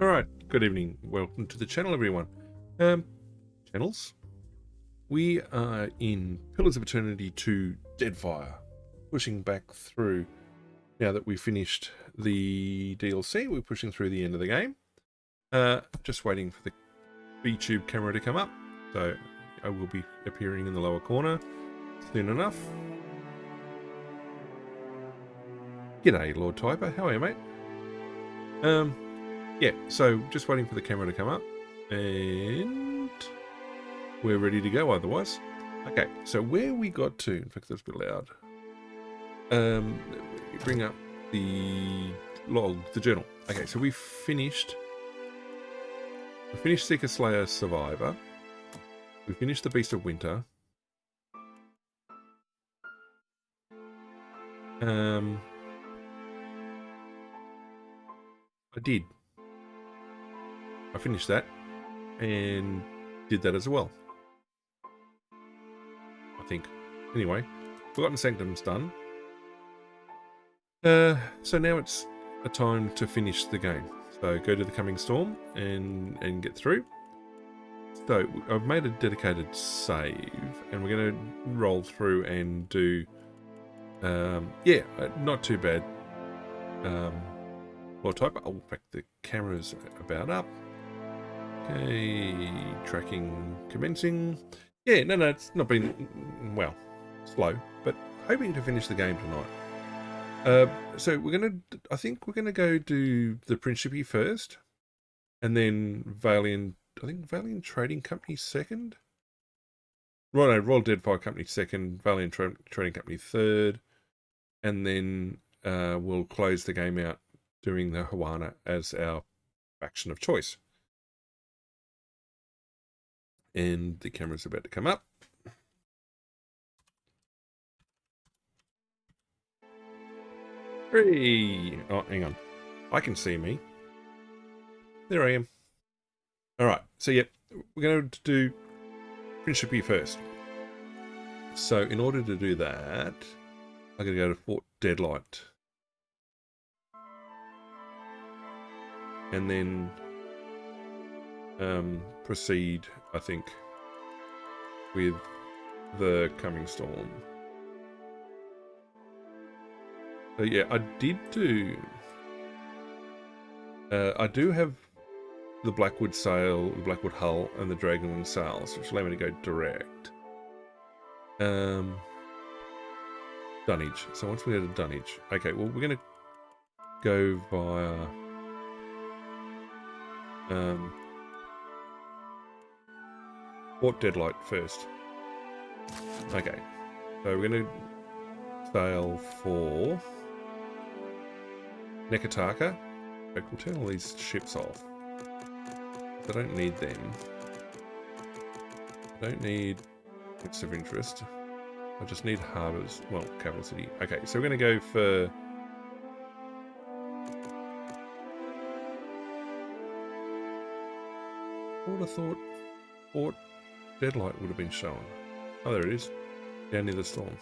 Alright, good evening. Welcome to the channel, everyone. Channels. We are in Pillars of Eternity 2 Deadfire. Pushing back through. Now that we've finished the DLC, we're pushing through the end of the game. Just waiting for the B-tube camera to come up. So I will be appearing in the lower corner soon enough. G'day, Lord Typer. How are you, mate? Yeah, so just waiting for the camera to come up, and we're ready to go otherwise. Okay, so where we got to, in fact that's a bit loud, bring up the log, the journal. Okay, so we finished Seeker Slayer Survivor, we finished the Beast of Winter, I finished that and did that as well, I think. Anyway, Forgotten Sanctum's done. So now it's a time to finish the game. So go to the Coming Storm and get through. So I've made a dedicated save and we're going to roll through and do, yeah, not too bad. Well, type. Oh, in fact, the camera's about up. Okay, tracking commencing. Yeah, no, it's not been, well, slow, but hoping to finish the game tonight. So we're going to, I think we're going to go do the Principe first, and then Valiant, I think Valiant Trading Company second. Right, no, Royal Deadfire Company second, Valiant Trading Company third, and then we'll close the game out doing the Hawana as our faction of choice. And the camera's about to come up. Hey! Oh, hang on. I can see me. There I am. Alright, so yeah, we're going to do Principe first. So in order to do that, I'm going to go to Fort Deadlight. And then proceed, I think, with the Coming Storm. So yeah, I do have the Blackwood sail, the Blackwood hull, and the Dragonwing sails, which allow me to go direct. Dunnage. So once we go to Dunnage, okay, well we're going to go via Fort Deadlight first. Okay, so we're going to sail for Nekataka. We'll turn all these ships off. I don't need them. I don't need points of interest. I just need harbours. Well, capital city. Okay, so we're going to go for I would have thought Fort Deadlight would have been shown. Oh, there it is. Down near the storm.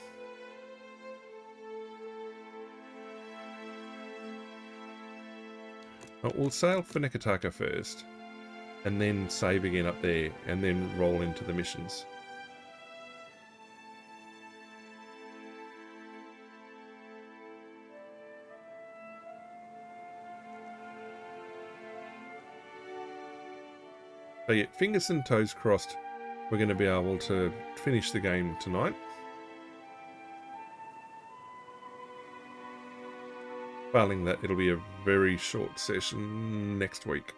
Oh, we'll sail for Nekataka first, and then save again up there, and then roll into the missions. So yeah, fingers and toes crossed, we're going to be able to finish the game tonight. Failing that, it'll be a very short session next week.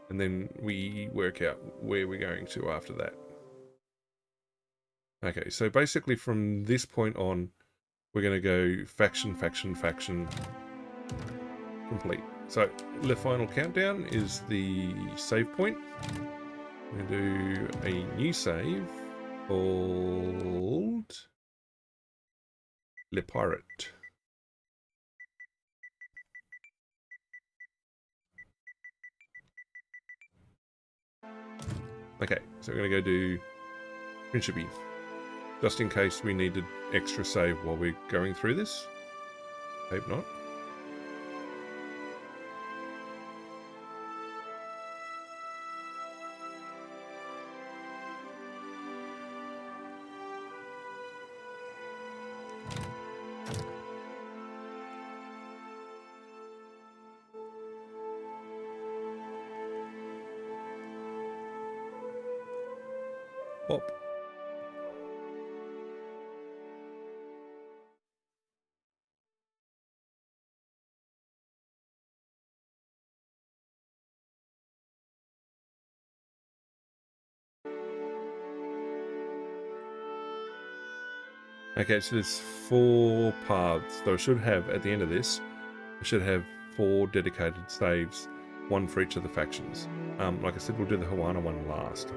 And then we work out where we're going to after that. Okay, so basically from this point on, we're going to go faction, faction, faction, complete. So the final countdown is the save point. We're going to do a new save called Le Pirate. Okay, so we're going to go do Principe, just in case we needed extra save while we're going through this. Hope not. Pop. Okay, so there's 4 paths. So I should have, at the end of this, I should have 4 dedicated saves, 1 for each of the factions. Like I said, we'll do the Hawaiian one last.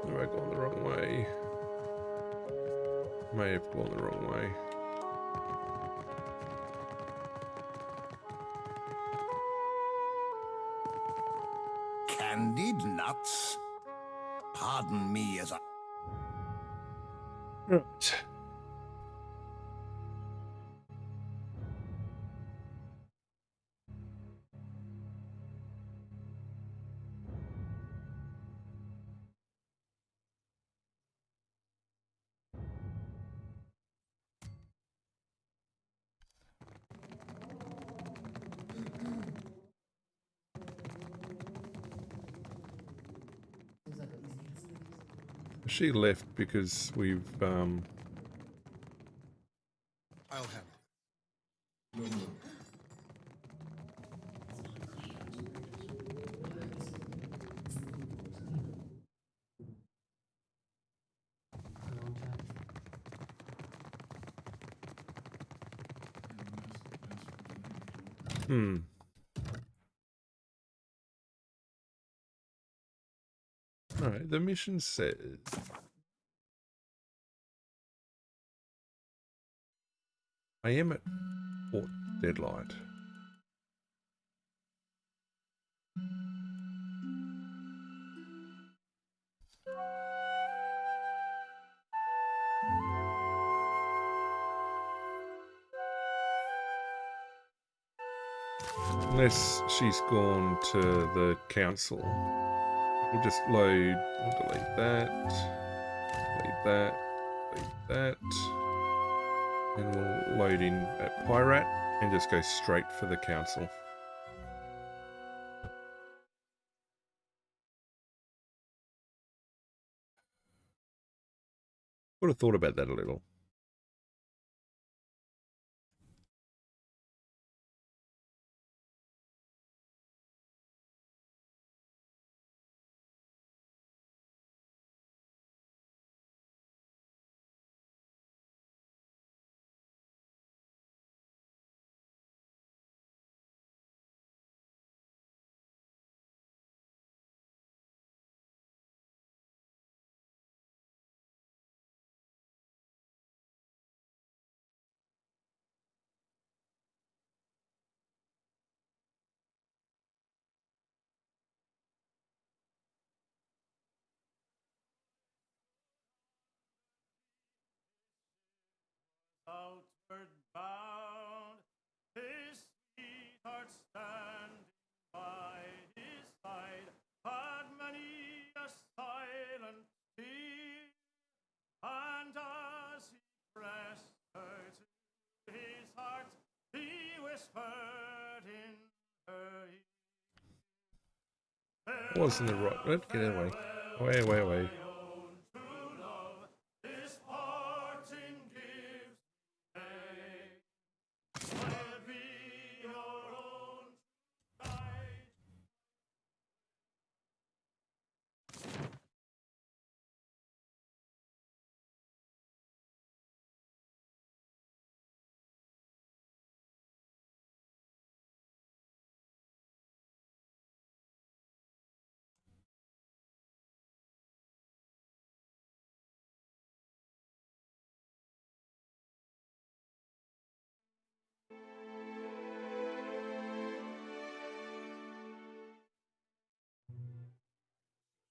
Have I gone the wrong way? May have gone the wrong way. Candied nuts? Pardon me as I... Right. She left because we've I'll have it. Alright, the mission says I am at Fort Deadlight. Unless she's gone to the council. We'll just load, we'll delete that, delete that, delete that. And we'll load in at Pirate and just go straight for the council. Would have thought about that a little. bound, his sweetheart standing by his side, had many a silent tear, and as he pressed her to his heart, he whispered in her ear. Wasn't the right one? Get away. Away.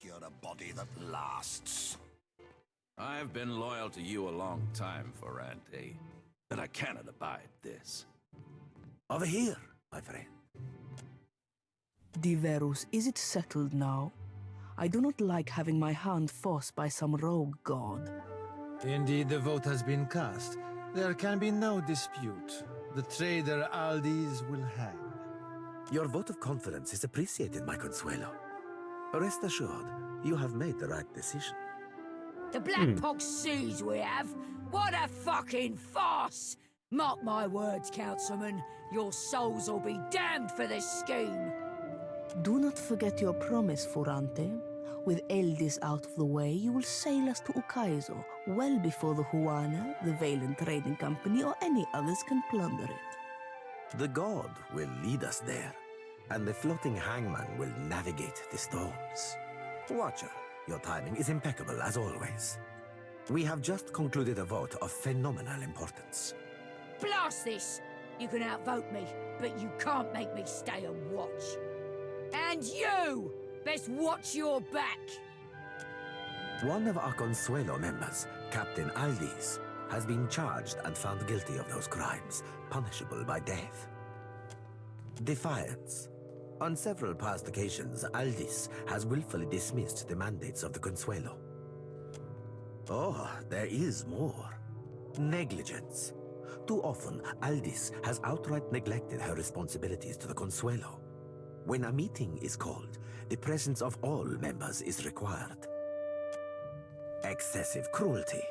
You're a body that lasts. I've been loyal to you a long time, Ferrante, and I cannot abide this. Over here, my friend. Diverus, is it settled now? I do not like having my hand forced by some rogue god. Indeed, the vote has been cast. There can be no dispute. The traitor Aldis will hang. Your vote of confidence is appreciated, my Consuelo. Rest assured, you have made the right decision. The Black Pox seas we have? What a fucking farce! Mark my words, Councilman. Your souls will be damned for this scheme. Do not forget your promise, Ferrante. With Eldis out of the way, you will sail us to Ukaizo, well before the Huana, the Valen Trading Company, or any others can plunder it. The god will lead us there, and the floating hangman will navigate the storms. Watcher, your timing is impeccable as always. We have just concluded a vote of phenomenal importance. Blast this! You can outvote me, but you can't make me stay and watch. And you! Best watch your back! One of our Consuelo members, Captain Aldis, has been charged and found guilty of those crimes, punishable by death. Defiance. On several past occasions, Aldis has willfully dismissed the mandates of the Consuelo. Oh, there is more. Negligence. Too often, Aldis has outright neglected her responsibilities to the Consuelo. When a meeting is called, the presence of all members is required. Excessive cruelty.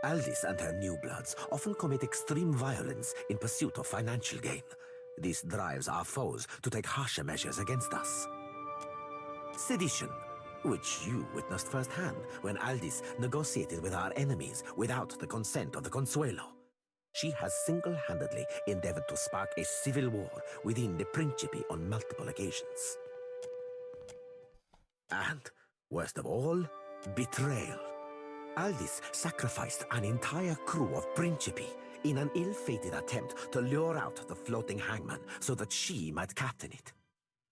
Aldis and her new bloods often commit extreme violence in pursuit of financial gain. This drives our foes to take harsher measures against us. Sedition, which you witnessed firsthand when Aldis negotiated with our enemies without the consent of the Consuelo. She has single-handedly endeavored to spark a civil war within the Principe on multiple occasions. And, worst of all, betrayal. Aldis sacrificed an entire crew of Principe in an ill-fated attempt to lure out the floating hangman so that she might captain it.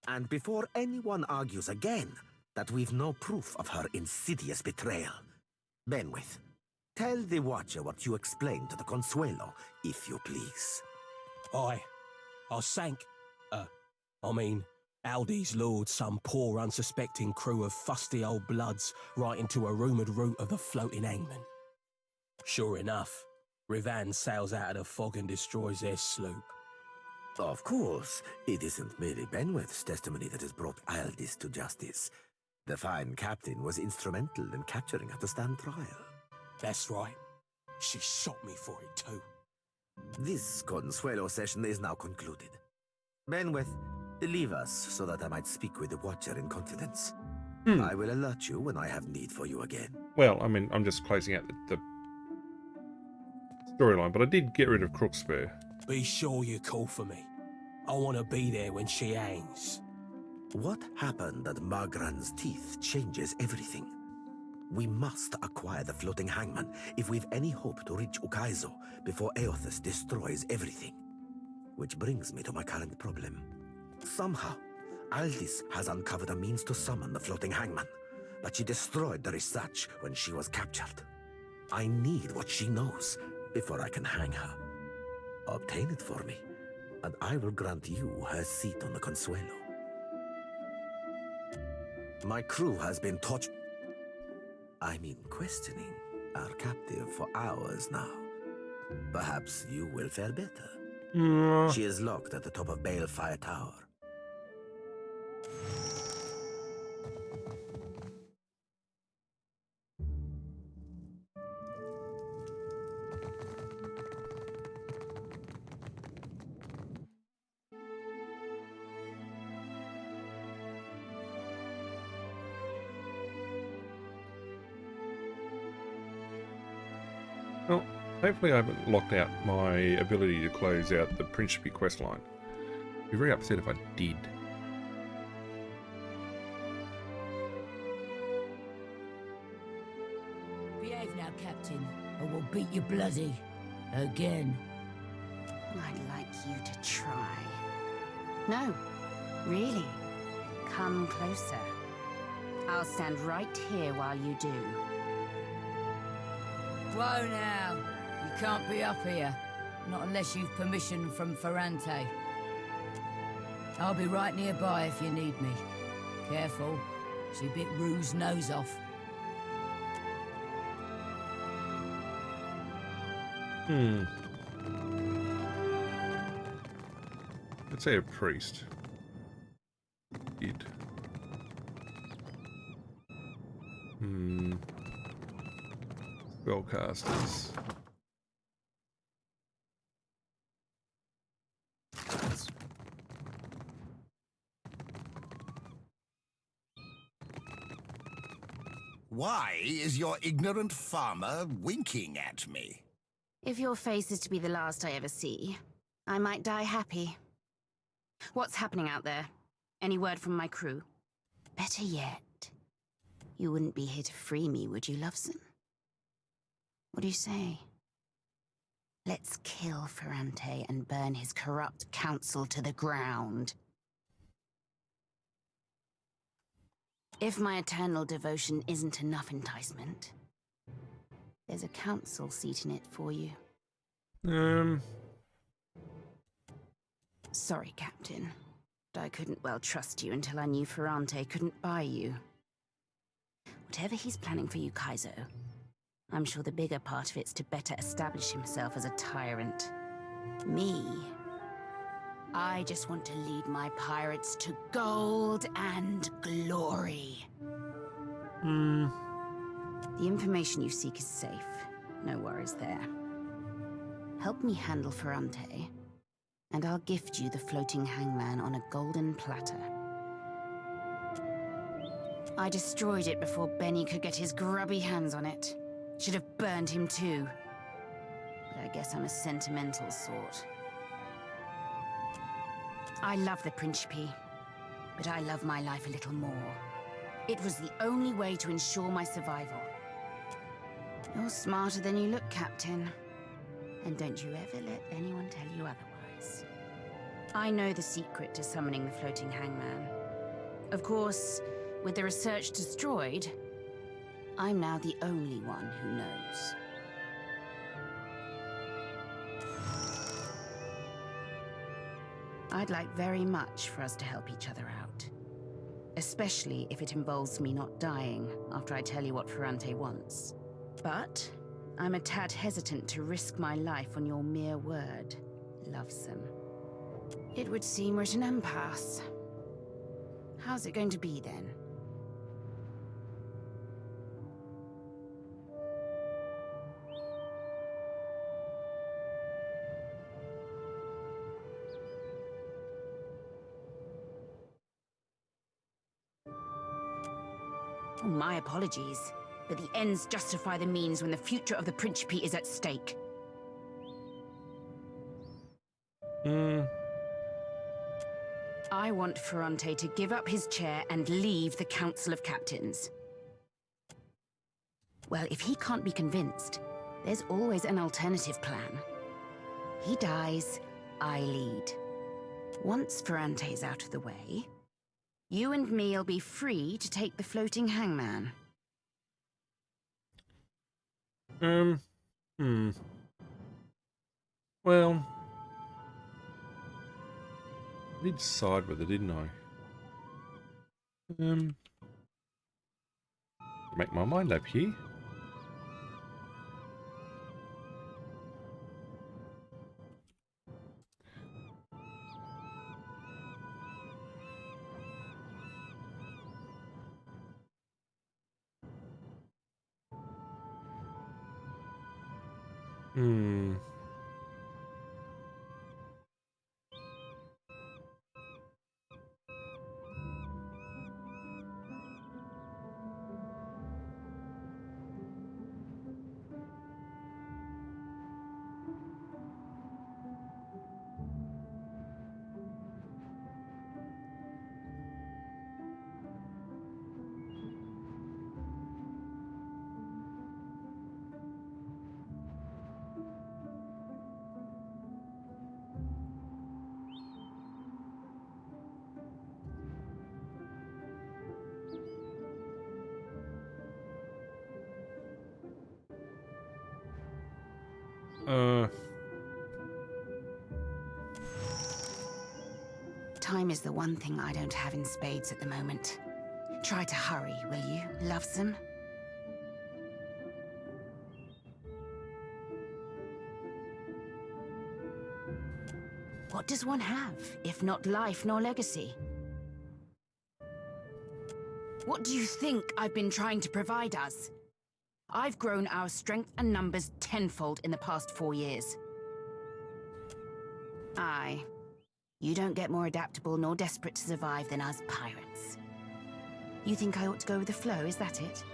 And before anyone argues again that we've no proof of her insidious betrayal, Benwith, tell the Watcher what you explained to the Consuelo, if you please. I sank, Aldi's lured some poor unsuspecting crew of fusty old bloods right into a rumoured route of the floating hangman. Sure enough, Rivan sails out of the fog and destroys their sloop. Of course, it isn't merely Benwith's testimony that has brought Aldis to justice. The fine captain was instrumental in capturing her to stand trial. That's right. She shot me for it too. This Consuelo session is now concluded. Benwith, leave us so that I might speak with the Watcher in confidence. I will alert you when I have need for you again. Well, I mean, I'm just closing out the storyline, but I did get rid of Crookspur. Be sure you call for me. I want to be there when she hangs. What happened at Margran's teeth changes everything. We must acquire the floating hangman if we've any hope to reach Ukaizo before Eothas destroys everything. Which brings me to my current problem. Somehow, Aldis has uncovered a means to summon the floating hangman, but she destroyed the research when she was captured. I need what she knows before I can hang her. Obtain it for me, and I will grant you her seat on the Consuelo. My crew has been questioning our captive for hours now. Perhaps you will fare better. She is locked at the top of Balefire Tower. Well, hopefully I haven't locked out my ability to close out the Principe questline. I'd be very upset if I did. Behave now, Captain, or we'll beat you bloody. Again. I'd like you to try. No, really. Come closer. I'll stand right here while you do. Whoa now. You can't be up here. Not unless you've permission from Ferrante. I'll be right nearby if you need me. Careful. She bit Rue's nose off. Let's say a priest. Did. Spellcasters. Why is your ignorant farmer winking at me? If your face is to be the last I ever see, I might die happy. What's happening out there? Any word from my crew? Better yet, you wouldn't be here to free me, would you, Loveson? What do you say? Let's kill Ferrante and burn his corrupt council to the ground. If my eternal devotion isn't enough enticement, there's a council seat in it for you. Sorry, Captain, but I couldn't well trust you until I knew Ferrante couldn't buy you. Whatever he's planning for you, Kaizo, I'm sure the bigger part of it's to better establish himself as a tyrant. Me, I just want to lead my pirates to gold and glory. The information you seek is safe. No worries there. Help me handle Ferrante, and I'll gift you the floating hangman on a golden platter. I destroyed it before Benny could get his grubby hands on it. Should have burned him too. But I guess I'm a sentimental sort. I love the Principe, but I love my life a little more. It was the only way to ensure my survival. You're smarter than you look, Captain. And don't you ever let anyone tell you otherwise. I know the secret to summoning the floating hangman. Of course, with the research destroyed, I'm now the only one who knows. I'd like very much for us to help each other out. Especially if it involves me not dying after I tell you what Ferrante wants. But I'm a tad hesitant to risk my life on your mere word, Lovesome. It would seem we're at an impasse. How's it going to be then? Oh, my apologies. But the ends justify the means when the future of the Principe is at stake. I want Ferrante to give up his chair and leave the Council of Captains. Well, if he can't be convinced, there's always an alternative plan. He dies, I lead. Once Ferrante's out of the way, you and me'll be free to take the floating hangman. Well, I did side with it, didn't I? Make my mind up here. Time is the one thing I don't have in spades at the moment. Try to hurry, will you, lovesome? What does one have, if not life nor legacy? What do you think I've been trying to provide us? I've grown our strength and numbers tenfold in the past 4 years. Aye. You don't get more adaptable nor desperate to survive than us pirates. You think I ought to go with the flow, is that it?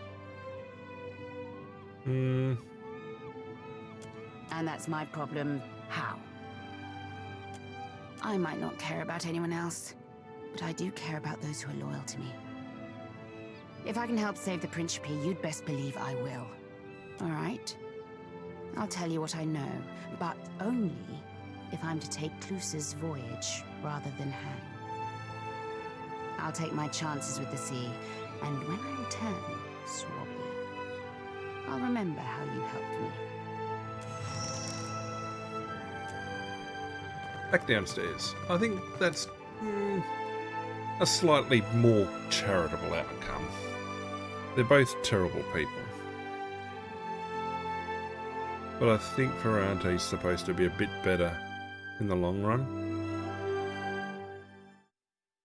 And that's my problem. How? I might not care about anyone else, but I do care about those who are loyal to me. If I can help save the Principe, you'd best believe I will. All right? I'll tell you what I know, but only if I'm to take Cluse's voyage rather than hang. I'll take my chances with the sea, and when I return, Swabby, I'll remember how you helped me. Back downstairs. I think that's a slightly more charitable outcome. They're both terrible people. But I think Ferrante's supposed to be a bit better in the long run.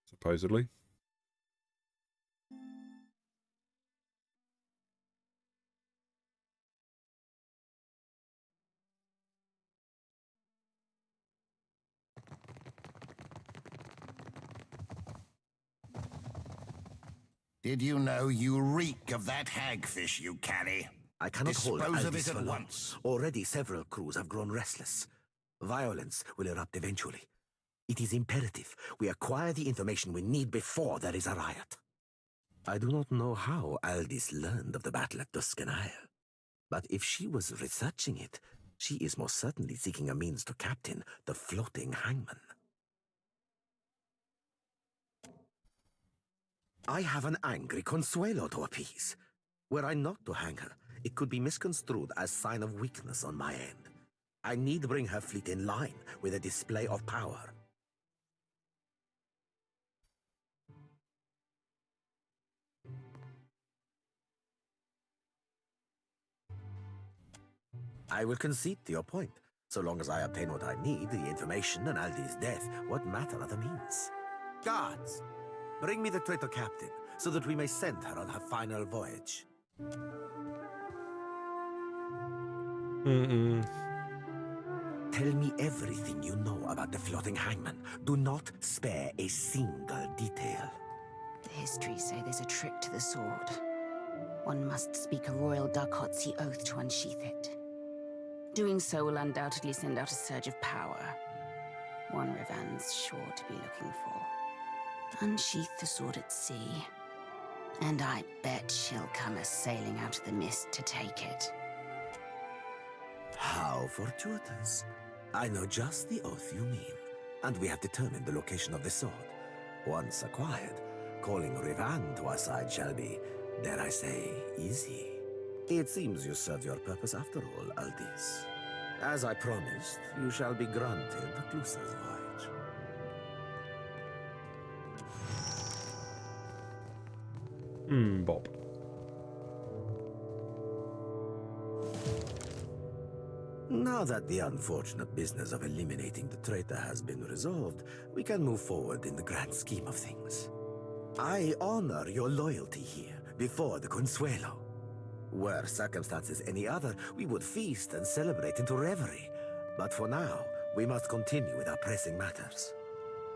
Supposedly. Did you know you reek of that hagfish you carry? I cannot hold Dispose of Aldis it for at long. once. Already several crews have grown restless. Violence will erupt eventually. It is imperative we acquire the information we need before there is a riot. I do not know how Aldis learned of the battle at Duskenheil, but if she was researching it, she is most certainly seeking a means to captain the floating hangman. I have an angry Consuelo to appease. Were I not to hang her, it could be misconstrued as sign of weakness on my end. I need bring her fleet in line with a display of power. I will concede to your point. So long as I obtain what I need, the information and Aldi's death, what matter are the means? Guards! Bring me the traitor captain, so that we may send her on her final voyage. Tell me everything you know about the floating hangman. Do not spare a single detail. The histories say there's a trick to the sword. One must speak a royal Darkotsi oath to unsheath it. Doing so will undoubtedly send out a surge of power. One Rivan's sure to be looking for. Unsheath the sword at sea, and I bet she'll come a-sailing out of the mist to take it. How fortuitous. I know just the oath you mean, and we have determined the location of the sword. Once acquired, calling Rivan to our side shall be, dare I say, easy. It seems you served your purpose after all, Aldis. As I promised, you shall be granted Cluse's voyage. Bob. Now that the unfortunate business of eliminating the traitor has been resolved, we can move forward in the grand scheme of things. I honor your loyalty here, before the Consuelo. Were circumstances any other, we would feast and celebrate into reverie. But for now, we must continue with our pressing matters.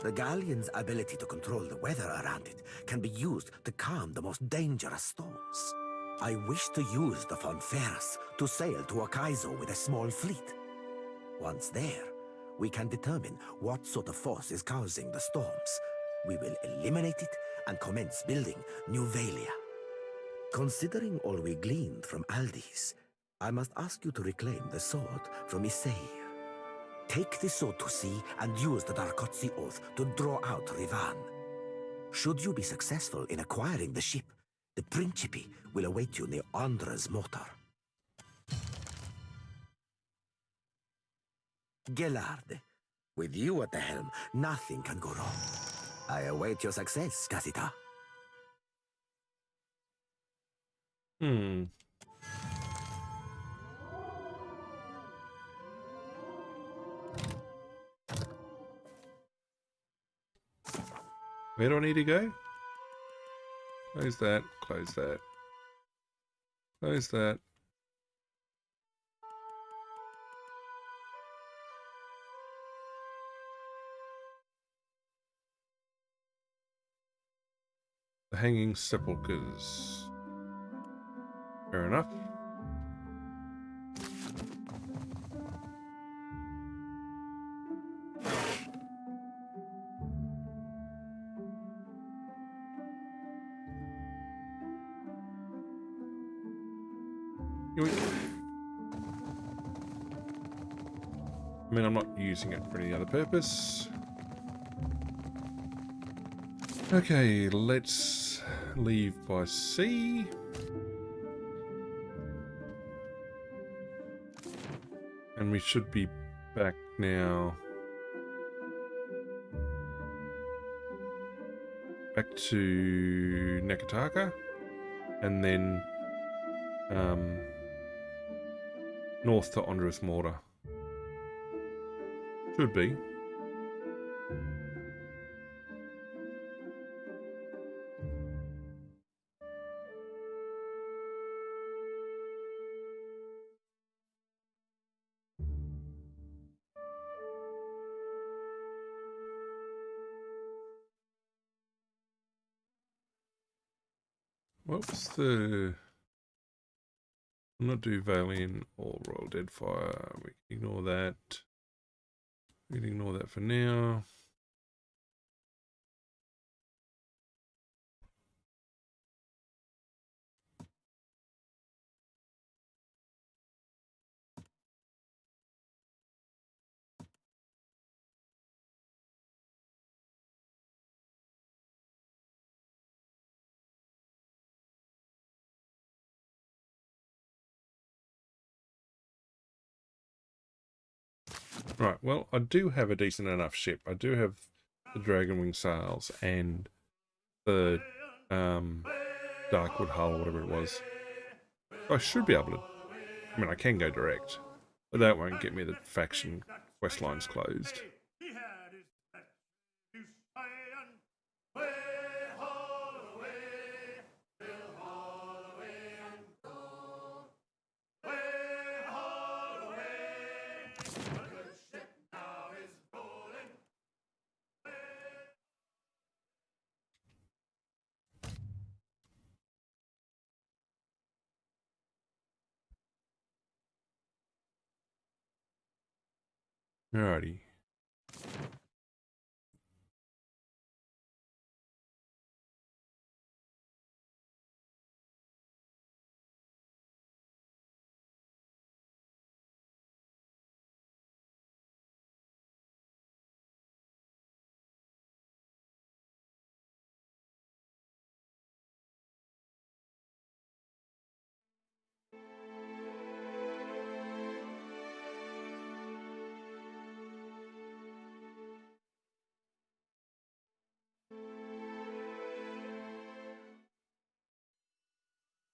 The galleon's ability to control the weather around it can be used to calm the most dangerous storms. I wish to use the Fonferas to sail to Okaizo with a small fleet. Once there, we can determine what sort of force is causing the storms. We will eliminate it and commence building New Valia. Considering all we gleaned from Aldis, I must ask you to reclaim the sword from Iseir. Take the sword to sea and use the Darkotsi Oath to draw out Rivan. Should you be successful in acquiring the ship, the Principe will await you near Andra's Motor. Gelard, with you at the helm, nothing can go wrong. I await your success, Casita. Where do I need to go? Close that, close that. Close that. The Hanging Sepulchres. Fair enough. I mean, I'm not using it for any other purpose. Okay, let's leave by sea. And we should be back now. Back to Nekataka. And then north to Andros Mortar. Should be. What's the... I'll not do Valiant or Royal Deadfire. We can ignore that. We can ignore that for now. Right, well, I do have a decent enough ship. I do have the Dragonwing sails and the Darkwood hull, whatever it was. I should be able to... I mean, I can go direct, but that won't get me the faction quest lines closed. Alrighty.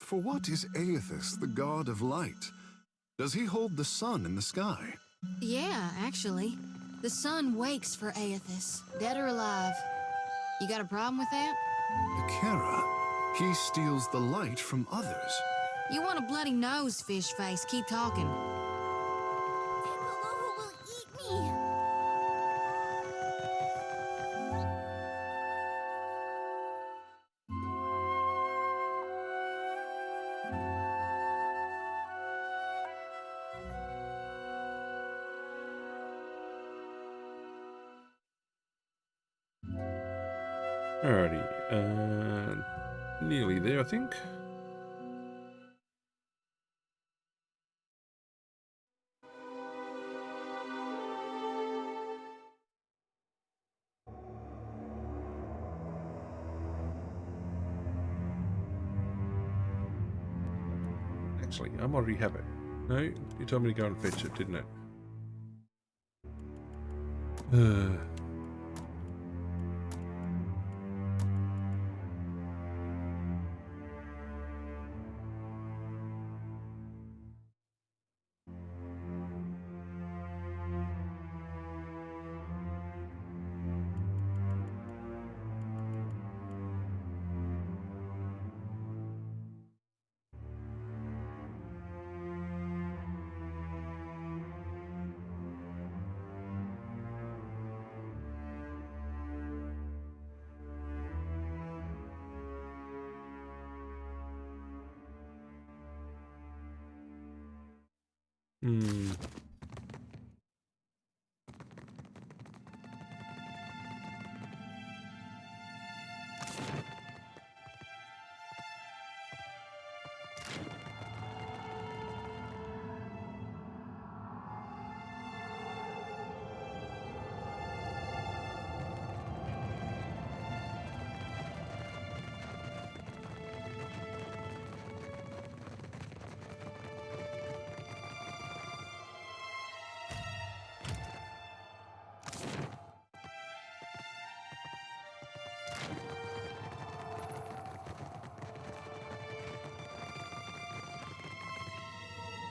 For what is Aethys, the god of light? Does he hold the sun in the sky? Yeah, actually. The sun wakes for Aethys, dead or alive. You got a problem with that? The Kara, he steals the light from others. You want a bloody nose, fish face. Keep talking. Alrighty, nearly there, I think. Actually, I might already have it. No, you told me to go and fetch it, didn't it?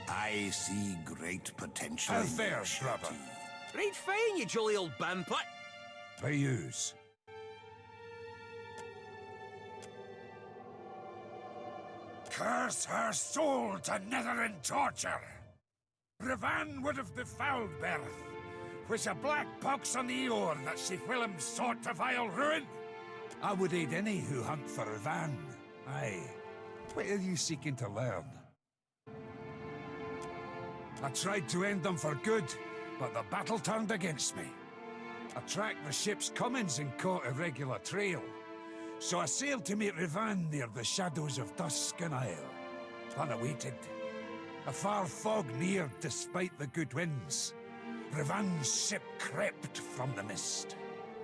I see great potential. How fair, brother? Right fine, you jolly old bandput. By yous. Curse her soul to nether and torture. Revan would have befouled birth, which a black pox on the oar that she whilom sought to vile ruin. I would aid any who hunt for Revan. Aye. What are you seeking to learn? I tried to end them for good, but the battle turned against me. I tracked the ship's comings and caught a regular trail. So I sailed to meet Revan near the shadows of Tuscan Isle. Unawaited. A far fog neared despite the good winds. Revan's ship crept from the mist.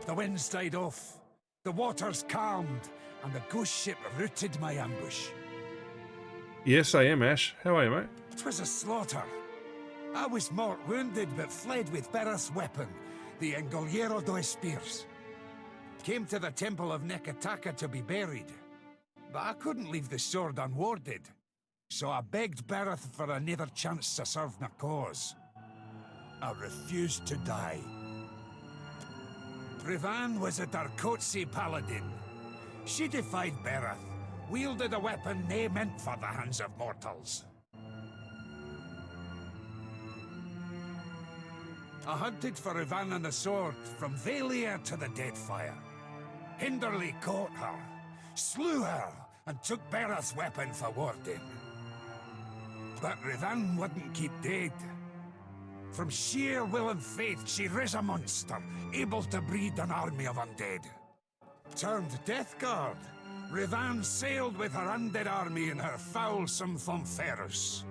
The winds died off, the waters calmed, and the ghost ship routed my ambush. Yes, I am, Ash. How are you, mate? 'Twas a slaughter. I was mort wounded, but fled with Bereth's weapon, the Engoliero dos Spears. Came to the temple of Nekataka to be buried, but I couldn't leave the sword unwarded, so I begged Bereth for another chance to serve my cause. I refused to die. Revan was a Darkotsi paladin. She defied Bereth, wielded a weapon nae meant for the hands of mortals. I hunted for Revan and the sword from Valia to the Deadfire. Hinderly caught her, slew her, and took Bereth's weapon for warding. But Revan wouldn't keep dead. From sheer will and faith, she riz a monster, able to breed an army of undead. Turned Death Guard, Revan sailed with her undead army in her foulsome Fonferus.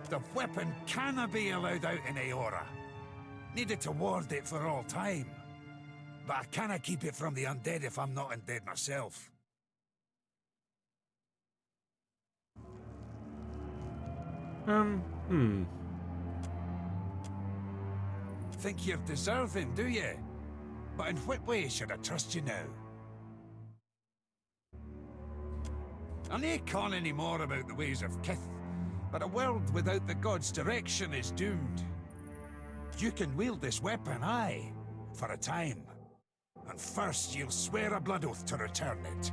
The weapon cannot be allowed out in Aora. Needed to ward it for all time. But I cannot keep it from the undead if I'm not undead myself. Think you're deserving, do you? But in what way should I trust you now? I nae con any more about the ways of Kith, but a world without the gods' direction is doomed. You can wield this weapon, aye, for a time. And first you'll swear a blood oath to return it.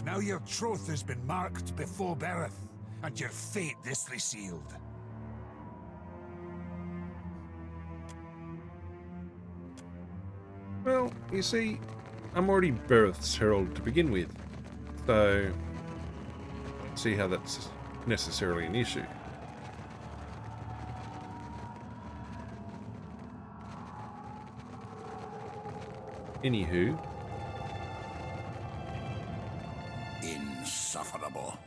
Now your troth has been marked before Bereth, and your fate thisly sealed. Well, you see, I'm already Bereth's herald to begin with, so see how that's necessarily an issue. Anywho, Insufferable.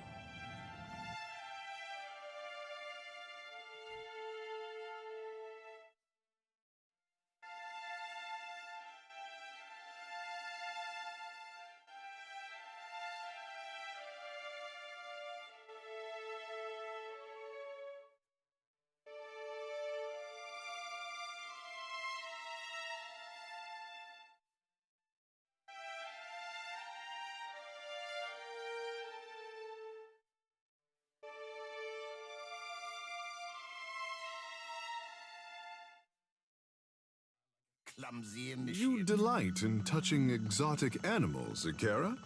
Clumsy initiate. You delight in touching exotic animals, Ikera?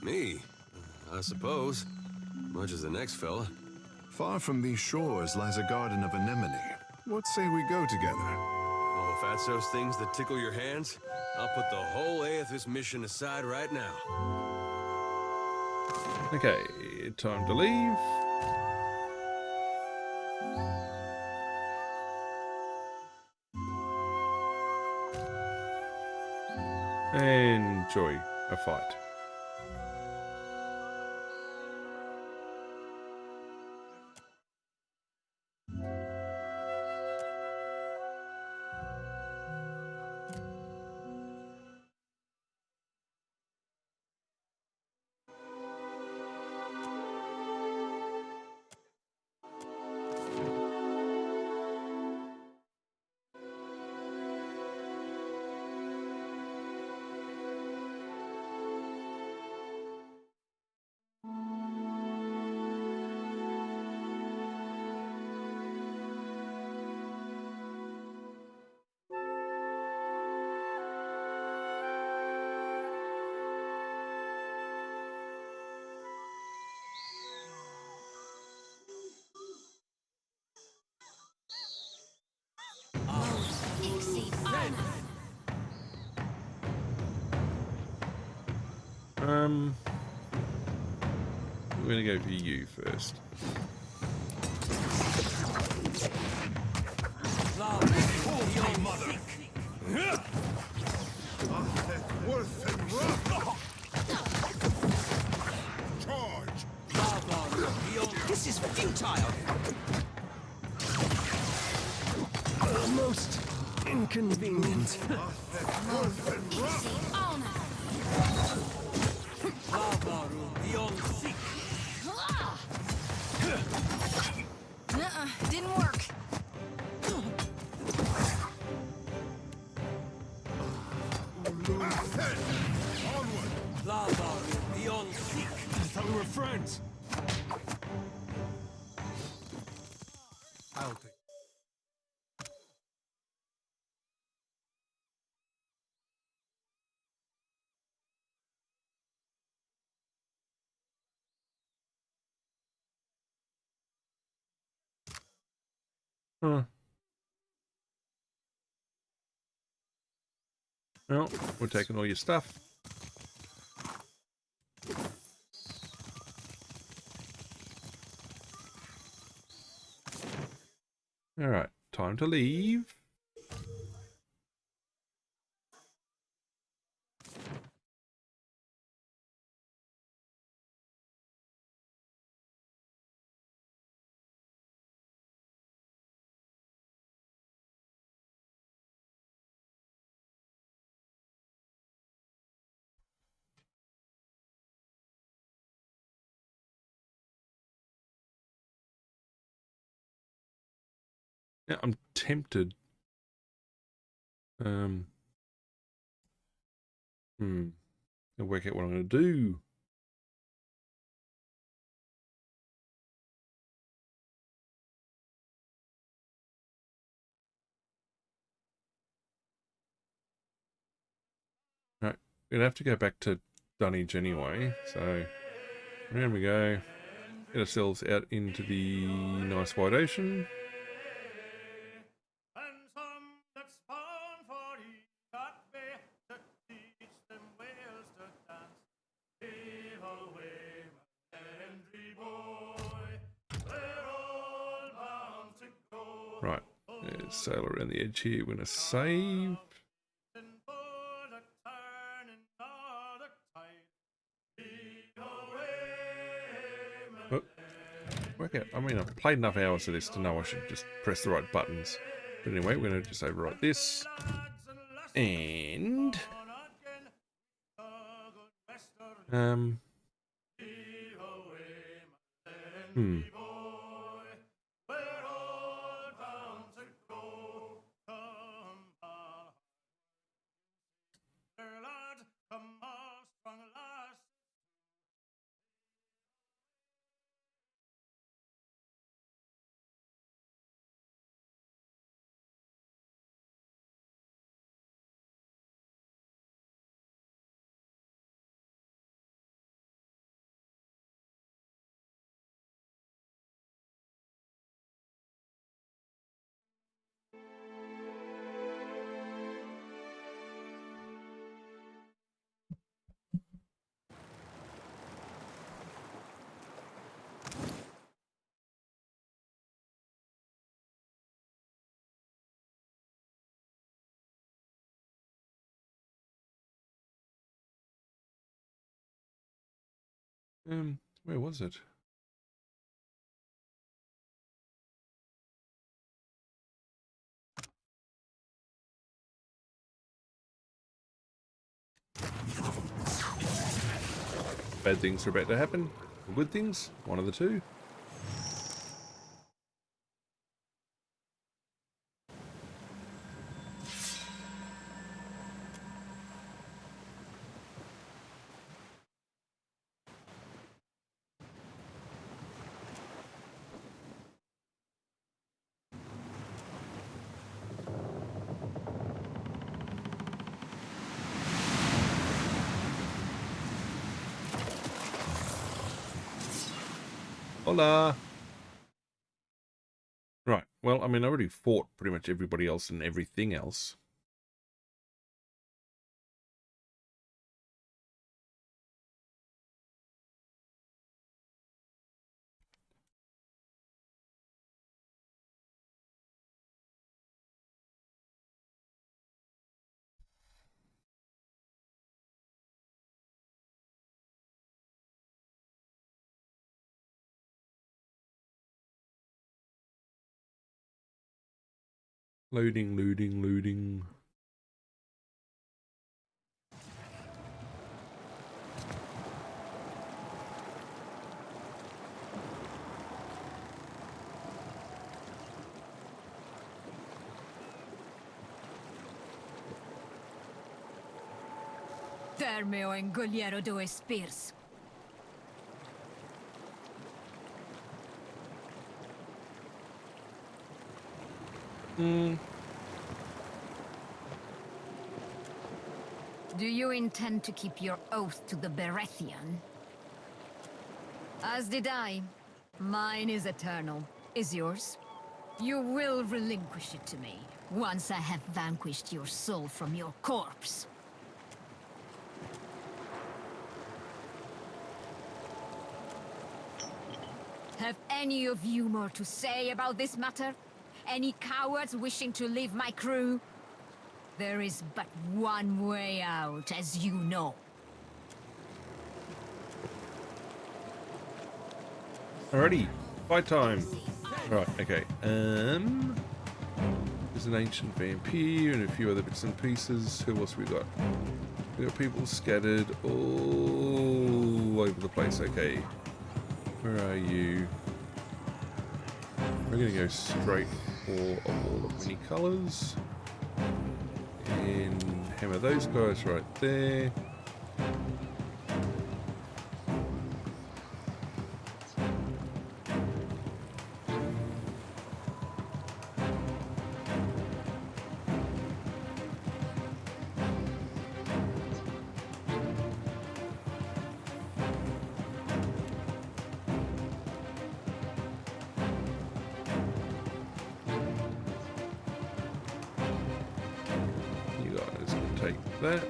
Me? I suppose. Much as the next fella. Far from these shores lies a garden of anemone. What say we go together? Oh, if that's those things that tickle your hands, I'll put the whole Aethys mission aside right now. okay, time to leave. Enjoy a fight. We're gonna go for you first. This is futile. Most inconvenient. Didn't work. I thought we were friends. I'll take. Huh. Well, we're taking all your stuff. Alright, time to leave. Yeah, I'm tempted. I'll work out what I'm going to do. Right, we're going to have to go back to Dunnage anyway, so around we go. Get ourselves out into the nice wide ocean. Right, let's sail around the edge here. We're going to save. Oh, work out. I mean, I've played enough hours of this to know I should just press the right buttons. But anyway, we're going to just overwrite this. And... where was it? Bad things are about to happen, or good things, one of the two. Hola! Right, well, I mean, I already fought pretty much everybody else and everything else. Loading, loading, loading. Termeo engoliero due spears. Do you intend to keep your oath to the Berethian? As did I. Mine is eternal. Is yours? You will relinquish it to me, once I have vanquished your soul from your corpse. Have any of you more to say about this matter? Any cowards wishing to leave my crew? There is but one way out, as you know. Alrighty, fight time. Right, okay. There's an ancient vampire and a few other bits and pieces. Who else we got? We got people scattered all over the place. Okay, where are you? We're gonna go straight for a wall of many colours and hammer those guys right there. You guys can take that.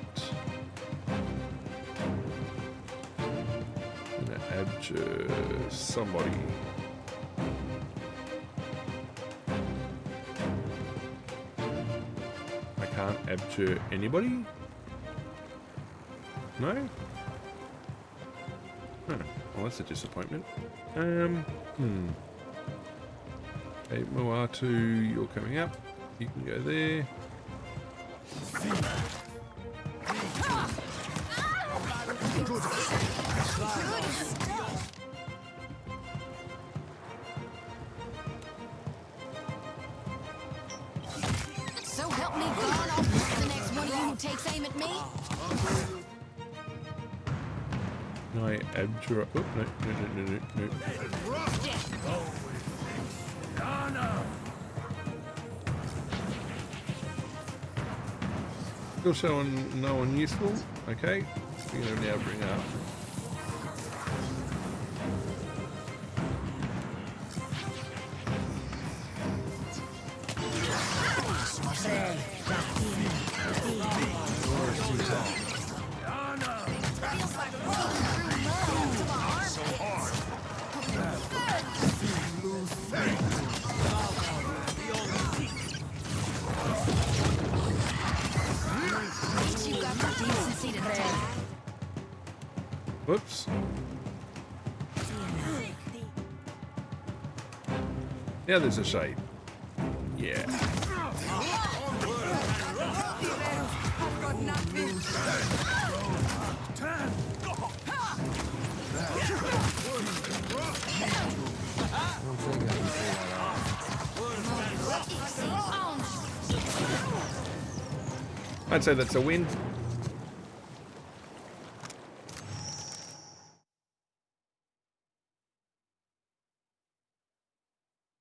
I'm gonna abjure somebody. I can't abjure anybody? No? Oh, well, that's a disappointment. Okay, Moatu, you're coming up. You can go there. So help me God, I'll pick the next one of you who takes aim at me. No, I abjure. Oh, no. Still showing no one useful. Okay, we're gonna now bring up. Whoops. Now there's a shade. Yeah. I'd say that's a win.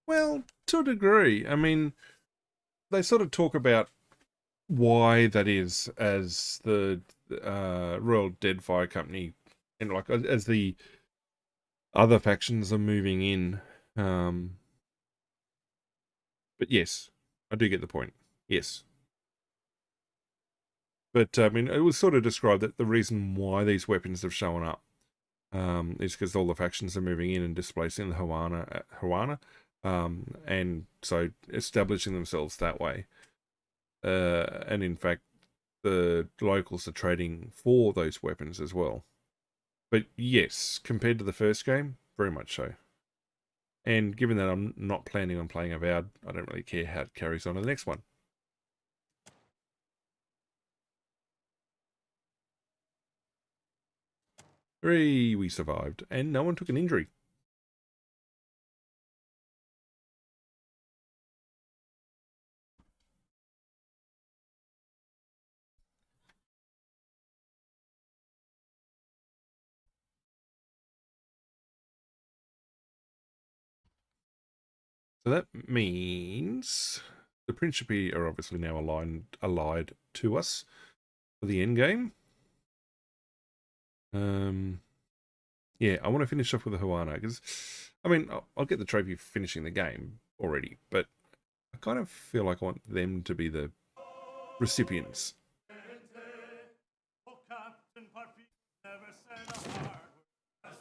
Well, to a degree. I mean, they sort of talk about why that is as the Royal Deadfire Company, and like as the other factions are moving in. But yes, I do get the point. Yes. But I mean, it was sort of described that the reason why these weapons have shown up is because all the factions are moving in and displacing the Huana. And so establishing themselves that way. And in fact, the locals are trading for those weapons as well. But yes, compared to the first game, very much so. And given that I'm not planning on playing Avowed, I don't really care how it carries on to the next one. Hooray, we survived, and no one took an injury. So that means the Principi are obviously now allied to us for the end game. Yeah, I want to finish off with the Huana because, I mean, I'll get the trophy for finishing the game already, but I kind of feel like I want them to be the recipients.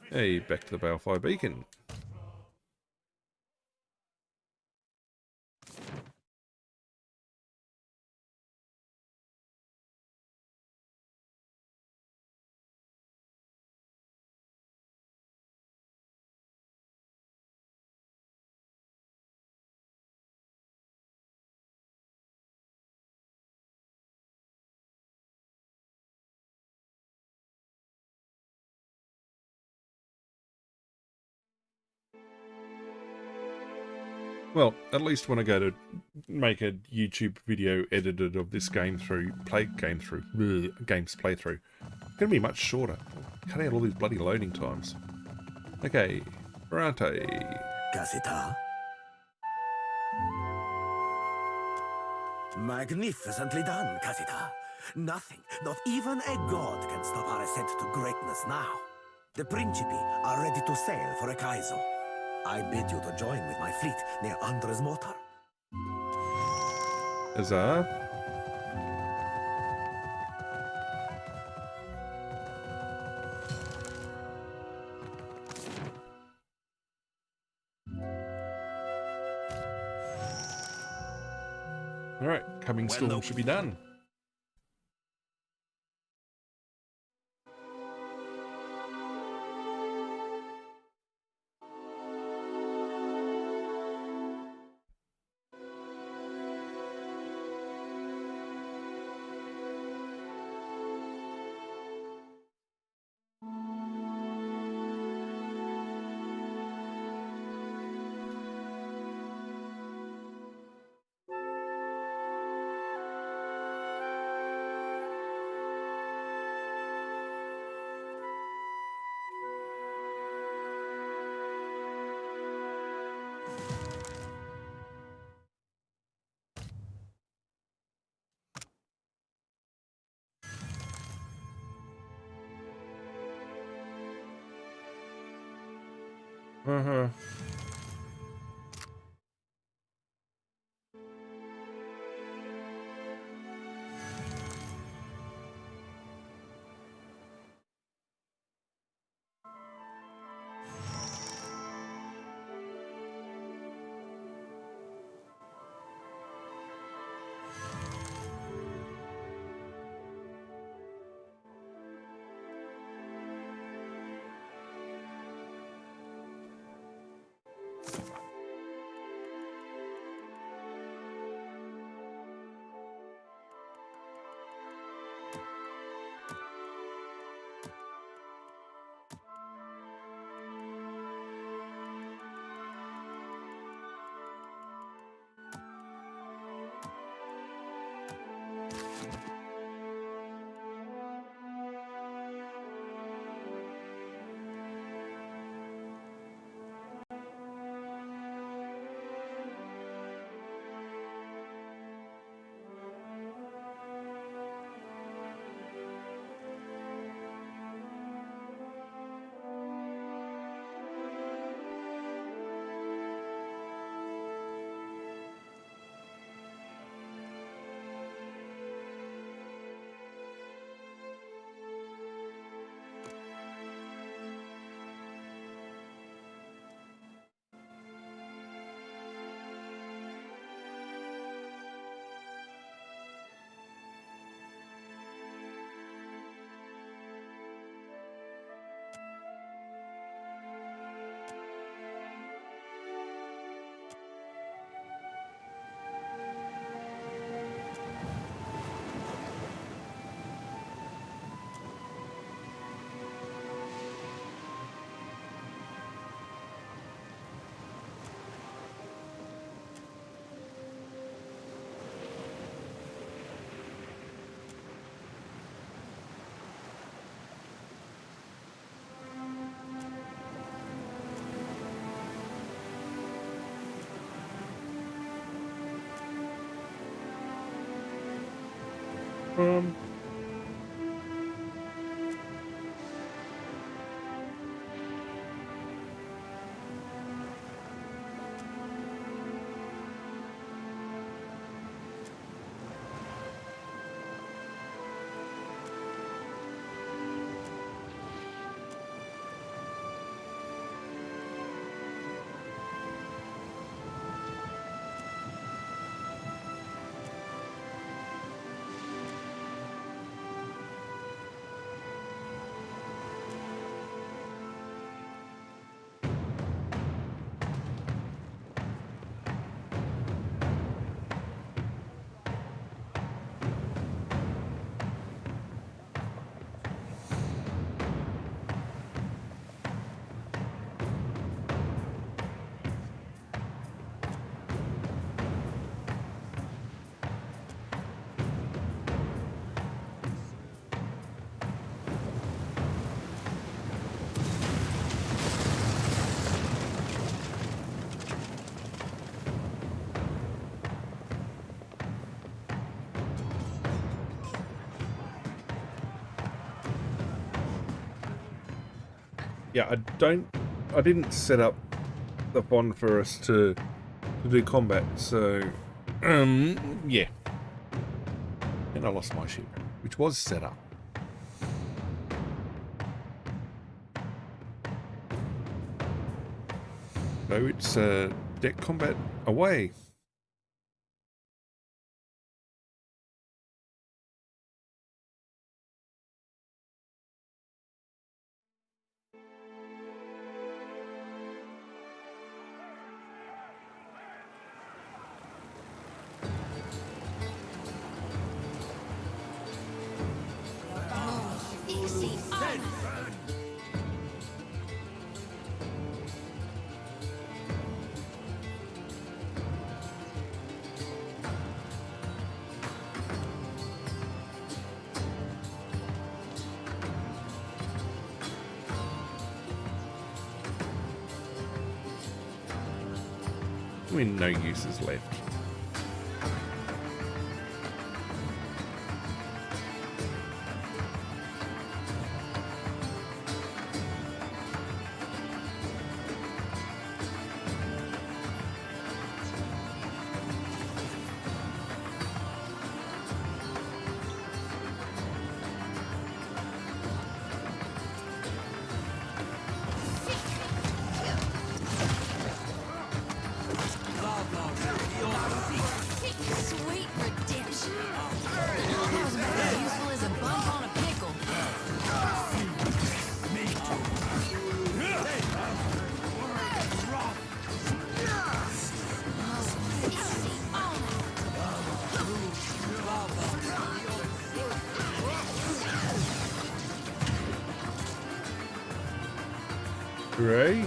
Hey, back to the Balefire Beacon. Well, at least when I go to make a YouTube video edited of this games playthrough, Gonna be much shorter. Cut out all these bloody loading times. Okay, Ferrante. Casita. Magnificently done, Casita. Nothing, not even a god, can stop our ascent to greatness now. The Principi are ready to sail for Acaizo. I bid you to join with my fleet near Andres Motor. Huzzah. Alright, coming storm should be done. Uh-huh. Um, yeah, I didn't set up the pond for us to do combat, so yeah. And I lost my ship, which was set up. So it's deck combat away. I mean, no uses left. Sweet redemption. That was about as useful as a bump on a pickle. Hooray.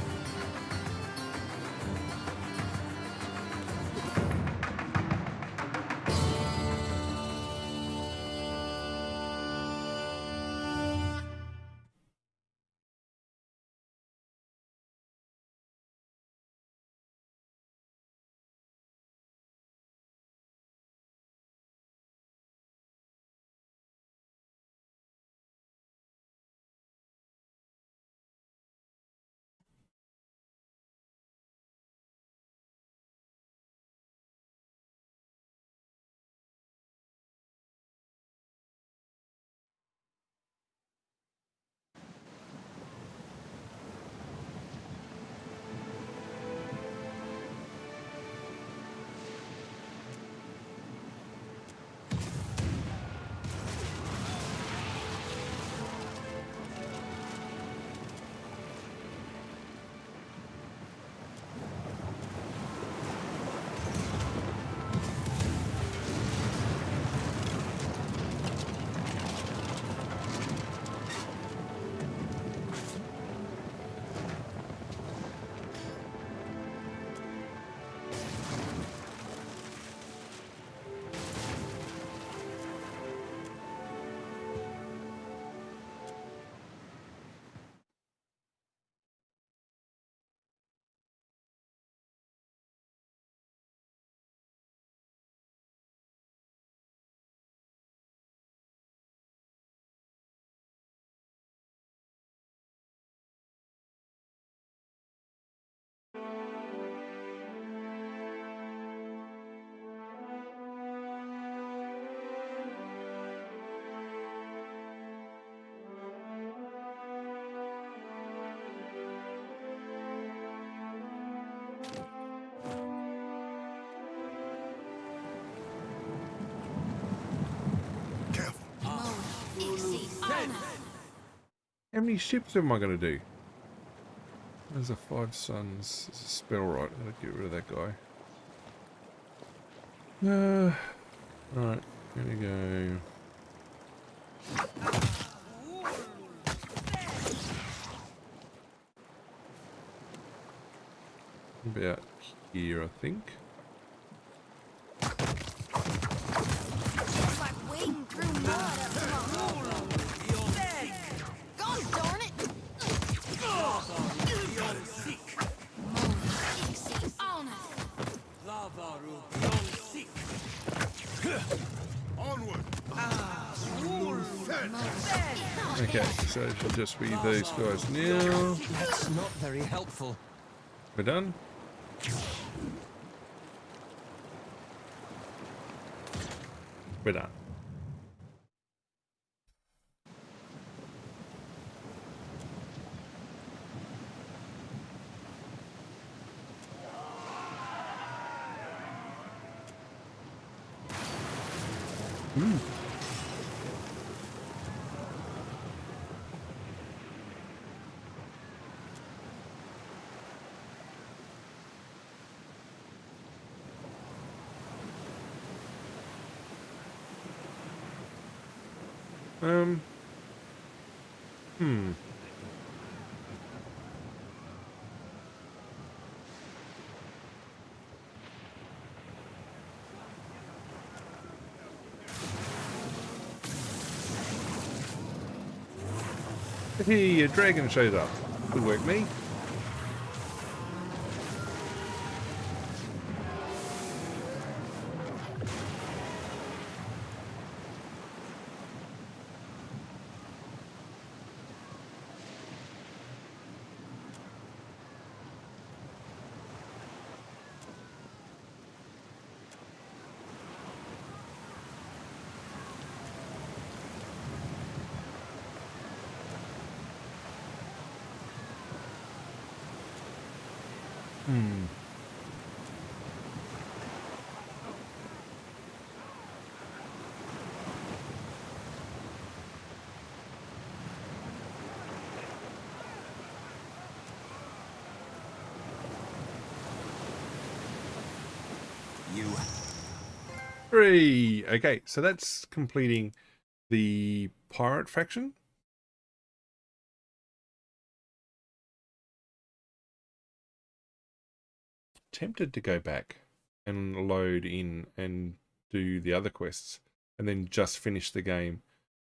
How many ships am I going to do? There's a 5 suns. There's a spell right. I'm going to get rid of that guy. Right. Gonna go. About here, I think. Like wading through mud up God darn it! Onward! Okay, so it should just be these guys now. That's not very helpful. We're done. We're done. Hey, a dragon shows up. Good work, me. Three. Okay, so that's completing the pirate faction. Tempted to go back and load in and do the other quests and then just finish the game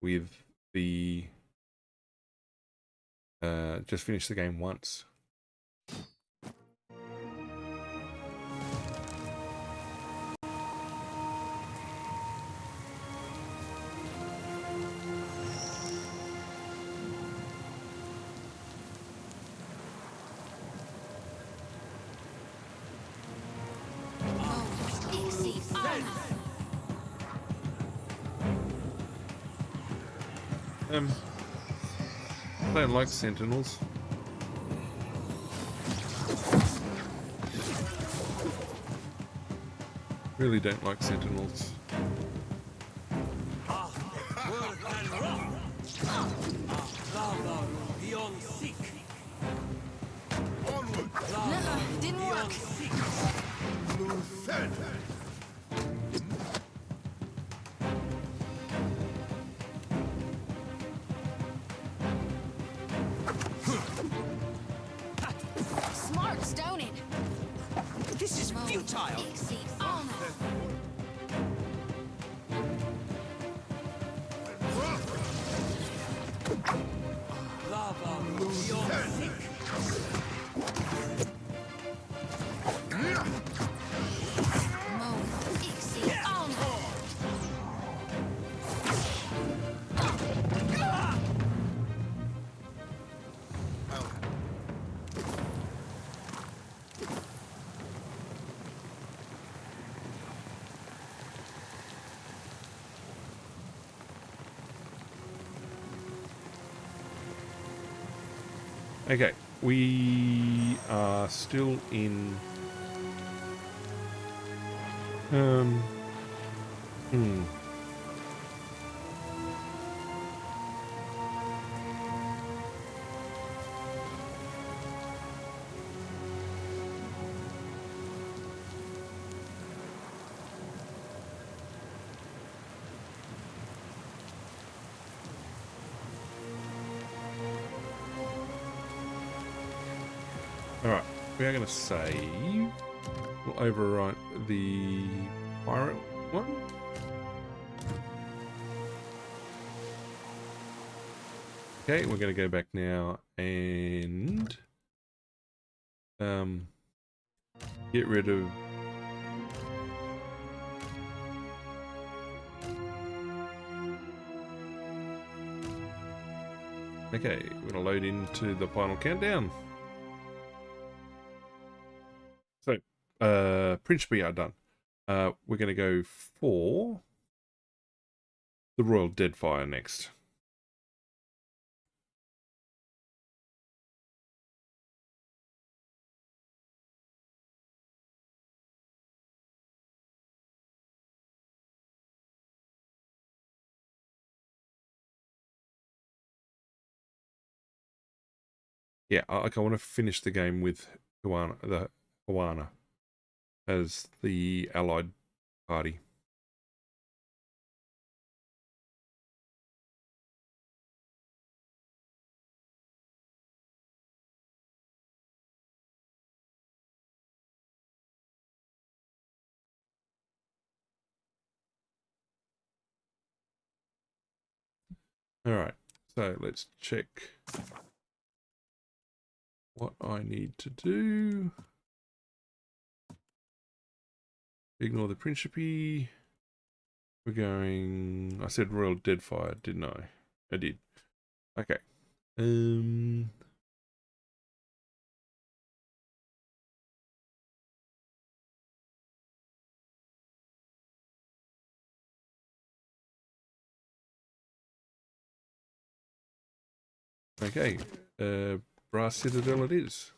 with the just finish the game once. I don't like sentinels. Really don't like sentinels. Didn't work. Smart stoning. This is futile. Okay, we are still in Alright, we are going to save. We'll overwrite the pirate one. Okay, we're going to go back now and get rid of Okay, we're gonna load into the final countdown. So, Principe are done. We're gonna go for the Royal Deadfire next. Yeah, I want to finish the game with Huana as the allied party. All right, so let's check what I need to do. Ignore the Principe. We're going... I said Royal Deadfire, didn't I? I did. Okay. Okay. Brass Citadel it is.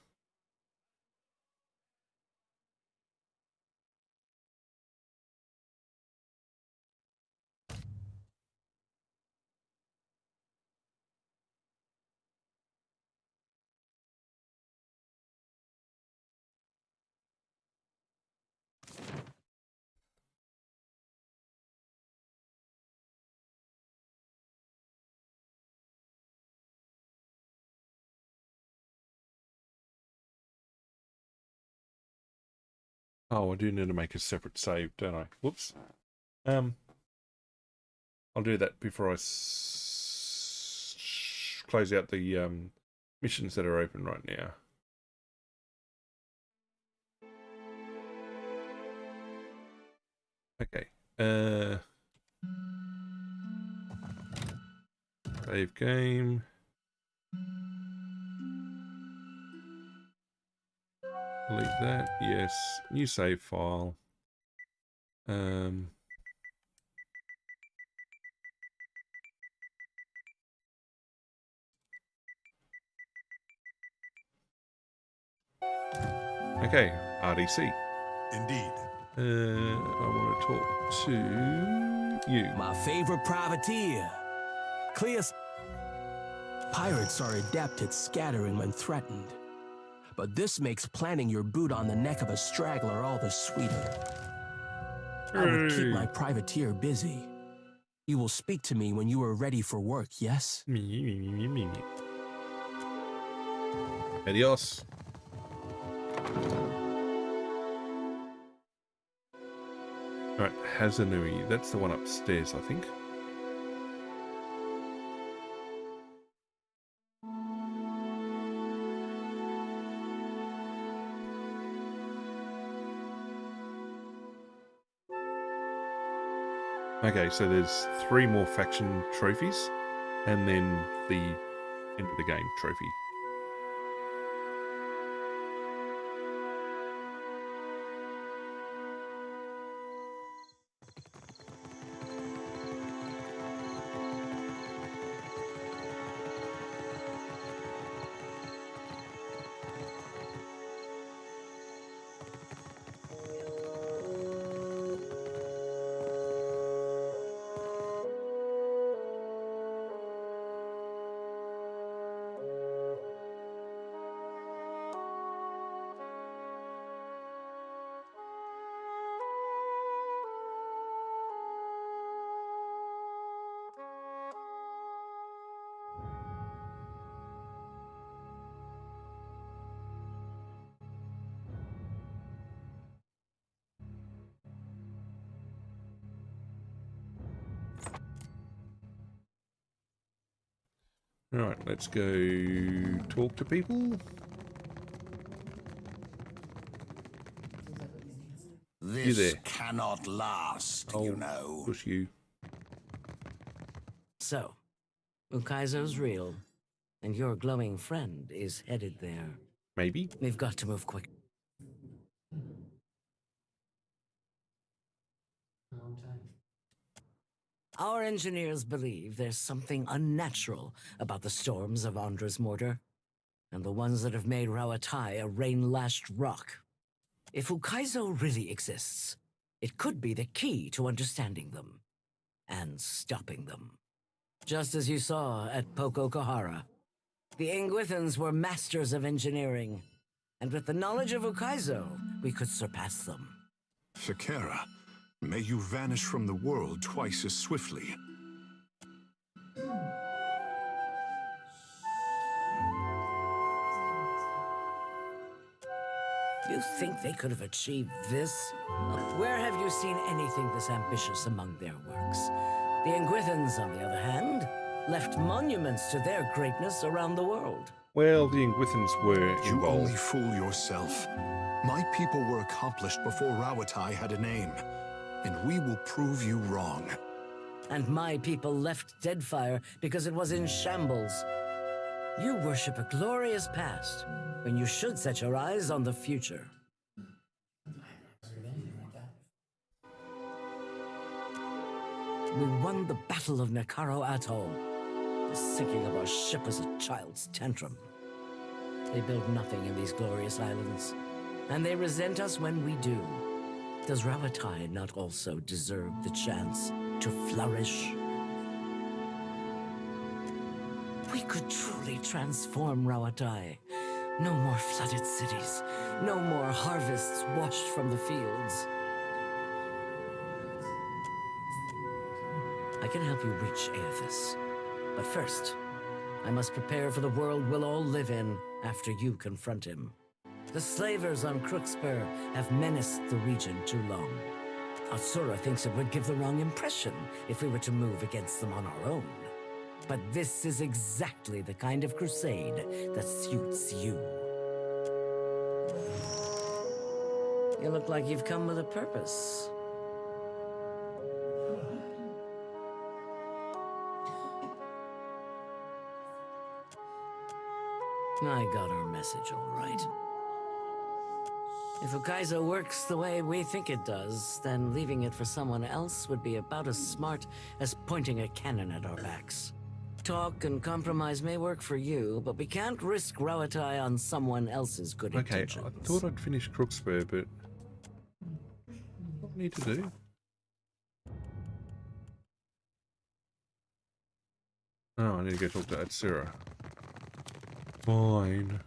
Oh, I do need to make a separate save, don't I? Whoops. I'll do that before I close out the missions that are open right now. Okay. Save game. Delete that. Yes. New save file. Okay, RDC. Indeed. I want to talk to you. My favorite privateer. Clear. Pirates are adept at scattering when threatened. But this makes planting your boot on the neck of a straggler all the sweeter. I would keep my privateer busy. You will speak to me when you are ready for work, yes? Adios. Alright, Hazanui. That's the one upstairs, I think. Okay, so there's 3 more faction trophies, and then the end of the game trophy. Alright, let's go talk to people. This cannot last, you know. Push you. So, Ukaizo's real. And your glowing friend is headed there. Maybe. We've got to move quick. Our engineers believe there's something unnatural about the storms of Andra's mortar, and the ones that have made Rauatai a rain-lashed rock. If Ukaizo really exists, it could be the key to understanding them and stopping them. Just as you saw at Pokokahara, the Ingwithans were masters of engineering, and with the knowledge of Ukaizo, we could surpass them. Shakera, may you vanish from the world twice as swiftly. You think they could have achieved this? Where have you seen anything this ambitious among their works? The Ingwithans, on the other hand, left monuments to their greatness around the world. Well, the Ingwithans were You involved. only fool yourself. My people were accomplished before Rauatai had a name, and we will prove you wrong. And my people left Deadfire because it was in shambles. You worship a glorious past when you should set your eyes on the future. We won the Battle of Nakaro Atoll. The sinking of our ship was a child's tantrum. They build nothing in these glorious islands, and they resent us when we do. Does Rauatai not also deserve the chance to flourish? We could truly transform Rauatai. No more flooded cities. No more harvests washed from the fields. I can help you reach Aethys. But first, I must prepare for the world we'll all live in after you confront him. The slavers on Crookspur have menaced the region too long. Atsura thinks it would give the wrong impression if we were to move against them on our own. But this is exactly the kind of crusade that suits you. You look like you've come with a purpose. I got our message all right. If Ukaizo works the way we think it does, then leaving it for someone else would be about as smart as pointing a cannon at our backs. Talk and compromise may work for you, but we can't risk Rauatai on someone else's good intentions. I thought I'd finish Crookspur, but what do I need to do? Oh, I need to go talk to Atsura. Fine.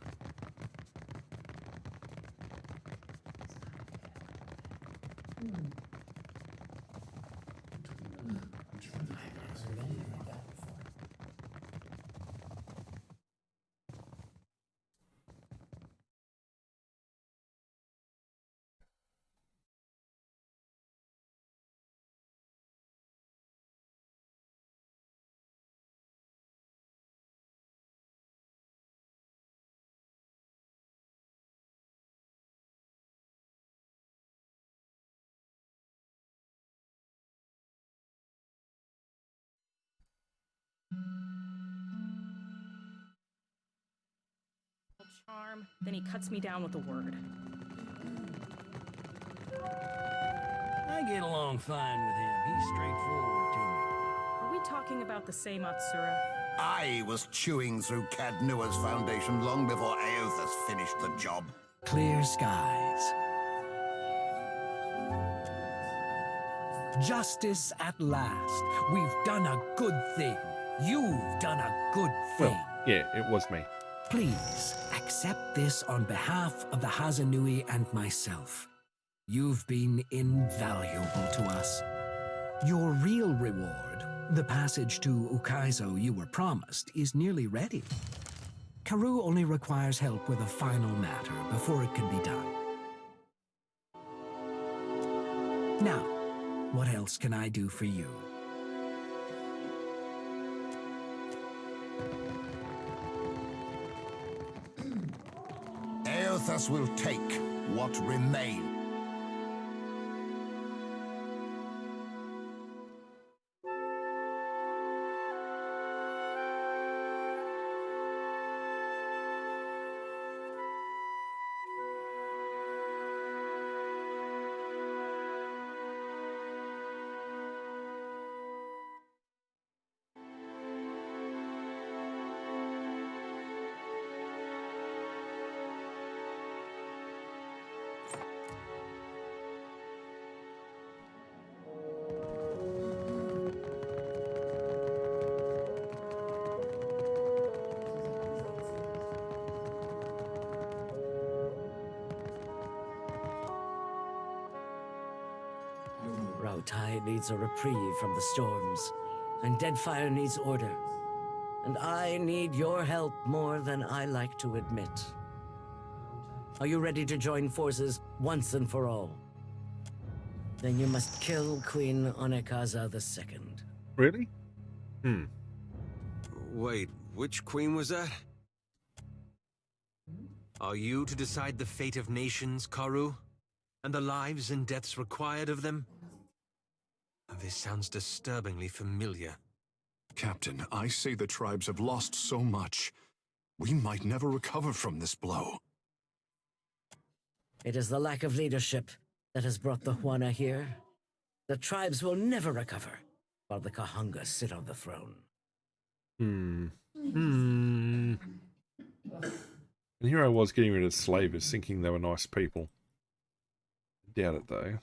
Charm, then he cuts me down with a word. I get along fine with him. He's straightforward to me. Are we talking about the same Atsura? I was chewing through Cadnua's foundation long before Aethys finished the job. Clear skies. Justice at last. We've done a good thing. You've done a good thing. Well, yeah, it was me. Please, accept this on behalf of the Hazanui and myself. You've been invaluable to us. Your real reward, the passage to Ukaizo you were promised, is nearly ready. Karoo only requires help with a final matter before it can be done. Now, what else can I do for you? Aethys will take what remains. Rauatai needs a reprieve from the storms, and Deadfire needs order. And I need your help more than I like to admit. Are you ready to join forces once and for all? Then you must kill Queen Onekaza II. Really? Wait, which queen was that? Are you to decide the fate of nations, Karu? And the lives and deaths required of them? This sounds disturbingly familiar. Captain, I say the tribes have lost so much. We might never recover from this blow. It is the lack of leadership that has brought the Huana here. The tribes will never recover, while the Kahanga sit on the throne. And here I was getting rid of slavers, thinking they were nice people. Doubt it, though.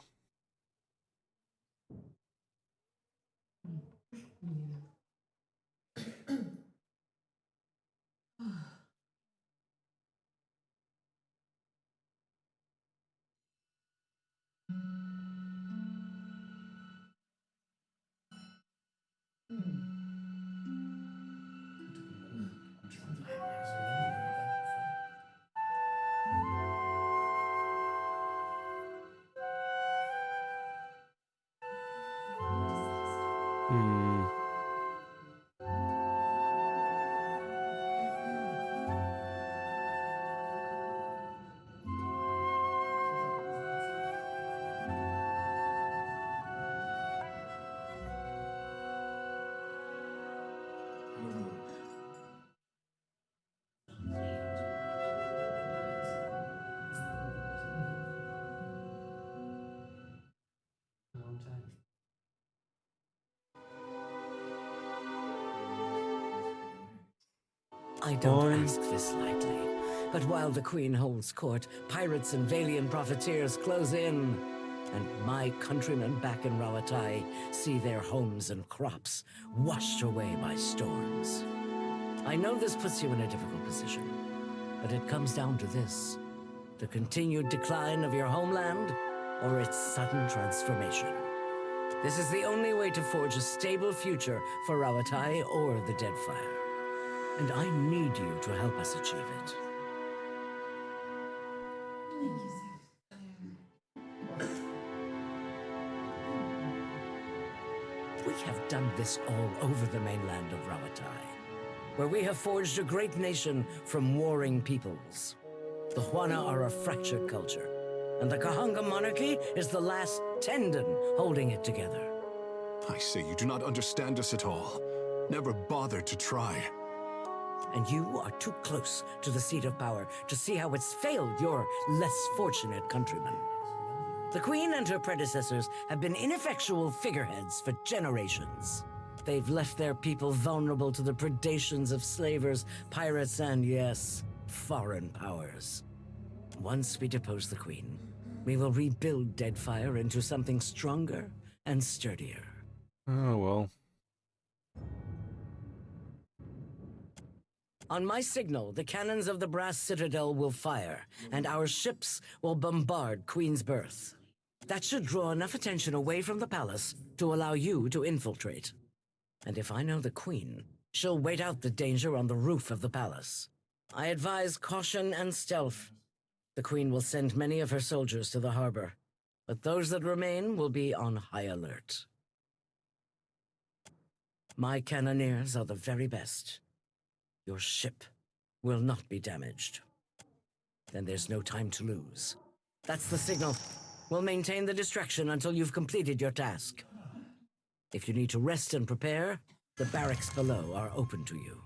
I don't ask this lightly, but while the Queen holds court, pirates and Valian profiteers close in, and my countrymen back in Rauatai see their homes and crops washed away by storms. I know this puts you in a difficult position, but it comes down to this: the continued decline of your homeland or its sudden transformation. This is the only way to forge a stable future for Rauatai or the Deadfire. And I need you to help us achieve it. We have done this all over the mainland of Rauatai, where we have forged a great nation from warring peoples. The Huana are a fractured culture, and the Kahanga monarchy is the last tendon holding it together. I say you do not understand us at all. Never bothered to try. And you are too close to the seat of power to see how it's failed your less fortunate countrymen. The Queen and her predecessors have been ineffectual figureheads for generations. They've left their people vulnerable to the predations of slavers, pirates, and yes, foreign powers. Once we depose the Queen, we will rebuild Deadfire into something stronger and sturdier. Oh, well. On my signal, the cannons of the Brass Citadel will fire, and our ships will bombard Queen's Berth. That should draw enough attention away from the palace to allow you to infiltrate. And if I know the Queen, she'll wait out the danger on the roof of the palace. I advise caution and stealth. The Queen will send many of her soldiers to the harbor, but those that remain will be on high alert. My cannoneers are the very best. Your ship will not be damaged. Then there's no time to lose. That's the signal. We'll maintain the distraction until you've completed your task. If you need to rest and prepare, the barracks below are open to you.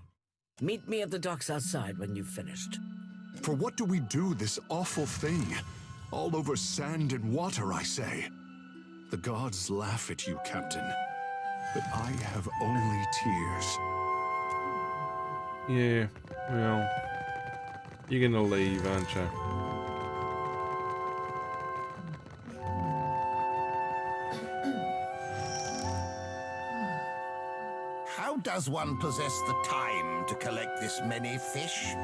Meet me at the docks outside when you've finished. For what do we do this awful thing? All over sand and water, I say. The gods laugh at you, Captain. But I have only tears. Yeah, well, you're gonna leave, aren't you? How does one possess the time to collect this many fish?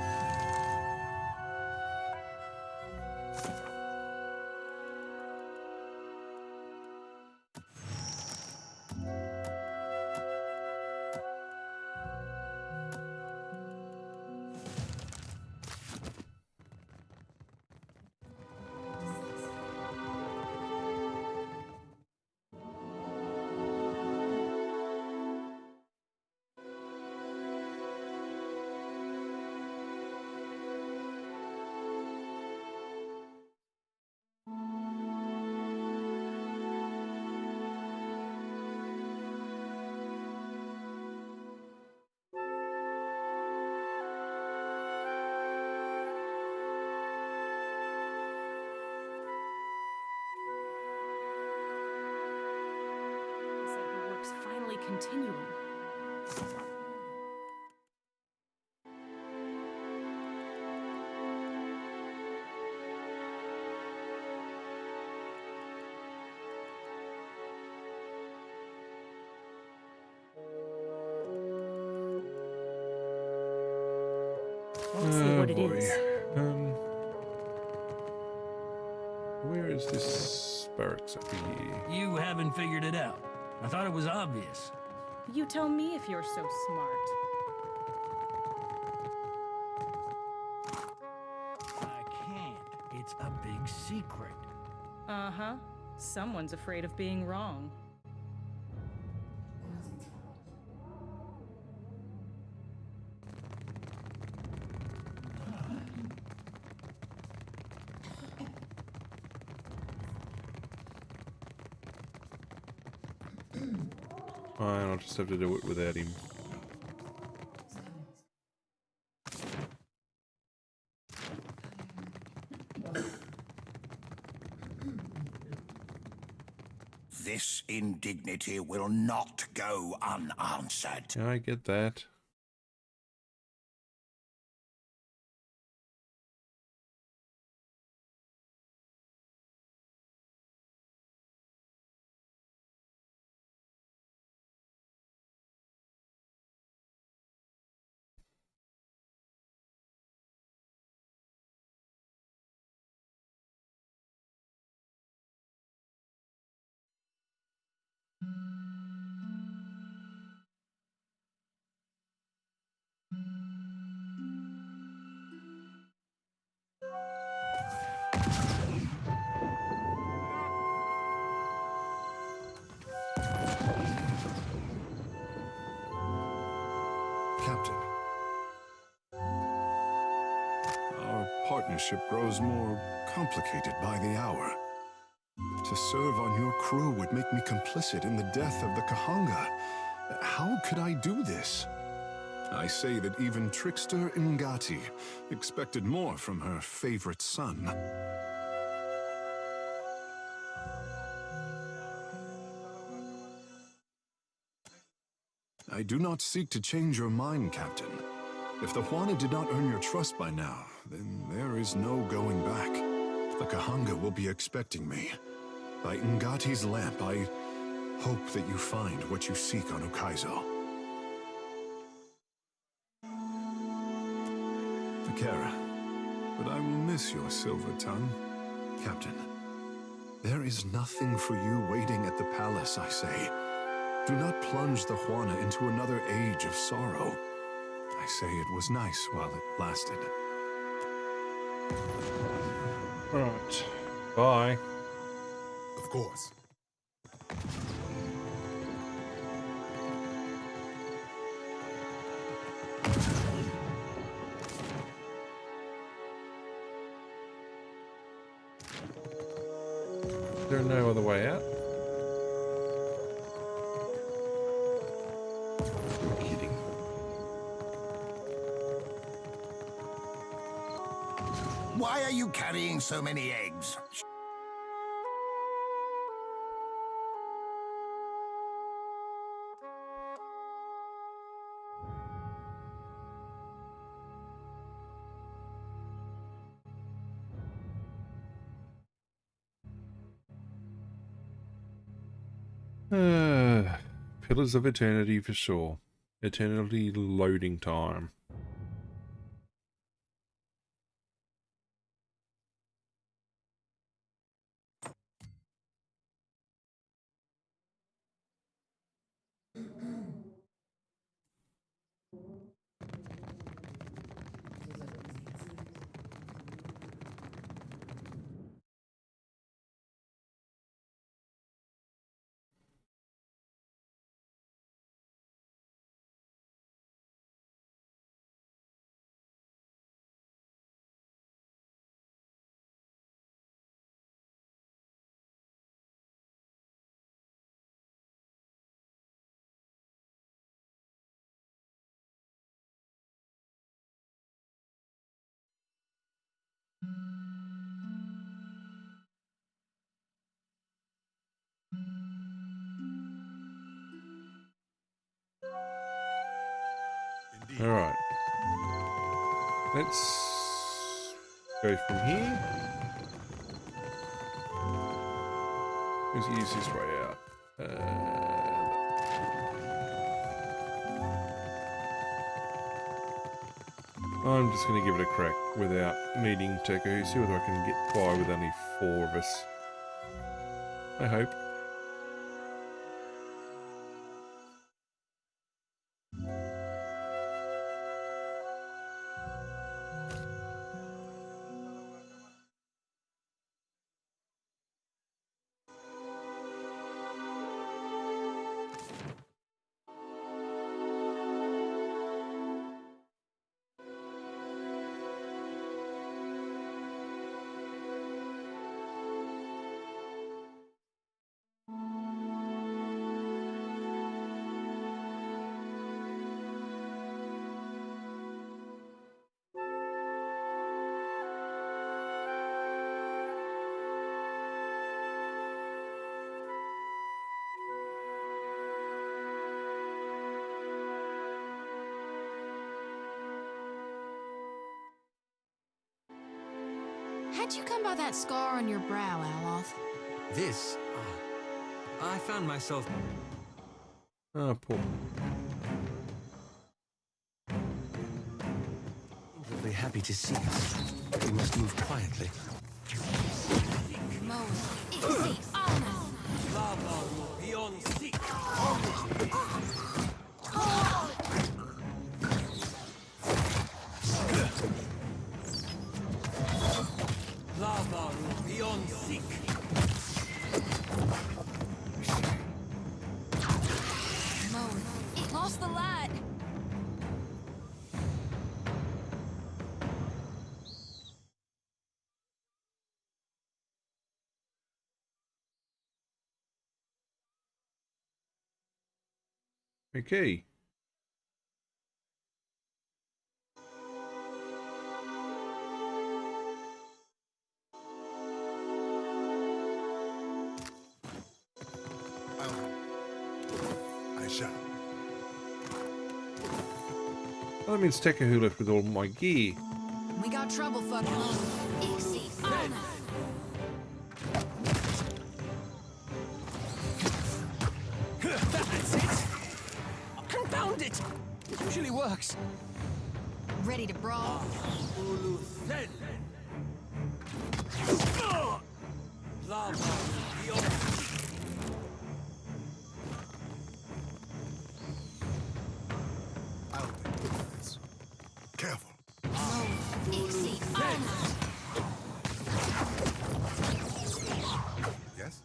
continuing. Let's see what it is. Where is this barracks up here? You haven't figured it out. I thought it was obvious. You tell me if you're so smart. I can't. It's a big secret. Uh-huh. Someone's afraid of being wrong. Fine, I'll just have to do it without him. This indignity will not go unanswered. I get that. Captain. Our partnership grows more complicated by the hour. To serve on your crew would make me complicit in the death of the Kahanga. How could I do this? I say that even trickster Ngati expected more from her favorite son. I do not seek to change your mind, Captain. If the Juana did not earn your trust by now, then there is no going back. The Kahanga will be expecting me. By Ngati's lamp, I hope that you find what you seek on Ukaizo. Akara, but I will miss your silver tongue. Captain, there is nothing for you waiting at the palace, I say. Do not plunge the Juana into another age of sorrow. I say it was nice while it lasted. Right. Bye. Of course. Is there no other way out? You're kidding. Why are you carrying so many eggs? Pillars of Eternity for sure. Eternity loading time. Alright. Let's go from here. Who's the easiest way out? I'm just going to give it a crack without needing Teku. See whether I can get by with only 4 of us. I hope. How'd you come by that scar on your brow, Aloth? This? I found myself... Oh, poor. They'll be happy to see us. We must move quietly. Lost the light. Okay. I shall. Well, that means Teku left with all my gear. We got trouble fucking on. That's it! Confound it! It usually works. Ready to brawl? Careful. Yes?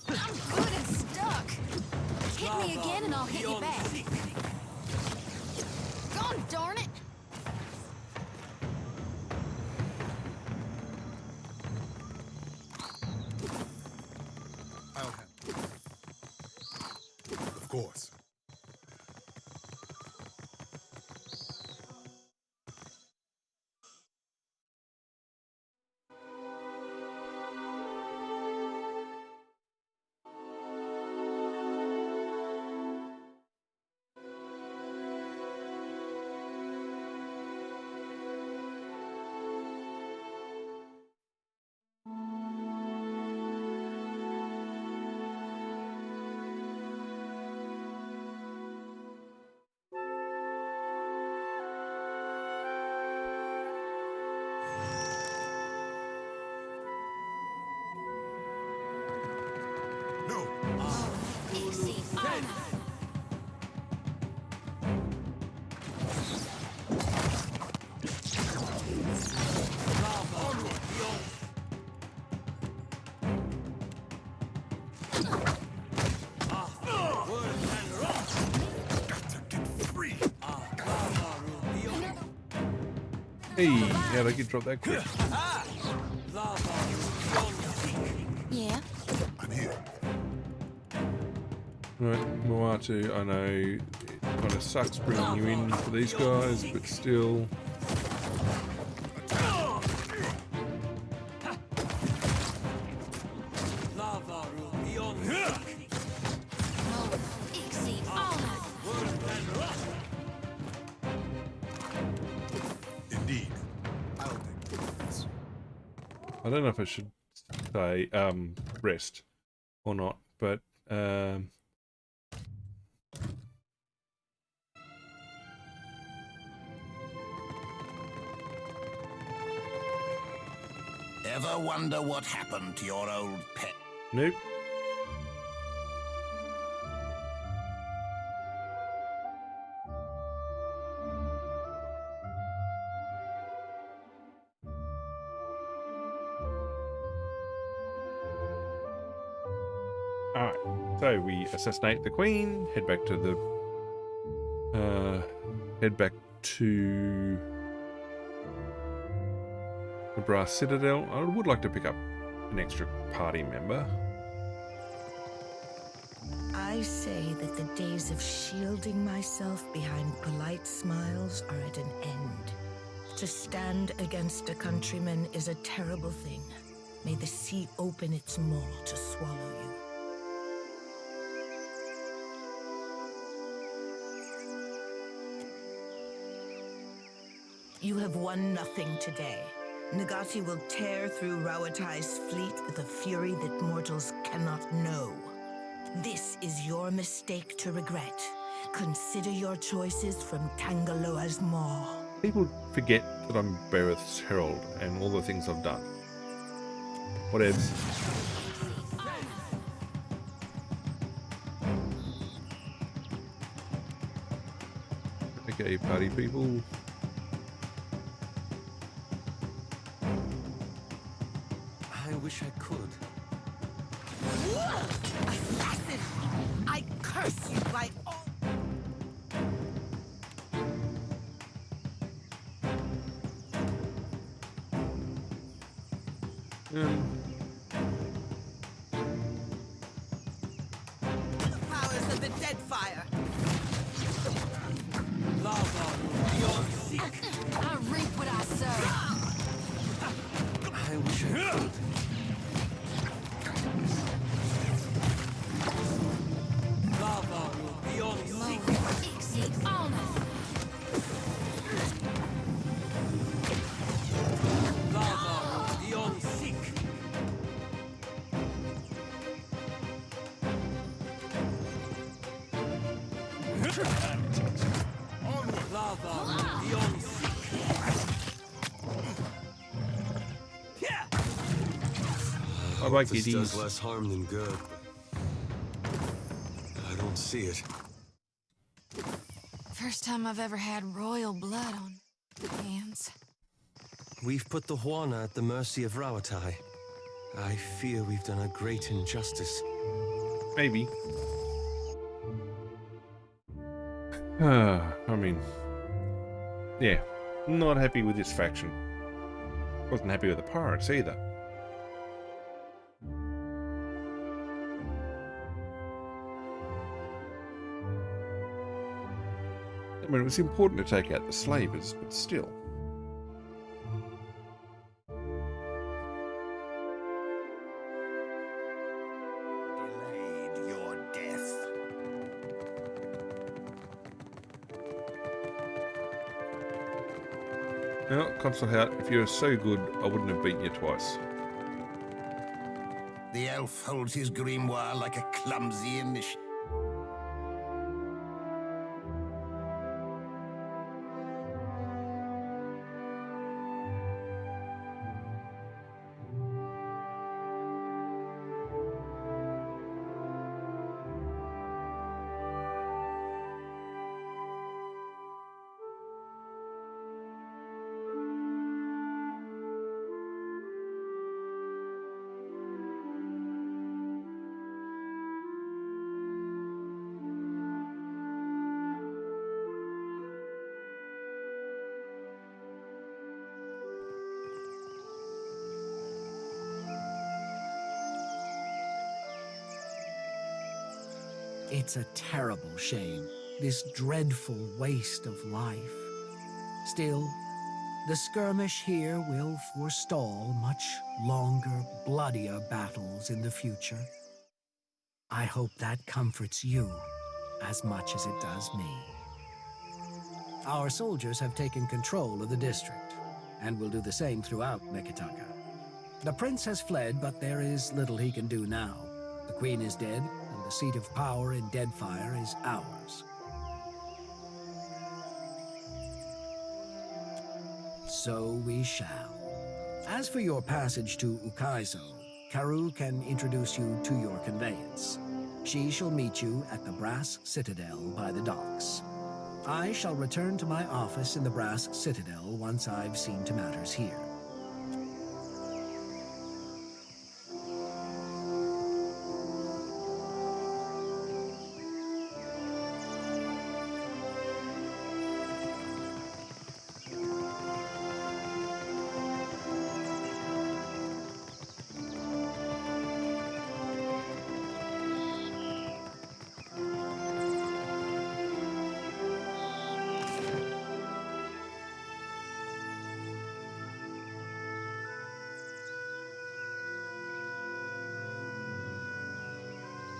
I'm good and stuck. Hit me again and I'll hit you back. God darn it! I'll have. Of course. Hey, how'd I get dropped that quick? Yeah? I'm here. Right, Moatu, I know it kind of sucks bringing you in for these guys, but still. Indeed. I'll take this. I don't know if I should say rest or not, but Ever wonder what happened to your old pet? nope. Alright, so we assassinate the queen, head back to the Brass Citadel. I would like to pick up an extra party member. I say that the days of shielding myself behind polite smiles are at an end. To stand against a countryman is a terrible thing. May the sea open its maw to swallow you. You have won nothing today. Nagati will tear through Rawatai's fleet with a fury that mortals cannot know. This is your mistake to regret. Consider your choices from Tangaloa's maw. People forget that I'm Bereth's herald and all the things I've done. Whatevs. Okay, party people. I wish I could. Assassin! I curse you by all... The powers of the Deadfire! I reap what I sow. I wish I could. I like this it. does less harm than good. I don't see it. First time I've ever had royal blood on hands. We've put the Huana at the mercy of Rawatai. I fear we've done a great injustice. Maybe. I mean, yeah, not happy with this faction. Wasn't happy with the pirates either. I mean, it was important to take out the slavers, but still. Delayed your death. Well, Consul Hout, if you're so good, I wouldn't have beaten you twice. The elf holds his grimoire like a clumsy initiate. It's a terrible shame, this dreadful waste of life. Still, the skirmish here will forestall much longer, bloodier battles in the future. I hope that comforts you as much as it does me. Our soldiers have taken control of the district, and will do the same throughout Mekitaka. The prince has fled, but there is little he can do now. The queen is dead, and the seat of power in Deadfire is ours. So we shall. As for your passage to Ukaizo, Karou can introduce you to your conveyance. She shall meet you at the Brass Citadel by the docks. I shall return to my office in the Brass Citadel once I've seen to matters here.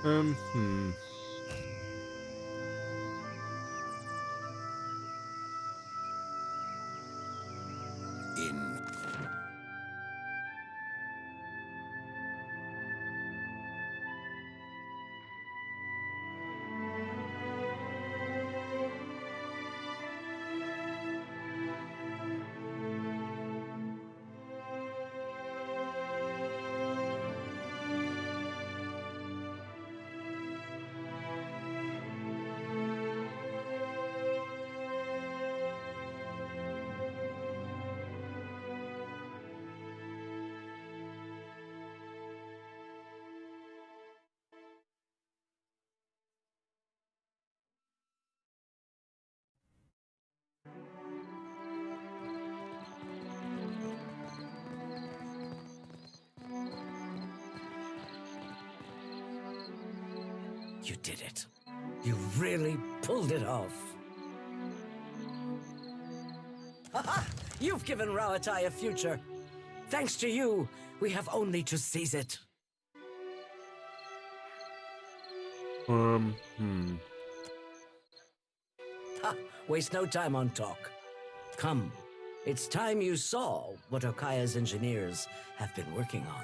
In You did it. You really pulled it off. Ha-ha! You've given Rauatai a future. Thanks to you, we have only to seize it. Ha! Waste no time on talk. Come, it's time you saw what Okaya's engineers have been working on.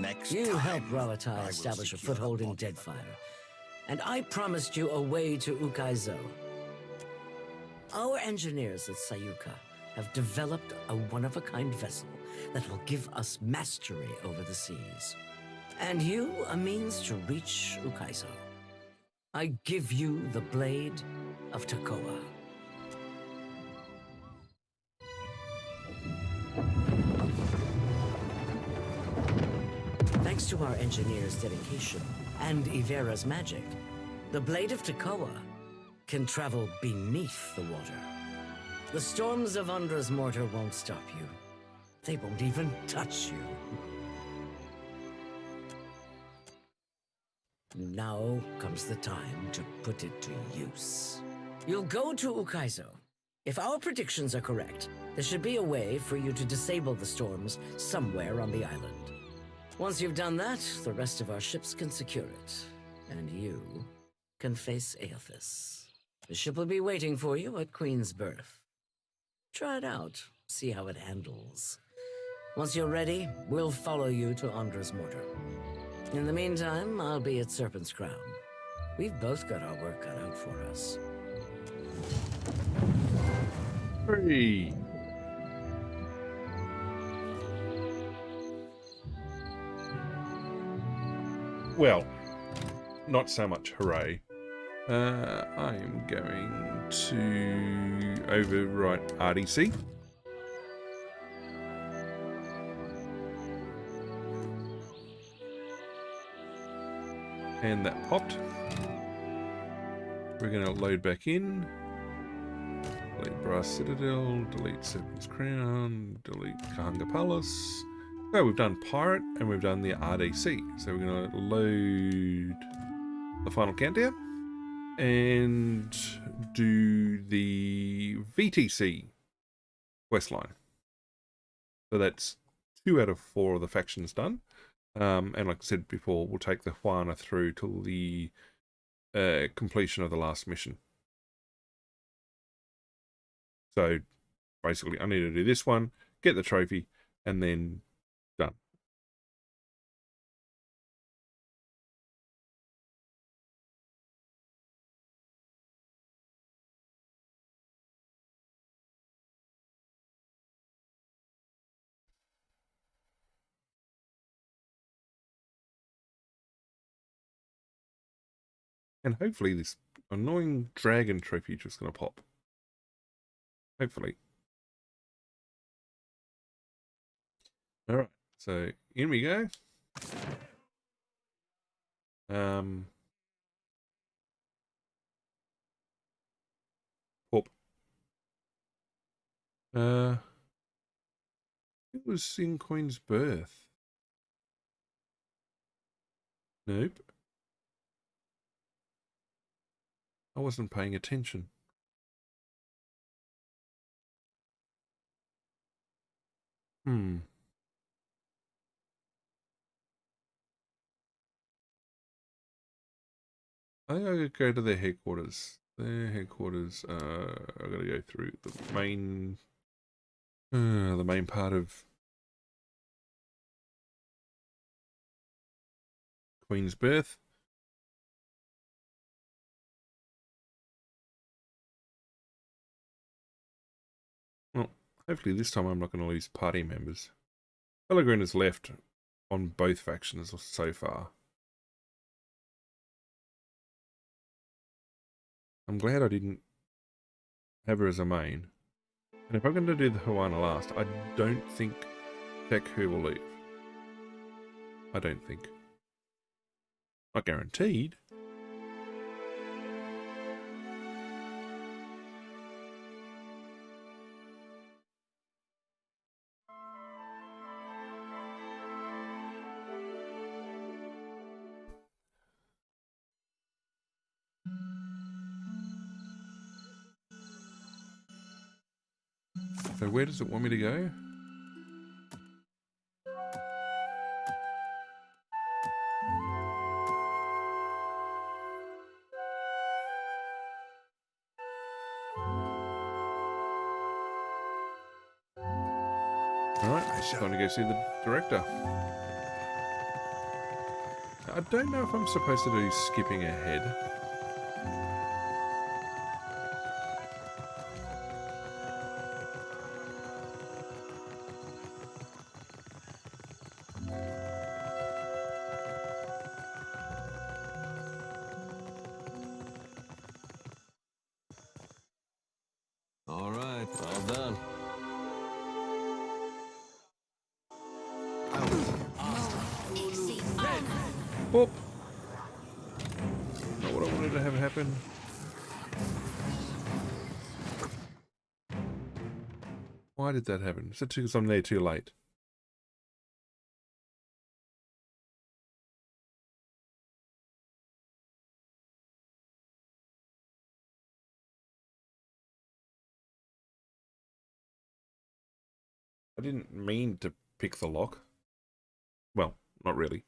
next You time, helped I Rauatai will establish a secure foothold in body for Deadfire, and I promised you a way to Ukaizo. Our engineers at Sayuka have developed a one-of-a-kind vessel that will give us mastery over the seas, and you a means to reach Ukaizo. I give you the Blade of Takoa. Thanks to our engineers' dedication and Ivera's magic, the Blade of Takoa can travel beneath the water. The storms of Undra's mortar won't stop you. They won't even touch you. Now comes the time to put it to use. You'll go to Ukaizo. If our predictions are correct, there should be a way for you to disable the storms somewhere on the island. Once you've done that, the rest of our ships can secure it, and you can face Aethys. The ship will be waiting for you at Queen's Berth. Try it out, see how it handles. Once you're ready, we'll follow you to Undra's mortar. In the meantime, I'll be at Serpent's Crown. We've both got our work cut out for us. Hooray! Well, not so much hooray. I'm going to overwrite RDC. And that popped. We're going to load back in. Delete Brass Citadel, delete Serpent's Crown, delete Kahanga Palace, So we've done Pirate and we've done the RDC. So we're going to load the final countdown and do the VTC questline. So that's 2 out of 4 of the factions done. And like I said before, we'll take the Juana through till the completion of the last mission. So basically I need to do this one, get the trophy, and then done. And hopefully this annoying dragon trophy is just going to pop. Hopefully. Alright, so in we go. Pop. It was in Queen's birth. Nope. I wasn't paying attention. I think I could go to their headquarters. Their headquarters, I gotta go through the main part of Queen's birth. Well, hopefully this time I'm not going to lose party members. Pellegrin has left on both factions so far. I'm glad I didn't have her as a main. And if I'm going to do the Juana last, I don't think Tech-Who will leave. I don't think. Not guaranteed. So where does it want me to go? Alright, time to go see the director. I don't know if I'm supposed to do skipping ahead. All right, all done. Whoop! Not what I wanted to have happen. Why did that happen? Is it because I'm there too late? I didn't mean to pick the lock. Well, not really.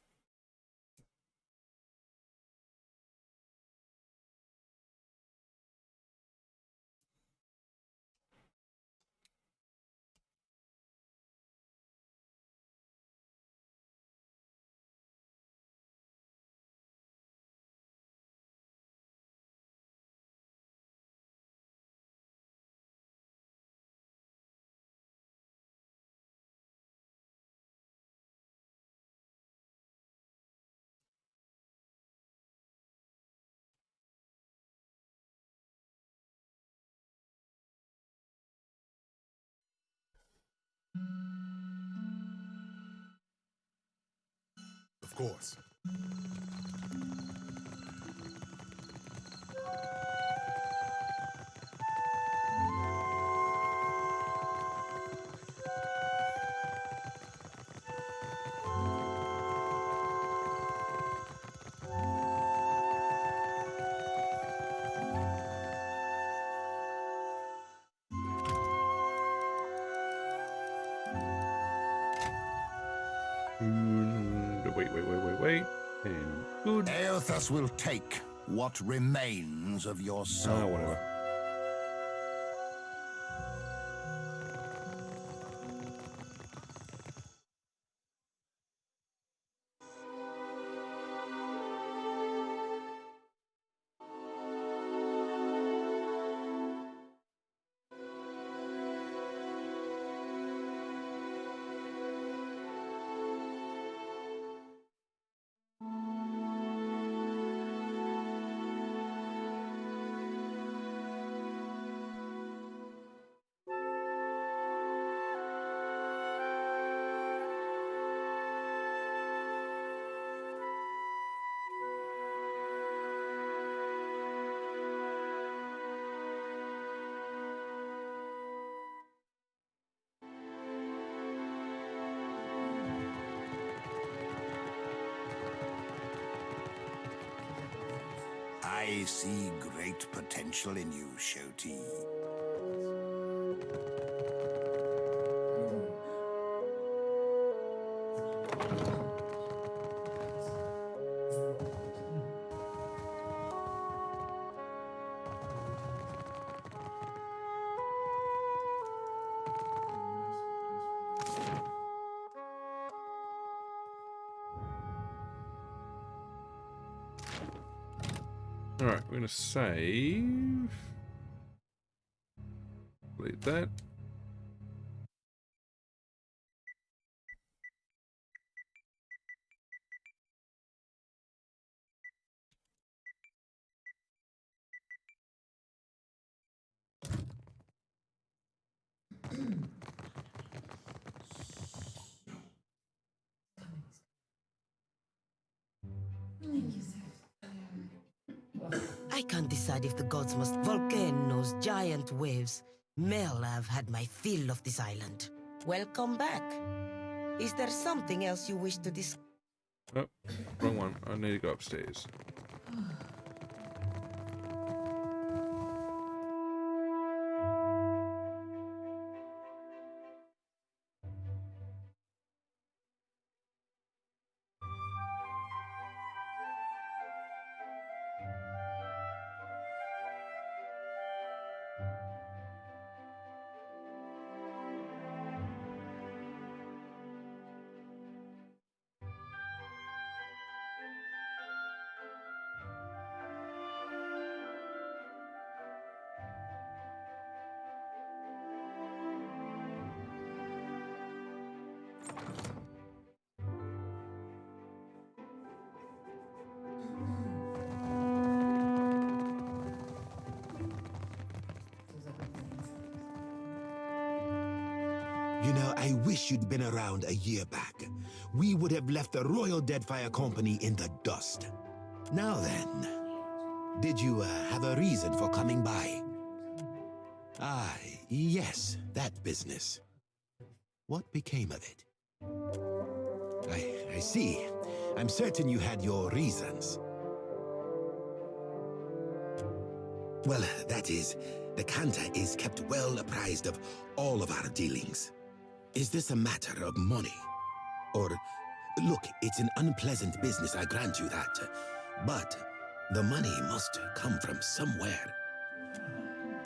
Of course. Wait. And good. Aothus will take what remains of your soul. Whatever. I see great potential in you, Shoti. Alright, we're going to save. Delete that. I can't decide if the gods must volcanoes, giant waves. Mel, I've had my fill of this island. Welcome back. Is there something else you wish to discuss? Oh, wrong one. I need to go upstairs. You know, I wish you'd been around a year back. We would have left the Royal Deadfire Company in the dust. Now then, did you have a reason for coming by? Ah, yes, that business. What became of it? I see. I'm certain you had your reasons. Well, that is, the Cantor is kept well apprised of all of our dealings. Is this a matter of money? Or, look, it's an unpleasant business, I grant you that. But the money must come from somewhere.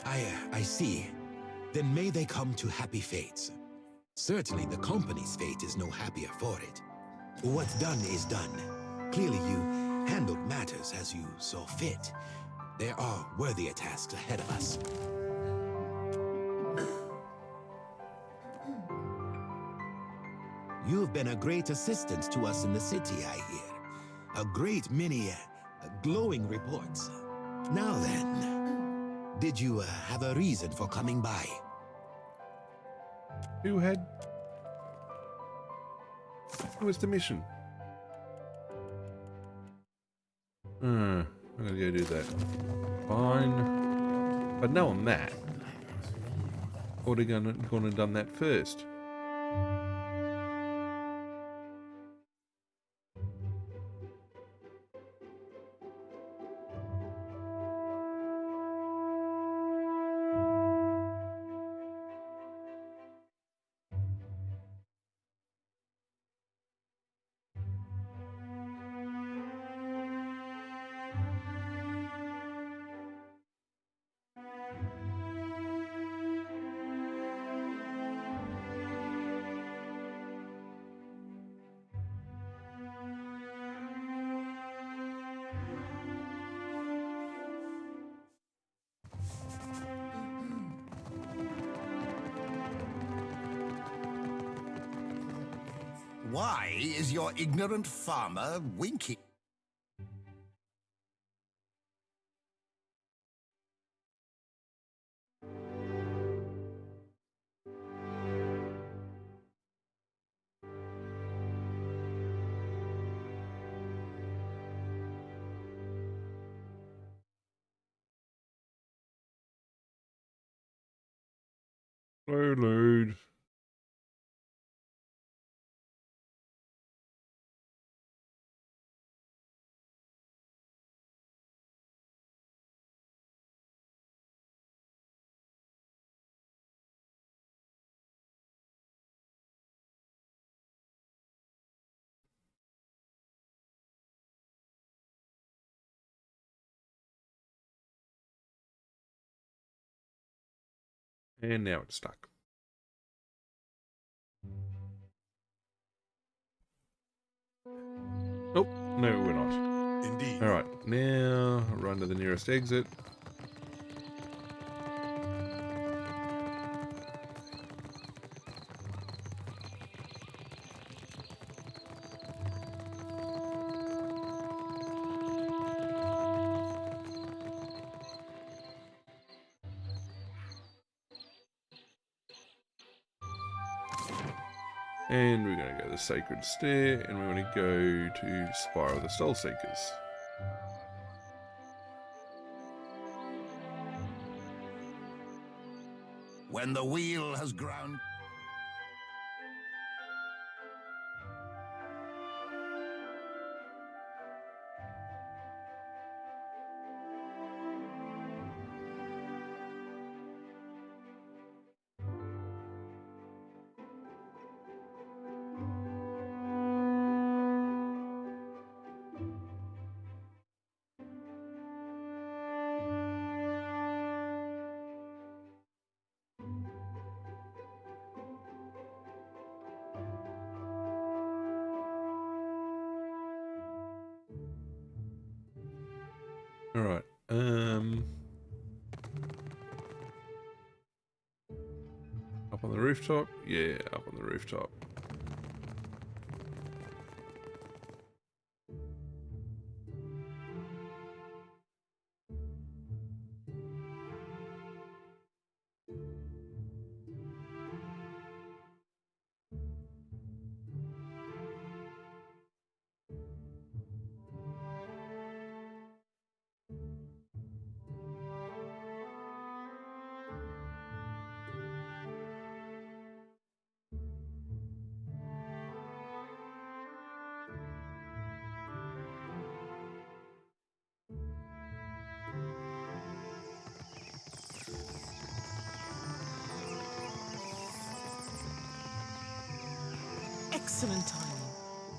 I see. Then may they come to happy fates. Certainly the company's fate is no happier for it. What's done is done. Clearly you handled matters as you saw fit. There are worthier tasks ahead of us. You've been a great assistance to us in the city, I hear. A great many glowing reports. Now then, did you have a reason for coming by? Who was the mission? I'm gonna go do that. Fine. But no on that. Or they're gonna have done that first. Why is your ignorant farmer winking? Load. And now it's stuck. Nope, no, we're not. Indeed. All right, now run to the nearest exit. And we're going to go to the Sacred Stair, and we want to go to Spire of the Soul Seekers. When the wheel has ground... All right. Up on the rooftop? Yeah, up on the rooftop. Excellent timing.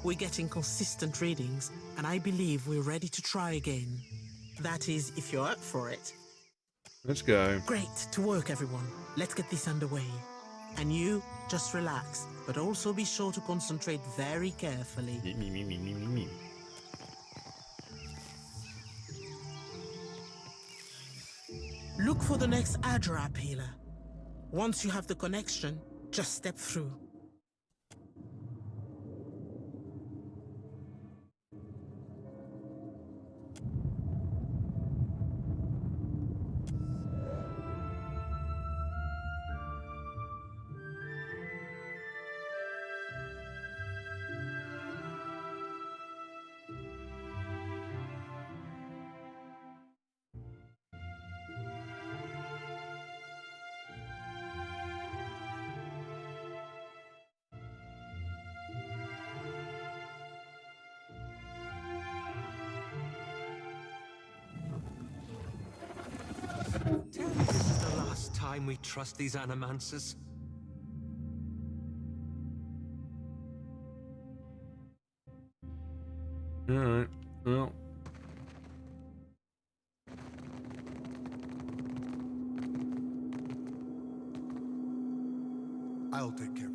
We're getting consistent readings, and I believe we're ready to try again. That is, if you're up for it. Let's go. Great. To work, everyone. Let's get this underway. And you, just relax, but also be sure to concentrate very carefully. Look for the next Adra pillar. Once you have the connection, just step through. Tell me this is the last time we trust these animancers. Alright, well. I'll take care of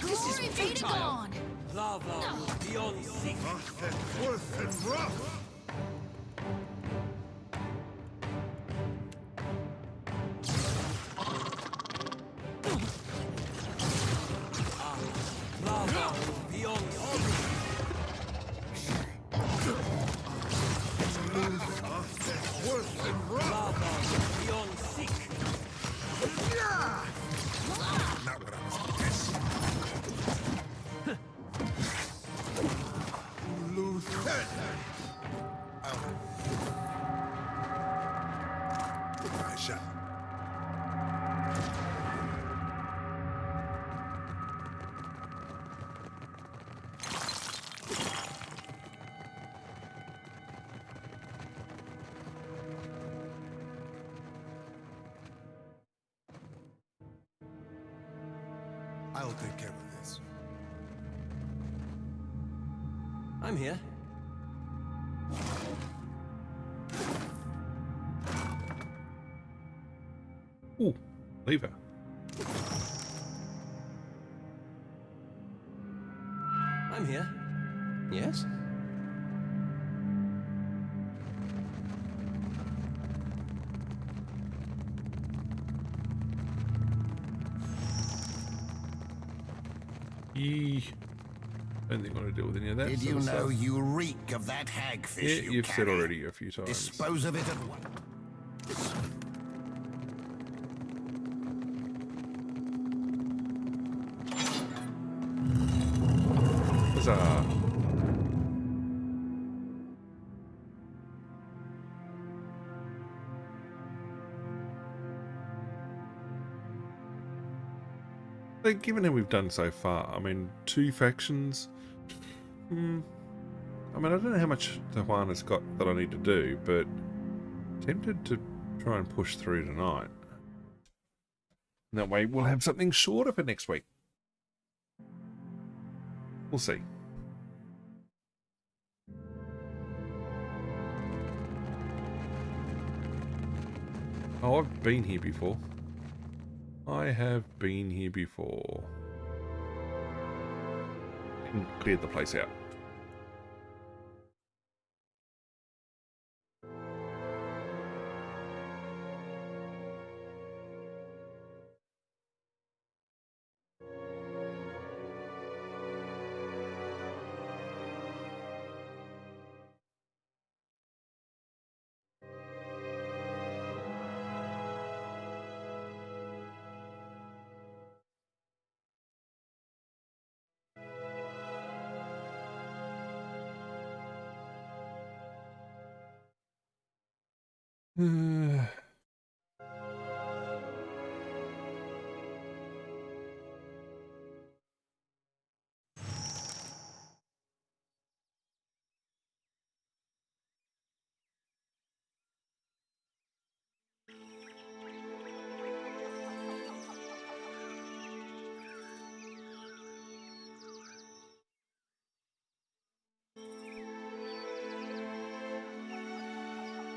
This is futile. Lava beyond sea. Worth and rough. I'll take care of this. I'm here. Ooh, lever. I'm here. Yes? Don't think I want to deal with any of that. Did you know you reek of that hagfish? Yeah, you've said already a few times. Dispose of it at once. Huzzah. I think given how we've done so far, I mean, 2 factions. I mean, I don't know how much the Juana's got that I need to do, but tempted to try and push through tonight. And that way we'll have something shorter for next week. We'll see. Oh, I've been here before. I have been here before. And cleared the place out.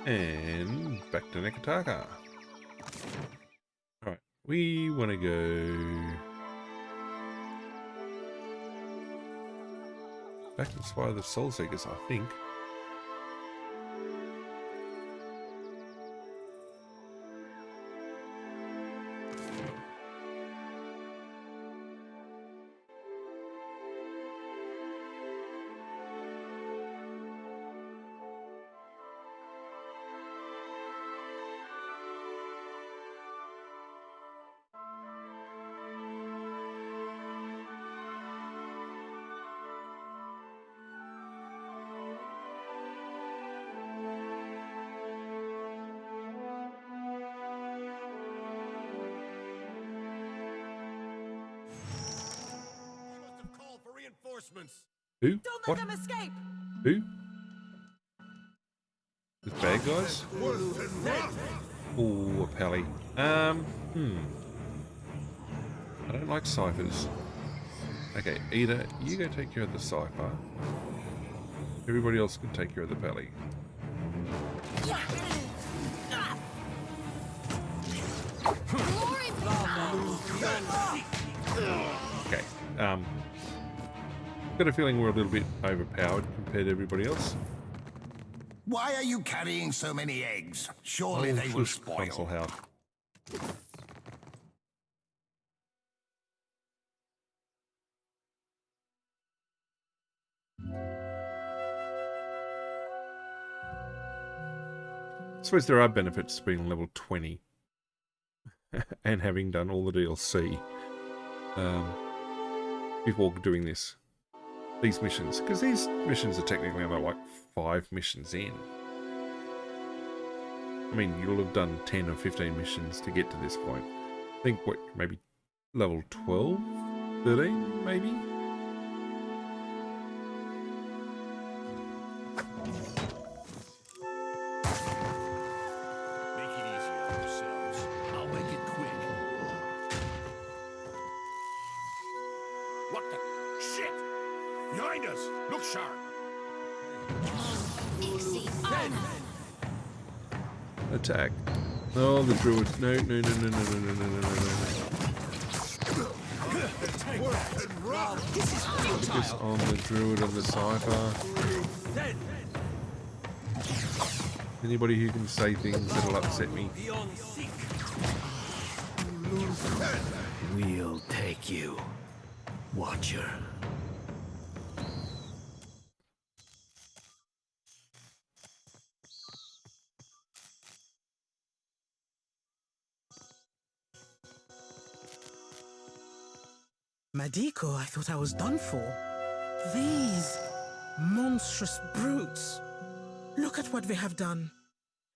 And back to Nekataka. Alright, we want to go back to Spire the Soul Seekers, I think. Who? Don't What? let them escape! Who? The bad guys? Oh, a pally. I don't like ciphers. Okay, Ida, you go take care of the cipher. Everybody else can take care of the pally. Okay, got a feeling we're a little bit overpowered compared to everybody else. Why are you carrying so many eggs? Surely they will spoil. Console house. I suppose there are benefits to being level 20 and having done all the DLC before doing these missions, because these missions are technically only like 5 missions in. I mean, you'll have done 10 or 15 missions to get to this point. I think, what, maybe level 12? 13, maybe? behind us! Look sharp! Attack. Oh, the druid. No, no, no, no, no, no, no, no, no, no, no. Focus on the druid and the cipher. Anybody who can say things that'll upset me. We'll take you, Watcher. Madiko, I thought I was done for. These monstrous brutes. Look at what they have done.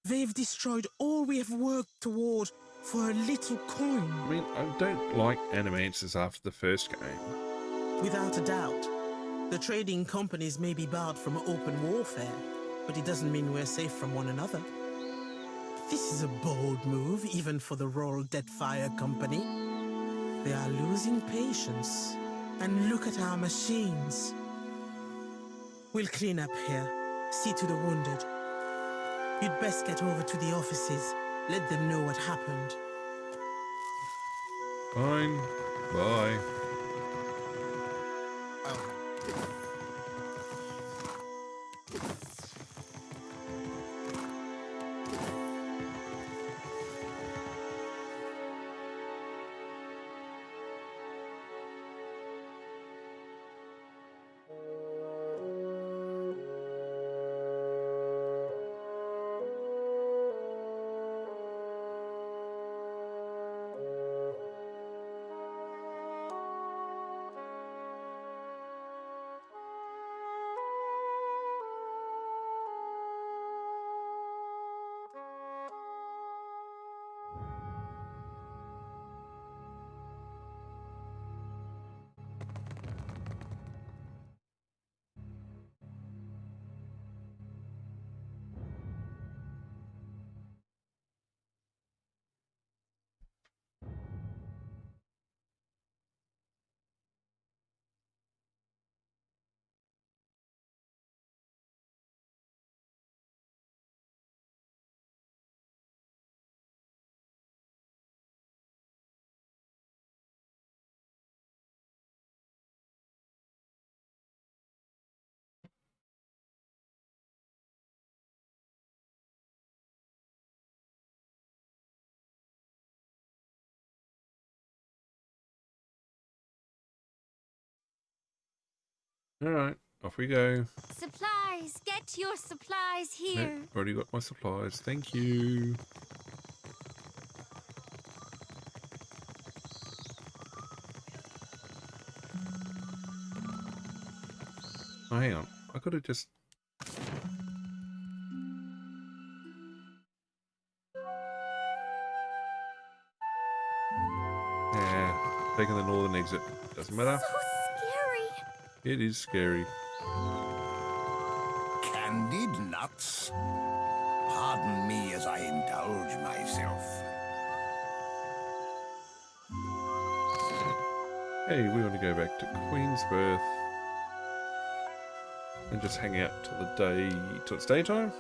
They've destroyed all we have worked toward for a little coin. I mean, I don't like animancers after the first game. Without a doubt. The trading companies may be barred from open warfare, but it doesn't mean we're safe from one another. This is a bold move, even for the Royal Deadfire Company. They are losing patience. And look at our machines. We'll clean up here. See to the wounded. You'd best get over to the offices. Let them know what happened. Fine. Bye. Alright, off we go. Supplies! Get your supplies here! Nope, already got my supplies. Thank you. Oh, hang on. I could have just... Yeah, taking the northern exit. Doesn't matter. It is scary. Candied nuts? Pardon me as I indulge myself. Hey, we want to go back to Queensbirth and just hang out till it's daytime.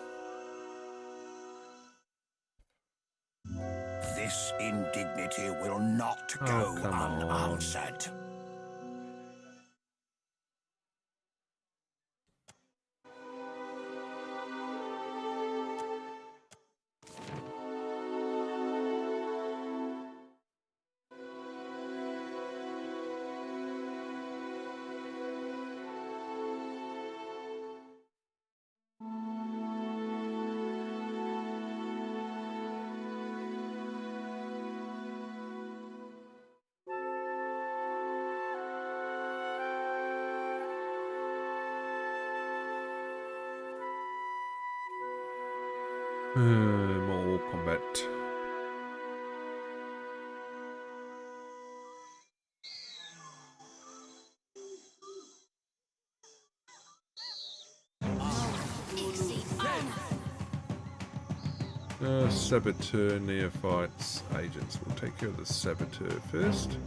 This indignity will not go unanswered. More combat. Saboteur, neophytes, agents. We'll take care of the saboteur first.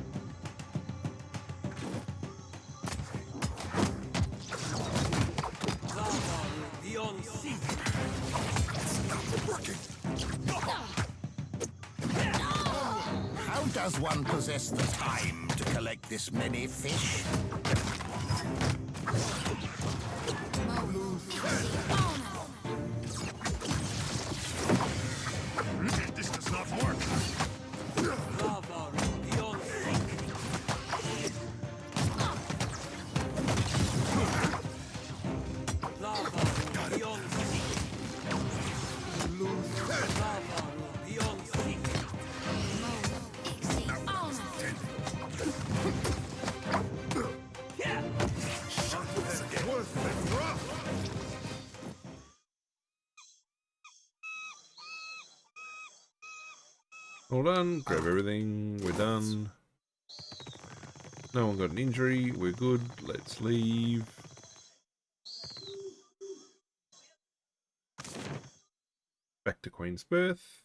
How does one possess the time to collect this many fish? This does not work. All done. Grab everything. We're done. No one got an injury. We're good. Let's leave. Back to Queen's Birth.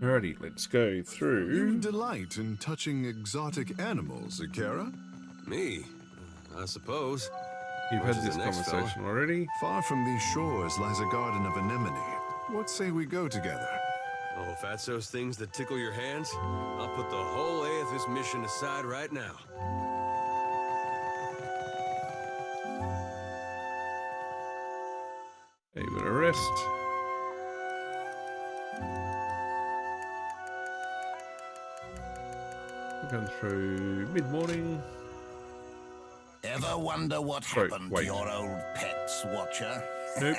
Alrighty, let's go through. You delight in touching exotic animals, Akira? Me? I suppose. You've Which had is this the next conversation already. Far from these shores lies a garden of anemone. What say we go together? Oh, if that's those things that tickle your hands, I'll put the whole Aethys mission aside right now. Even a rest. Going through mid-morning. Ever wonder what happened to your old pets, Watcher? Nope.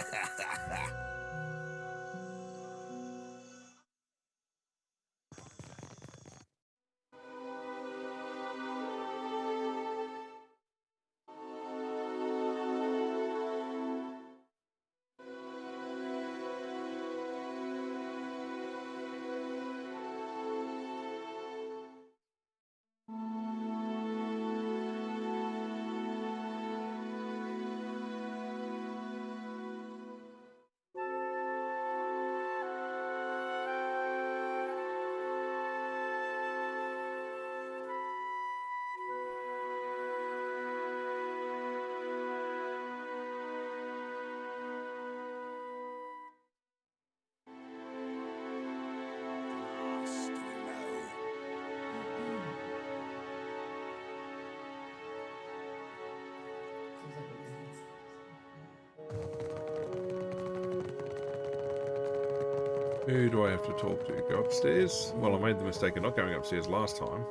Who do I have to talk to? Go upstairs? Well, I made the mistake of not going upstairs last time.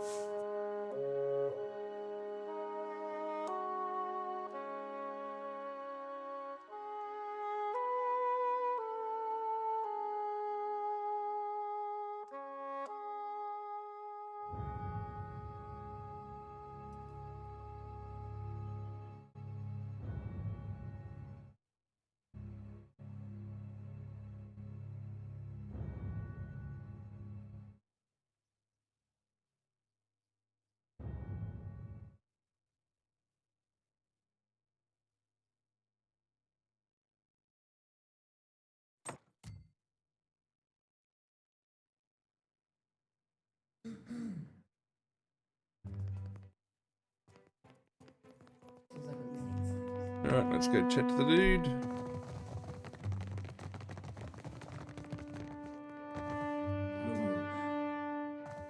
Alright, let's go chat to the dude.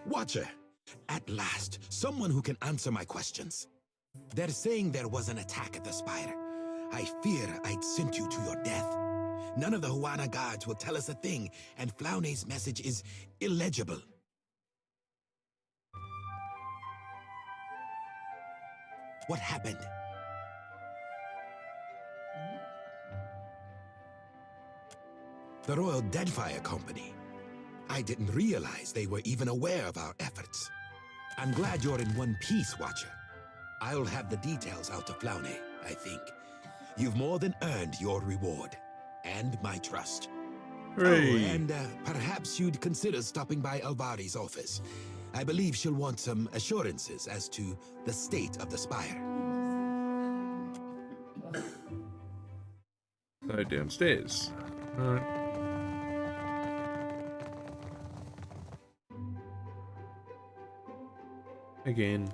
Watcher, at last, someone who can answer my questions. They're saying there was an attack at the Spire. I fear I'd sent you to your death. None of the Huana guards will tell us a thing, and Flaune's message is illegible. What happened? The Royal Deadfire Company. I didn't realize they were even aware of our efforts. I'm glad you're in one piece, Watcher. I'll have the details out to Flaune, I think. You've more than earned your reward. And my trust. Hooray. Oh, and perhaps you'd consider stopping by Alvari's office. I believe she'll want some assurances as to the state of the spire. So downstairs. Alright. Again.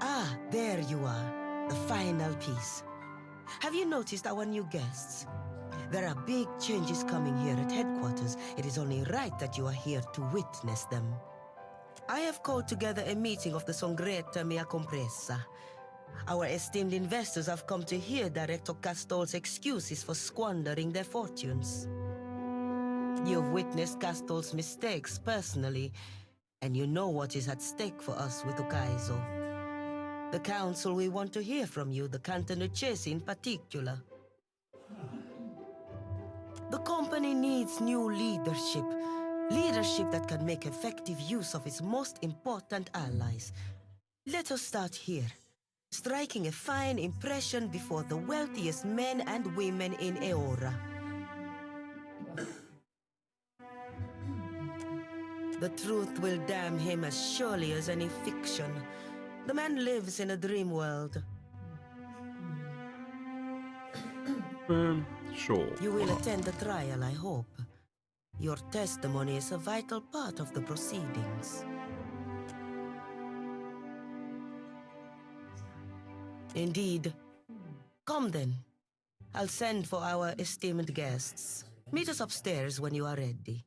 Ah, there you are. The final piece. Have you noticed our new guests? There are big changes coming here at headquarters. It is only right that you are here to witness them. I have called together a meeting of the Songreta Mea Compressa. Our esteemed investors have come to hear Director Castol's excuses for squandering their fortunes. You've witnessed Castol's mistakes personally, and you know what is at stake for us with Ukaizo. The council will want to hear from you, the Cantanucesi in particular. The company needs new leadership. Leadership that can make effective use of its most important allies. Let us start here, striking a fine impression before the wealthiest men and women in Eora. The truth will damn him as surely as any fiction. The man lives in a dream world. Sure. You will attend the trial, I hope. Your testimony is a vital part of the proceedings. Indeed. Come then. I'll send for our esteemed guests. Meet us upstairs when you are ready.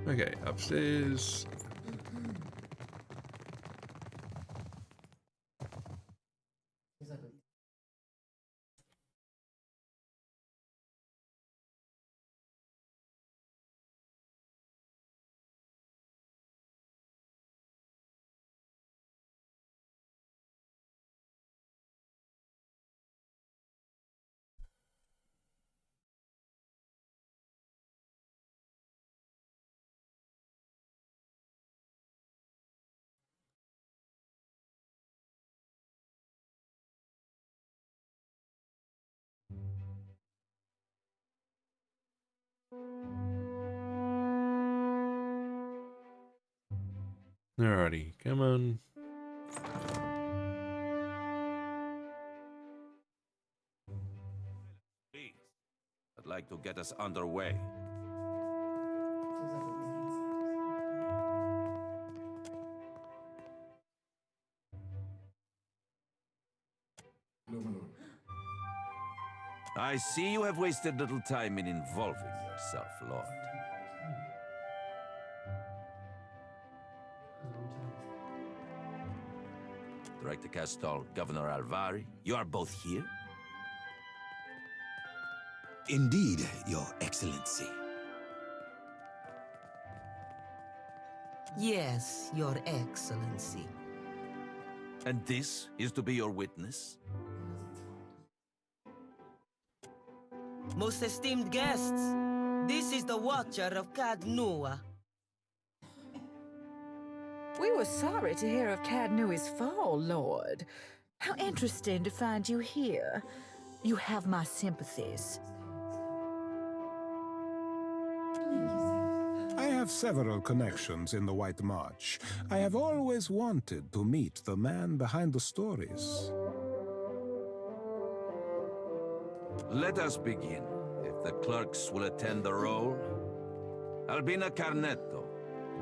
Okay, upstairs. Alrighty, come on. Please, I'd like to get us underway. I see you have wasted little time in involving yourself, Lord. Director Castol, Governor Alvari, you are both here? Indeed, Your Excellency. Yes, Your Excellency. And this is to be your witness? Most esteemed guests, this is the Watcher of Cadnua. We were sorry to hear of Cadnui's fall, Lord. How interesting to find you here. You have my sympathies. I have several connections in the White March. I have always wanted to meet the man behind the stories. Let us begin, if the clerks will attend the roll. Albina Carnetto,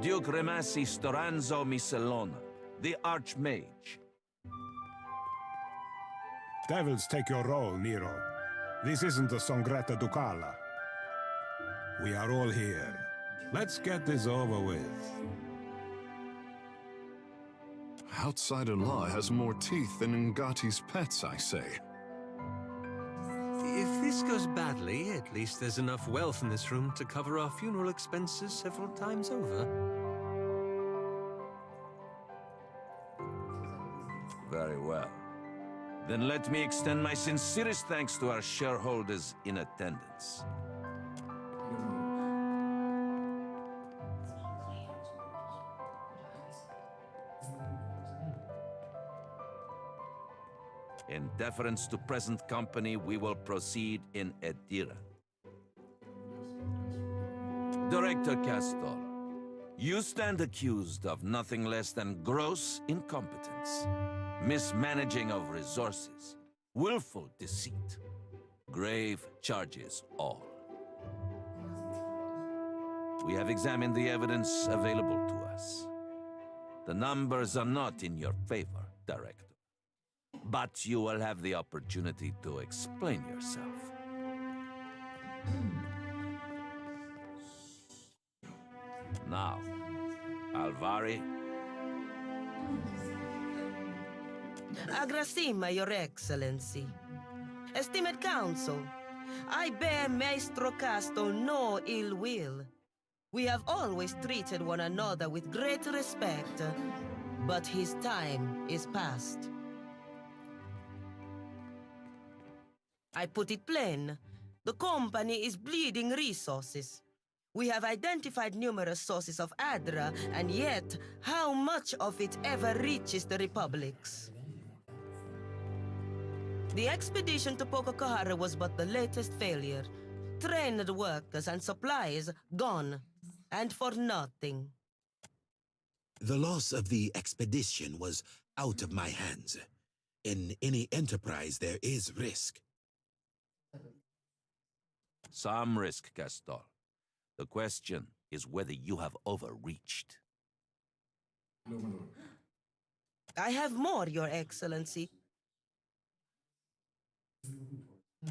Duke Remasi Storanzo Miscelona, the Archmage. Devils, take your roll, Nero. This isn't a Songretta Ducala. We are all here. Let's get this over with. Outsider law has more teeth than Ngati's pets, I say. If this goes badly, at least there's enough wealth in this room to cover our funeral expenses several times over. Very well. Then let me extend my sincerest thanks to our shareholders in attendance. In deference to present company, we will proceed in Edira. Director Castor, you stand accused of nothing less than gross incompetence, mismanaging of resources, willful deceit, grave charges all. We have examined the evidence available to us. The numbers are not in your favor, Director. But you will have the opportunity to explain yourself. Now, Alvari. Agrasima, Your Excellency. Esteemed Council, I bear Maestro Castor no ill will. We have always treated one another with great respect, but his time is past. I put it plain. The company is bleeding resources. We have identified numerous sources of Adra, and yet, how much of it ever reaches the republics? The expedition to Pococahara was but the latest failure. Trained workers and supplies gone, and for nothing. The loss of the expedition was out of my hands. In any enterprise, there is risk. Some risk, Castor. The question is whether you have overreached. I have more, Your Excellency.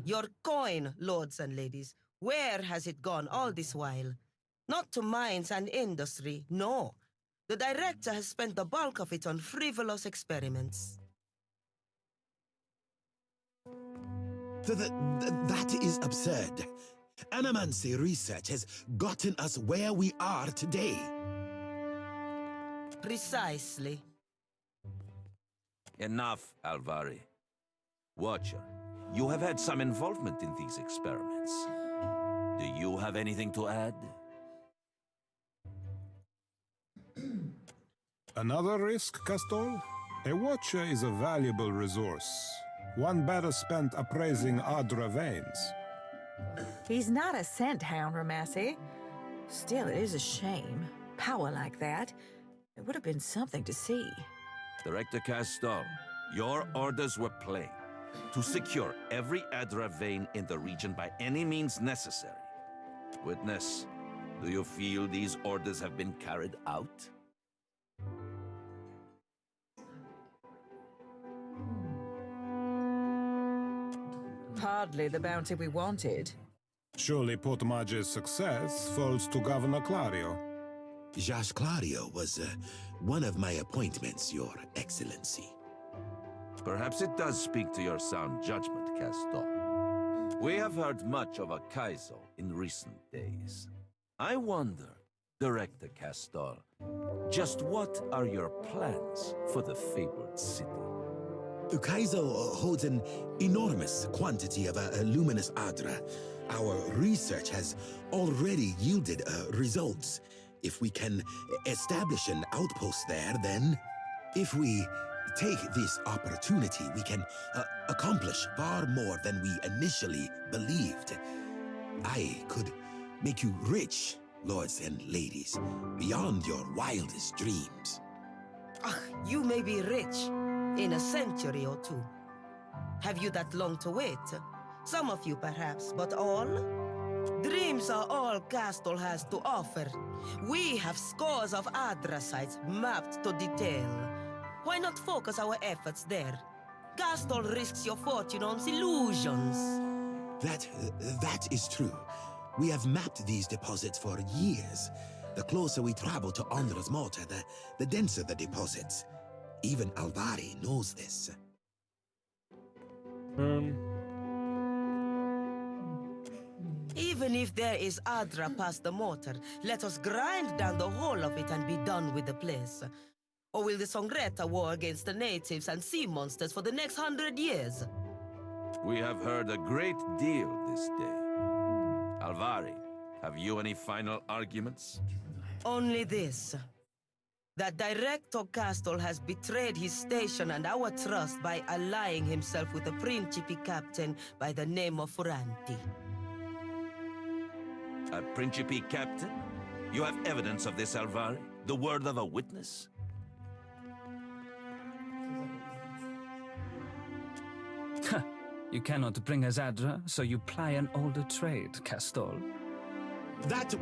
Your coin, lords and ladies. Where has it gone all this while? Not to mines and industry, no. The director has spent the bulk of it on frivolous experiments. That is absurd. Animancy research has gotten us where we are today. Precisely. Enough, Alvari. Watcher, you have had some involvement in these experiments. Do you have anything to add? Another risk, Castor? A watcher is a valuable resource. One better spent appraising Adra veins. He's not a scent hound, Remasi. Still, it is a shame. Power like that, it would have been something to see. Director Castor, your orders were plain. To secure every Adra vein in the region by any means necessary. Witness, do you feel these orders have been carried out? Hardly the bounty we wanted. Surely Portmage's success falls to Governor Clario. Jas Clario was one of my appointments, Your Excellency. Perhaps it does speak to your sound judgment, Castor. We have heard much of a Kaizo in recent days. I wonder, Director Castor, just what are your plans for the fabled city? Kaizo holds an enormous quantity of luminous Adra. Our research has already yielded results. If we can establish an outpost there, then if we take this opportunity, we can accomplish far more than we initially believed. I could make you rich, lords and ladies, beyond your wildest dreams. You may be rich in a century or two. Have you that long to wait? Some of you perhaps, but all? Dreams are all Castle has to offer. We have scores of Adra sites mapped to detail. Why not focus our efforts there? Castle risks your fortune on illusions. That is true. We have mapped these deposits for years. The closer we travel to Andra's mortar, the denser the deposits. Even Alvari knows this. Even if there is Adra past the mortar, let us grind down the whole of it and be done with the place. Or will the Songreta war against the natives and sea monsters for the next 100 years? We have heard a great deal this day. Alvari, have you any final arguments? Only this. That Director Castle has betrayed his station and our trust by allying himself with a Principe captain by the name of Furanti. A Principe captain? You have evidence of this, Alvari? The word of a witness? You cannot bring us Adra, so you ply an older trade, Castol. That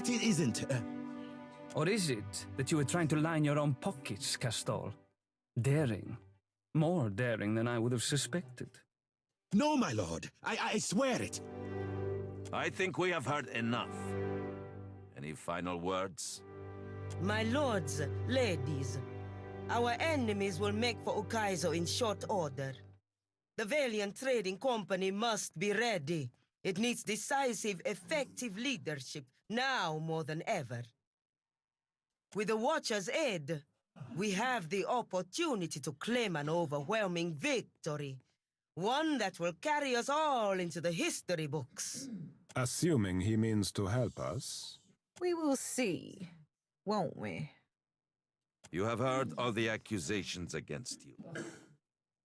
it isn't. Or is it that you were trying to line your own pockets, Castol? Daring. More daring than I would have suspected. No, my lord. I swear it. I think we have heard enough. Any final words? My lords, ladies, our enemies will make for Ukaizo in short order. The Valiant Trading Company must be ready. It needs decisive, effective leadership, now more than ever. With the Watcher's aid, we have the opportunity to claim an overwhelming victory. One that will carry us all into the history books. Assuming he means to help us. We will see, won't we? You have heard all the accusations against you.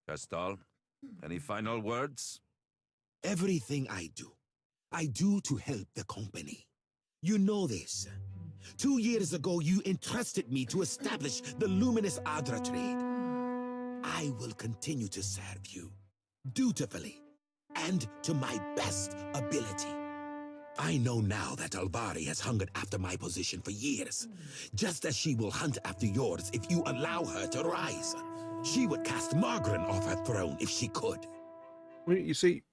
Castol, any final words? Everything I do to help the company. You know this. 2 years ago, you entrusted me to establish the luminous Adra trade. I will continue to serve you, dutifully, and to my best ability. I know now that Alvari has hungered after my position for years, just as she will hunt after yours if you allow her to rise. She would cast Margaret off her throne if she could. Well, you see,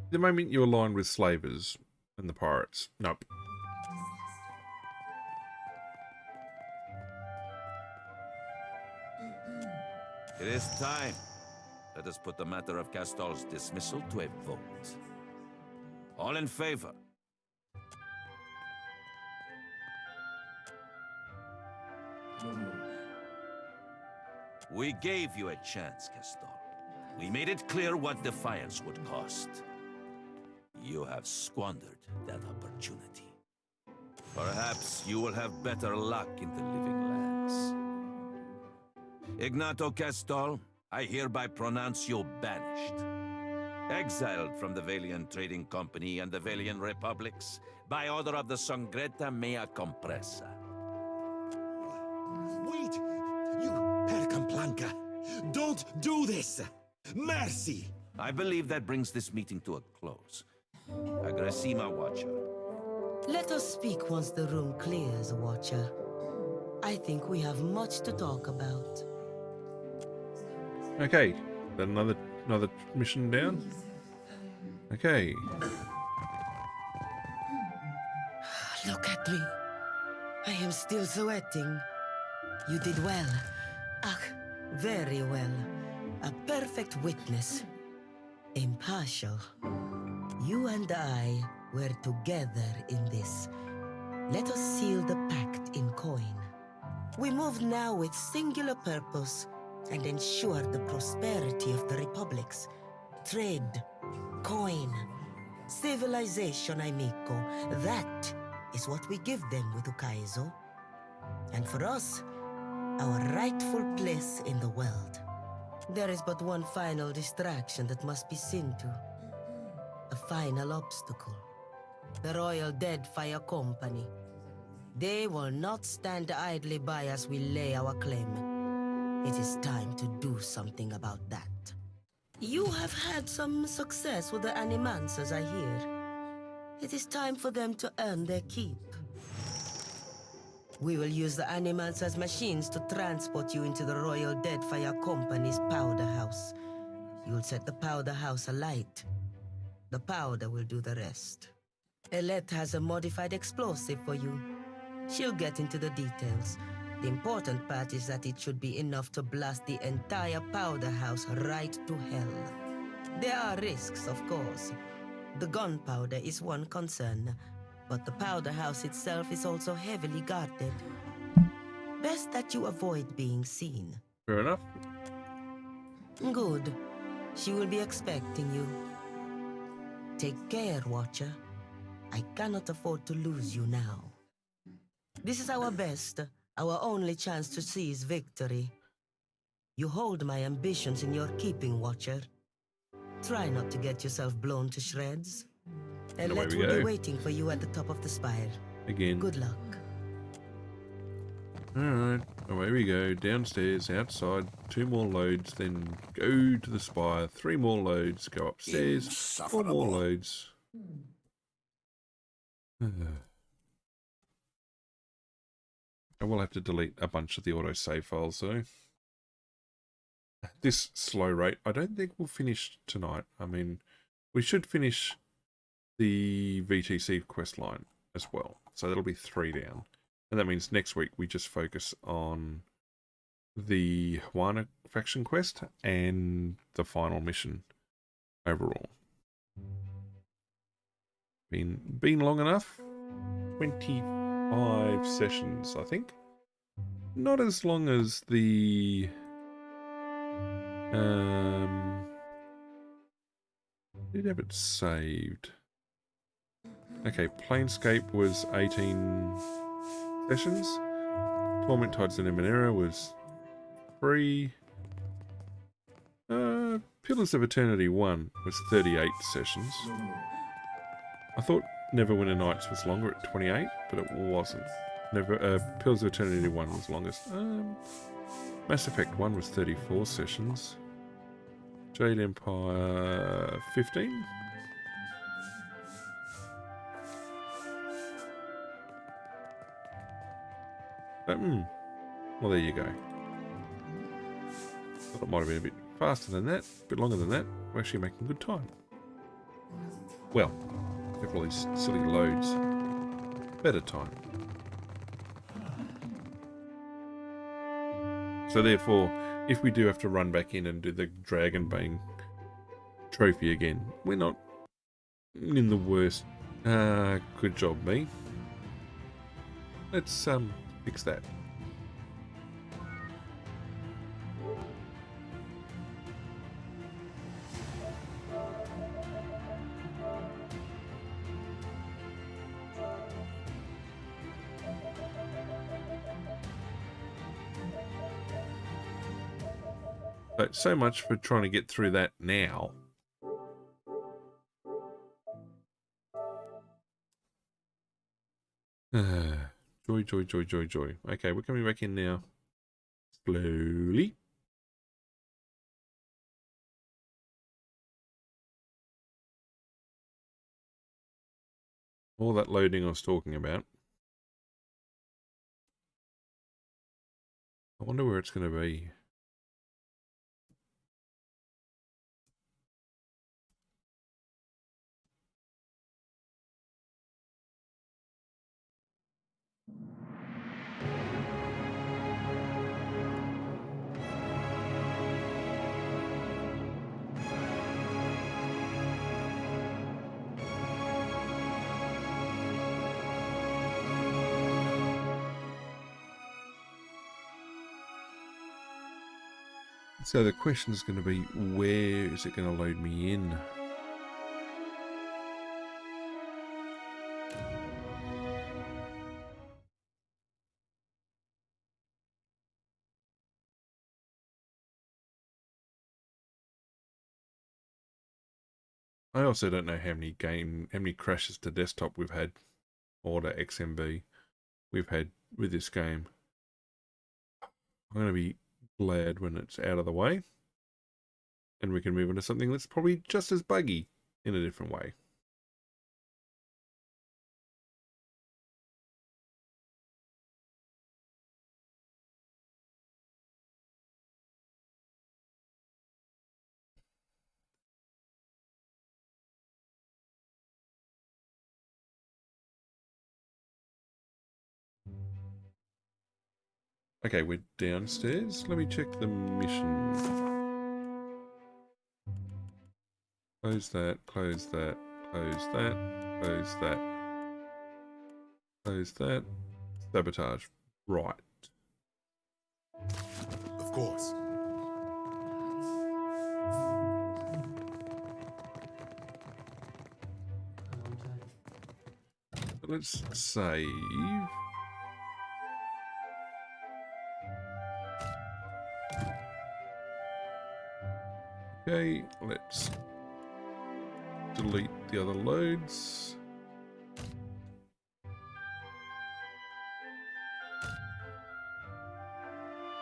the moment you align with slavers and the pirates, nope. It is time. Let us put the matter of Castol's dismissal to a vote. All in favor? We gave you a chance, Castol. We made it clear what defiance would cost. You have squandered that opportunity. Perhaps you will have better luck in the living lands. Ignato Castol, I hereby pronounce you banished. Exiled from the Valiant Trading Company and the Valiant Republics by order of the Songreta Mea Compressa. Wait! You, Percamplanca! Don't do this! Mercy! I believe that brings this meeting to a close. Agressima, Watcher. Let us speak once the room clears, Watcher. I think we have much to talk about. Okay, then another mission down. Okay. Look at me. I am still sweating. You did well. Ah, very well. A perfect witness. Impartial. You and I were together in this. Let us seal the pact in coin. We move now with singular purpose and ensure the prosperity of the republics. Trade, coin, civilization, amico. That is what we give them with Ukaizo. And for us, our rightful place in the world. There is but one final distraction that must be seen to. A final obstacle. The Royal Deadfire Company. They will not stand idly by as we lay our claim. It is time to do something about that. You have had some success with the Animancers, I hear. It is time for them to earn their keep. We will use the Animancers' machines to transport you into the Royal Deadfire Company's powder house. You'll set the powder house alight. The powder will do the rest. Elette has a modified explosive for you. She'll get into the details. The important part is that it should be enough to blast the entire powder house right to hell. There are risks, of course. The gunpowder is one concern, but the powder house itself is also heavily guarded. Best that you avoid being seen. Fair enough. Good. She will be expecting you. Take care, Watcher. I cannot afford to lose you now. This is our best, our only chance to seize victory. You hold my ambitions in your keeping, Watcher. Try not to get yourself blown to shreds. Elette will be waiting for you at the top of the spire. Again. Good luck. Alright, away we go. Downstairs, outside, 2 more loads, then go to the spire, 3 more loads, go upstairs, 4 more loads. I will have to delete a bunch of the autosave files though. This slow rate, I don't think we'll finish tonight. I mean, we should finish the VTC quest line as well. So that'll be 3 down. And that means next week we just focus on the Juana faction quest and the final mission overall. Been long enough. 25 sessions, I think. Not as long as the did have it saved. Okay, Planescape was 18 sessions. Torment Tides in Emanera was 3. Pillars of Eternity 1 was 38 sessions. I thought Neverwinter Nights was longer at 28, but it wasn't. Pillars of Eternity 1 was longest. Mass Effect 1 was 34 sessions. Jade Empire 15. Well, there you go. Thought it might have been a bit faster than that, a bit longer than that. We're actually making good time. Well, except for all these silly loads. Better time. So therefore, if we do have to run back in and do the Dragonbane trophy again, we're not in the worst. Good job, me. Let's fix that. But so much for trying to get through that now. Joy, joy, joy, joy, joy. Okay, we're coming back in now. Slowly. All that loading I was talking about. I wonder where it's going to be. So the question is going to be, where is it going to load me in? I also don't know how many crashes to desktop we've had, or to XMB we've had with this game. I'm going to be glad when it's out of the way, and we can move on to something that's probably just as buggy in a different way. Okay, we're downstairs. Let me check the mission. Close that, close that, close that, close that, close that. Sabotage. Right. Of course. Let's save. Okay, let's delete the other loads.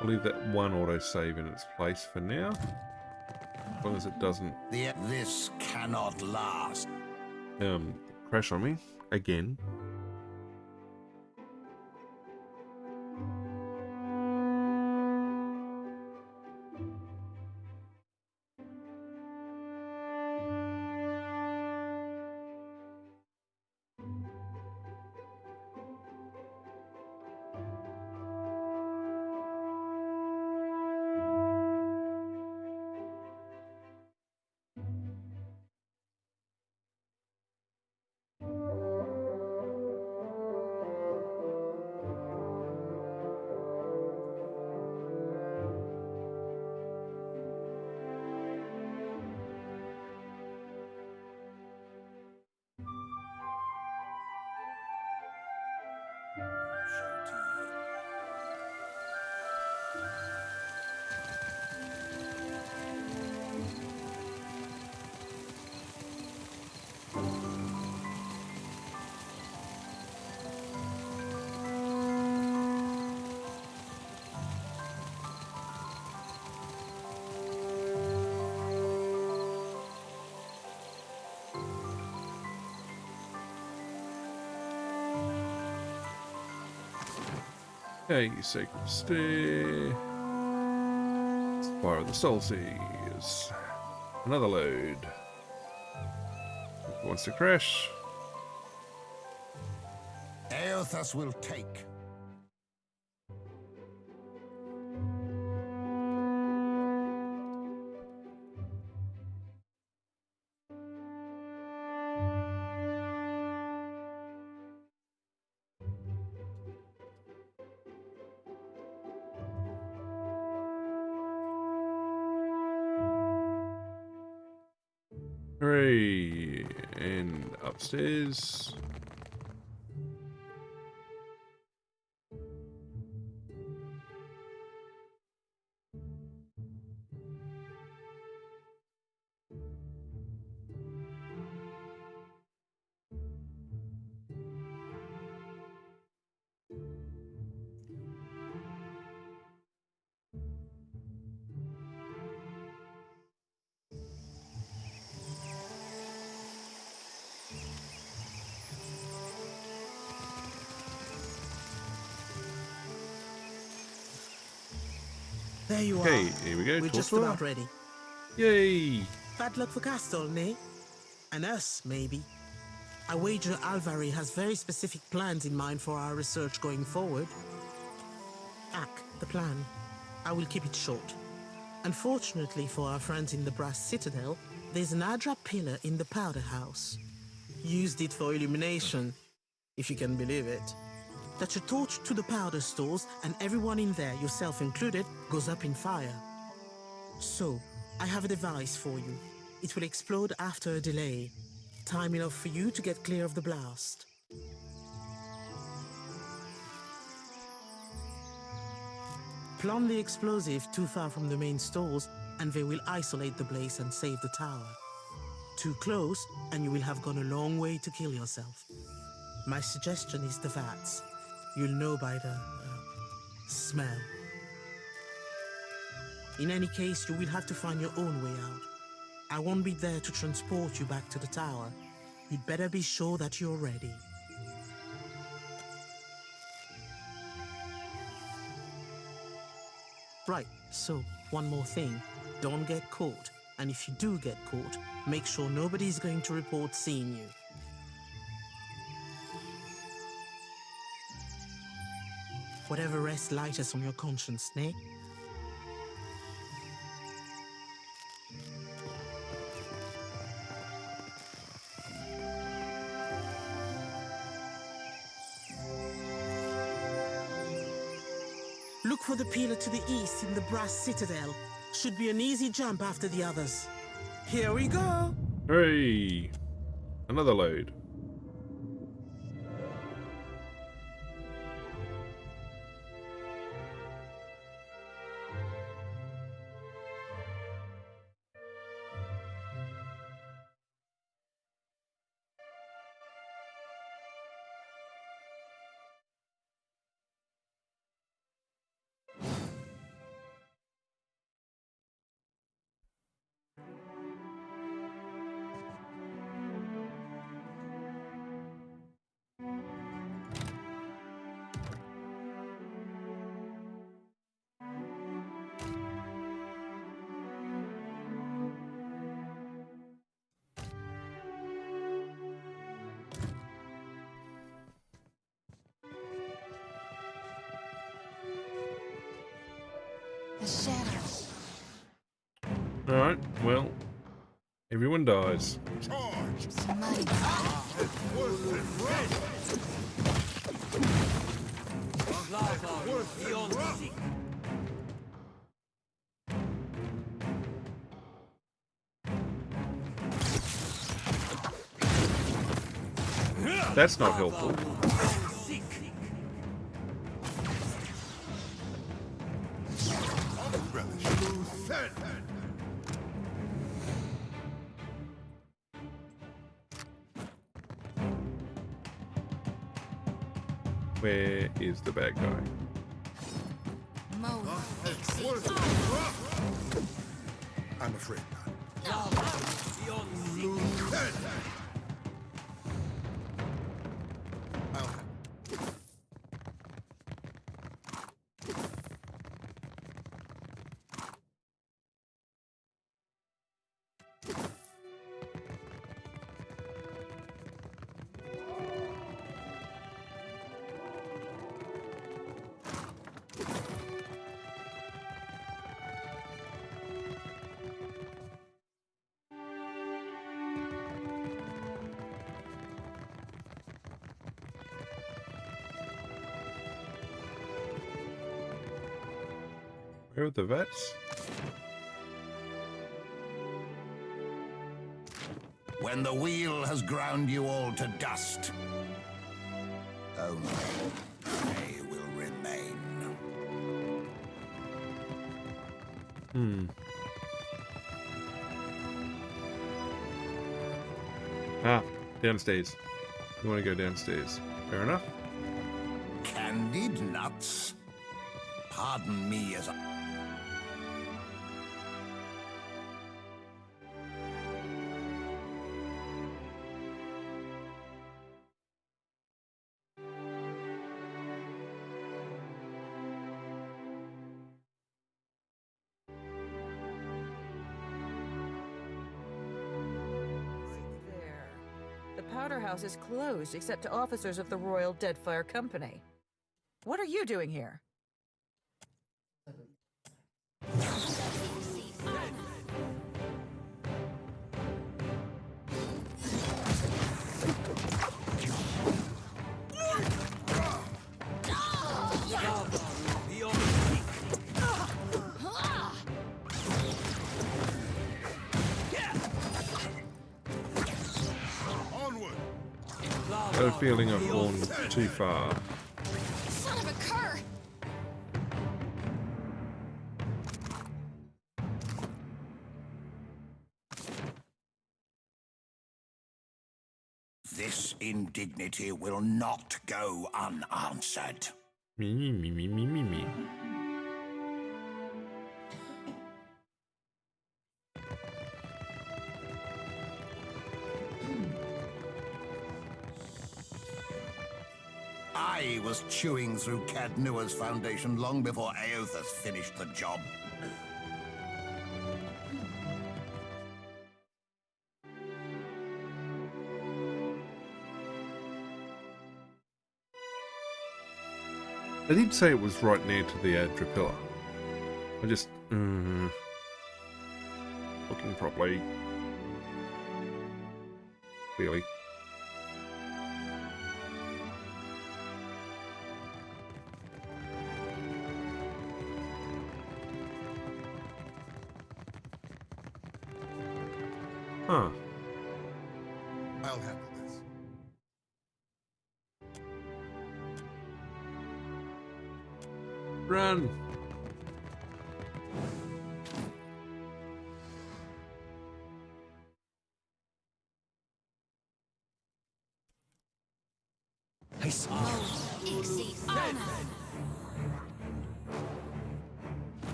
I'll leave that one autosave in its place for now, as long as it doesn't This cannot last. crash on me again. Okay, sacred stair. Fire of the Soul Seas. Another load. Wants to crash. Aothus will take. Hooray! And upstairs. There you Okay, are. here we go. We're just Tortoise. about ready. Yay! Bad luck for Castle, nay? And us, maybe. I wager Alvari has very specific plans in mind for our research going forward. The plan. I will keep it short. Unfortunately for our friends in the Brass Citadel, there's an Adra pillar in the powder house. Used it for illumination, if you can believe it. That's a torch to the powder stores, and everyone in there, yourself included, goes up in fire. So, I have a device for you. It will explode after a delay. Time enough for you to get clear of the blast. Plant the explosive too far from the main stores, and they will isolate the blaze and save the tower. too close, and you will have gone a long way to kill yourself. My suggestion is the VATS. You'll know by the smell. In any case, you will have to find your own way out. I won't be there to transport you back to the tower. You'd better be sure that you're ready. Right, so one more thing. Don't get caught. And if you do get caught, make sure nobody's going to report seeing you. Whatever rests lightest on your conscience, Snake. Look for the pillar to the east in the brass citadel. Should be an easy jump after the others. Here we go! Hooray! Another load. The shadows. Alright, well, everyone dies. That's not helpful. Where is the bad guy? I'm afraid not. Where are the vets? When the wheel has ground you all to dust, only they will remain. Ah, downstairs. You want to go downstairs. Fair enough. Candied nuts. Pardon me as I... There. The powder house is closed except to officers of the Royal Deadfire Company. What are you doing here? I have a feeling I've gone too far. Son of a cur! indignity will not go unanswered. Me. I was chewing through Cadnua's foundation long before Aothas finished the job. They did say it was right near to the Adripilla. I just... looking properly. Clearly. Huh. I'll handle this. Run!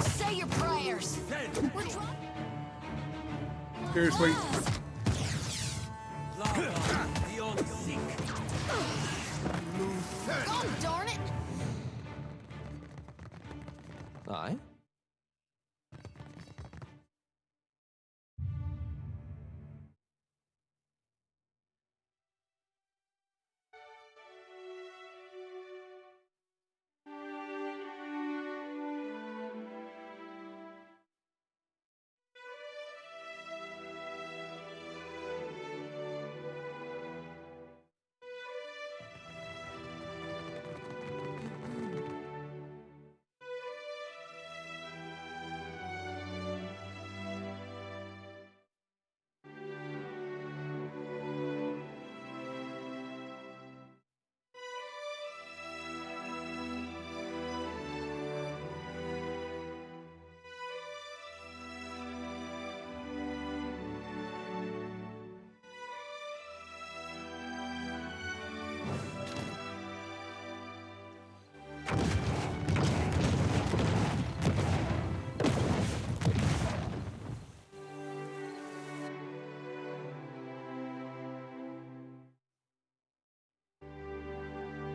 Say your prayers. Seriously? Oh, darn it! Aye?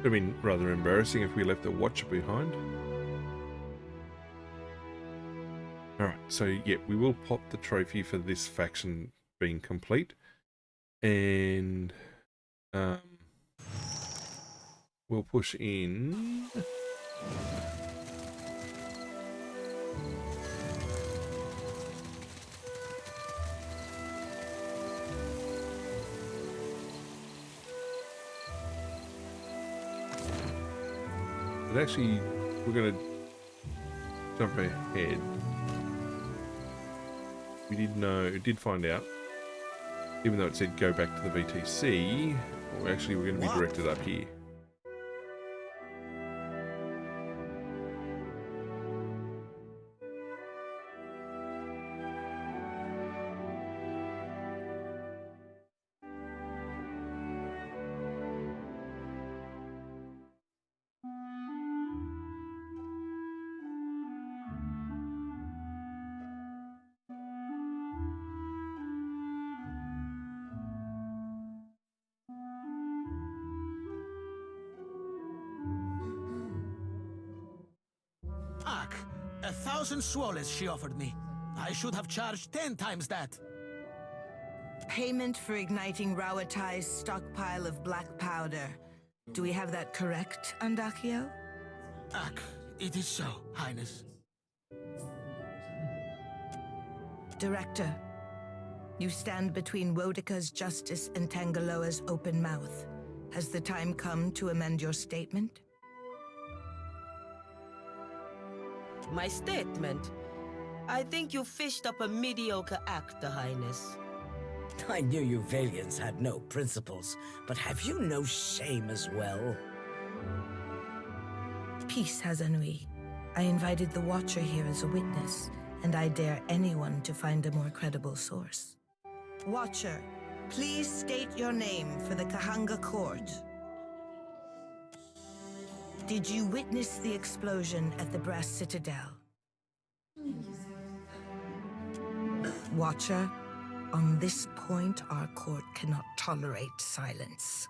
Would have been rather embarrassing if we left the watcher behind. Alright, so yeah, we will pop the trophy for this faction being complete. And we'll push in. But actually, we're going to jump ahead. We did find out, even though it said go back to the VTC, well, actually we're going to be directed up here. Ak, 1,000 swoles she offered me. I should have charged 10 times that. Payment for igniting Rawatai's stockpile of black powder. Do we have that correct, Undakio? Ak, it is so, Highness. Director, you stand between Wodika's justice and Tangaloa's open mouth. Has the time come to amend your statement? My statement? I think you fished up a mediocre actor, Highness. I knew you Valiants had no principles, but have you no shame as well? Peace, Hazanui. I invited the Watcher here as a witness, and I dare anyone to find a more credible source. Watcher, please state your name for the Kahanga court. Did you witness the explosion at the Brass Citadel? Watcher, on this point, our court cannot tolerate silence.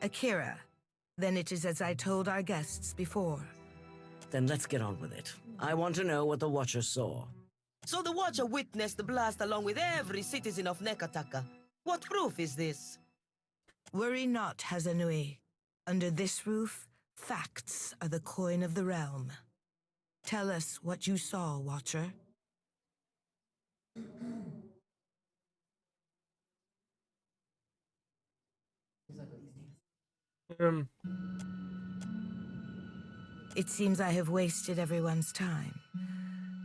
Akira, then it is as I told our guests before. Then let's get on with it. I want to know what the Watcher saw. So the Watcher witnessed the blast along with every citizen of Nekataka. What proof is this? Worry not, Hazanui. Under this roof, facts are the coin of the realm. Tell us what you saw, Watcher. It seems I have wasted everyone's time.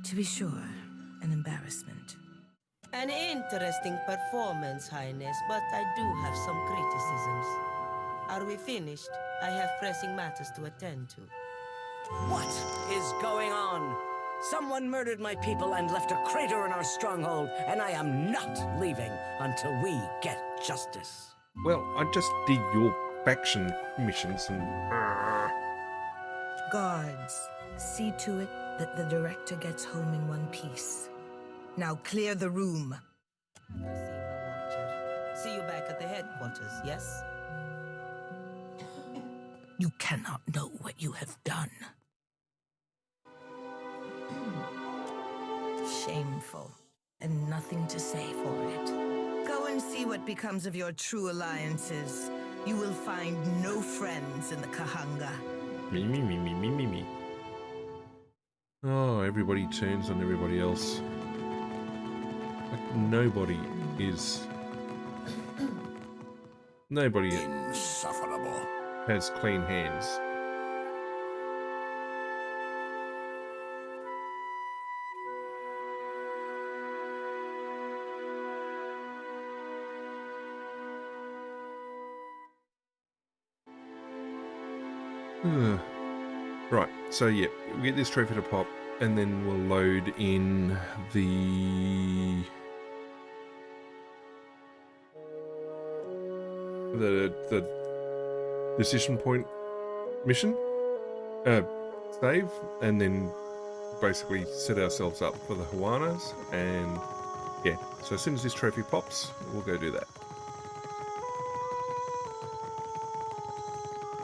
To be sure, an embarrassment. An interesting performance, Highness, but I do have some criticisms. Are we finished? I have pressing matters to attend to. What is going on? Someone murdered my people and left a crater in our stronghold, and I am not leaving until we get justice. Well, I just did your faction missions and... Guards, see to it that the director gets home in one piece. Now clear the room. See you back at the headquarters, yes? You cannot know what you have done. Shameful, and nothing to say for it. Go and see what becomes of your true alliances. You will find no friends in the Kahanga. Me. Oh, everybody turns on everybody else. Like nobody insufferable. Has clean hands. Right, so yeah, we get this trophy to pop, and then we'll load in the decision point mission save, and then basically set ourselves up for the Hawaiians. And yeah, so as soon as this trophy pops, we'll go do that.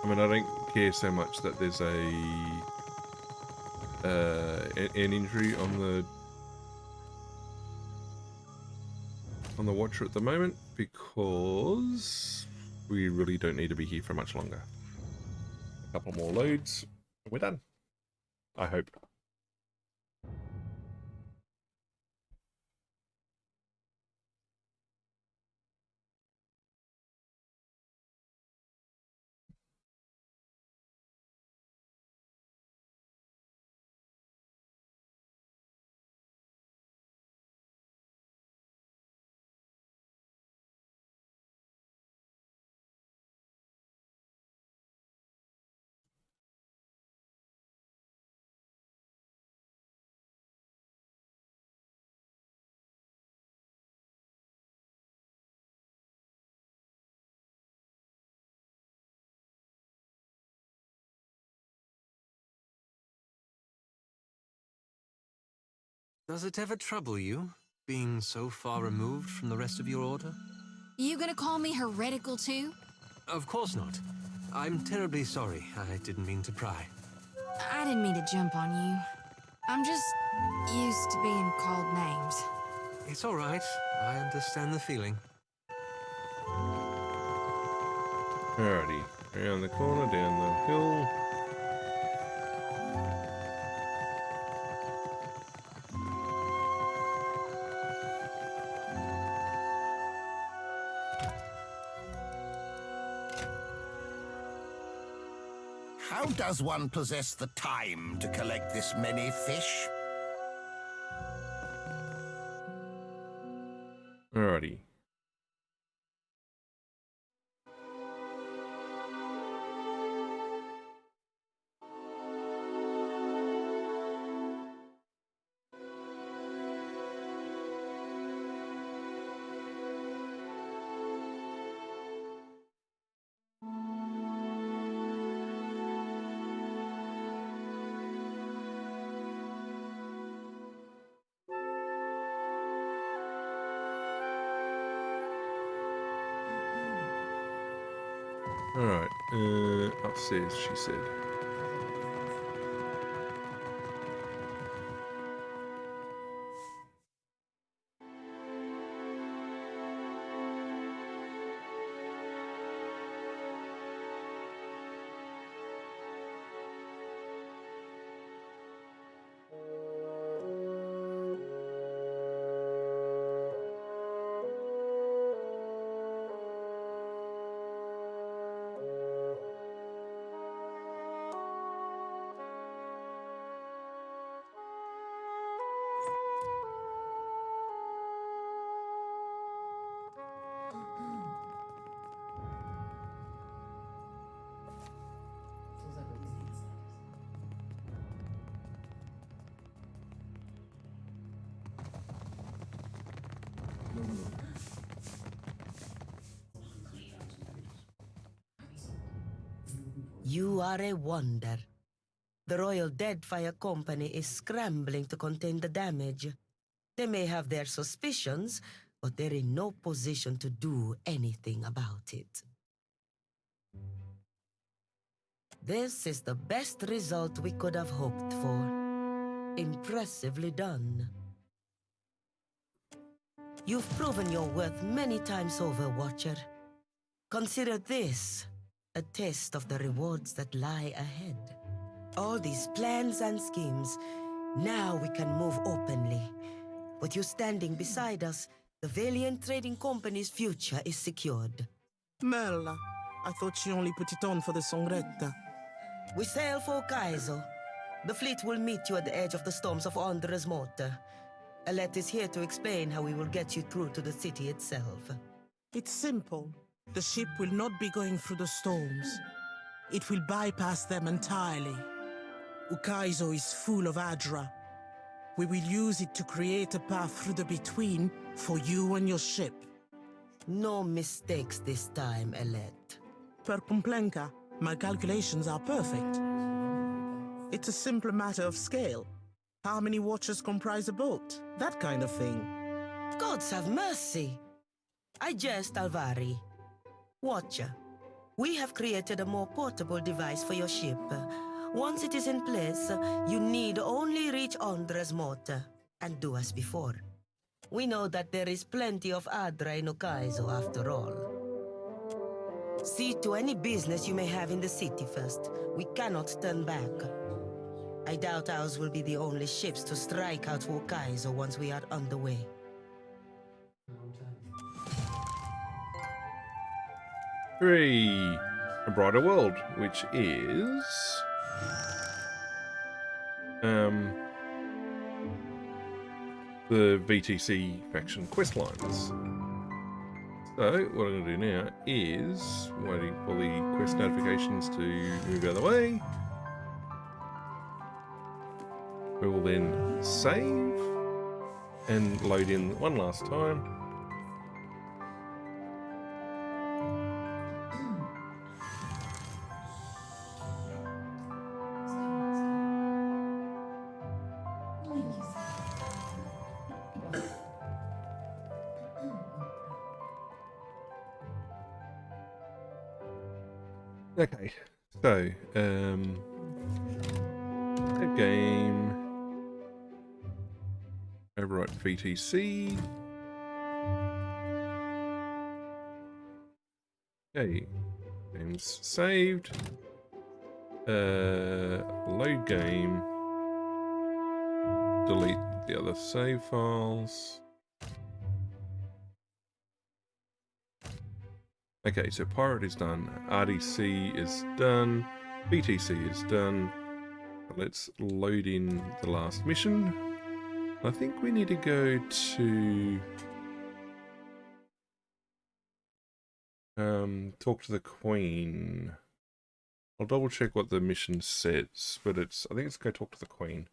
I mean, I don't care so much that there's an injury on the Watcher at the moment, because we really don't need to be here for much longer. A couple more loads, and we're done. I hope. Does it ever trouble you, being so far removed from the rest of your order? You gonna call me heretical too? Of course not. I'm terribly sorry. I didn't mean to pry. I didn't mean to jump on you. I'm just used to being called names. It's all right. I understand the feeling. Alrighty, around the corner, down the hill. How does one possess the time to collect this many fish? Alrighty. Alright, upstairs, she said. You are a wonder. The Royal Deadfire Company is scrambling to contain the damage. They may have their suspicions, but they're in no position to do anything about it. This is the best result we could have hoped for. Impressively done. You've proven your worth many times over, Watcher. Consider this a taste of the rewards that lie ahead. All these plans and schemes, now we can move openly. With you standing beside us, the Valiant Trading Company's future is secured. Merla, I thought she only put it on for the Songretta. We sail for Kaizo. The fleet will meet you at the edge of the storms of Andres Mortar. Alette is here to explain how we will get you through to the city itself. It's simple. The ship will not be going through the storms. It will bypass them entirely. Ukaizo is full of Adra. We will use it to create a path through the between for you and your ship. No mistakes this time, Alette. Per Pumplenka, my calculations are perfect. It's a simple matter of scale. How many watchers comprise a boat? That kind of thing. Gods have mercy! I jest, Alvari. Watcher, we have created a more portable device for your ship. Once it is in place, you need only reach Andres Mortar and do as before. We know that there is plenty of Adra in Ukaizo after all. See to any business you may have in the city first. We cannot turn back. I doubt ours will be the only ships to strike out for Ukaizo once we are underway. Three, A Brighter World, which is the VTC faction quest lines. So what I'm going to do now is waiting for the quest notifications to move out of the way. We will then save and load in one last time. Okay, so a game, overwrite VTC. Okay, game's saved. Load game. Delete the other save files. Okay, so Pirate is done, RDC is done, BTC is done. Let's load in the last mission. I think we need to go to Talk to the Queen. I'll double check what the mission says, but I think it's go talk to the Queen.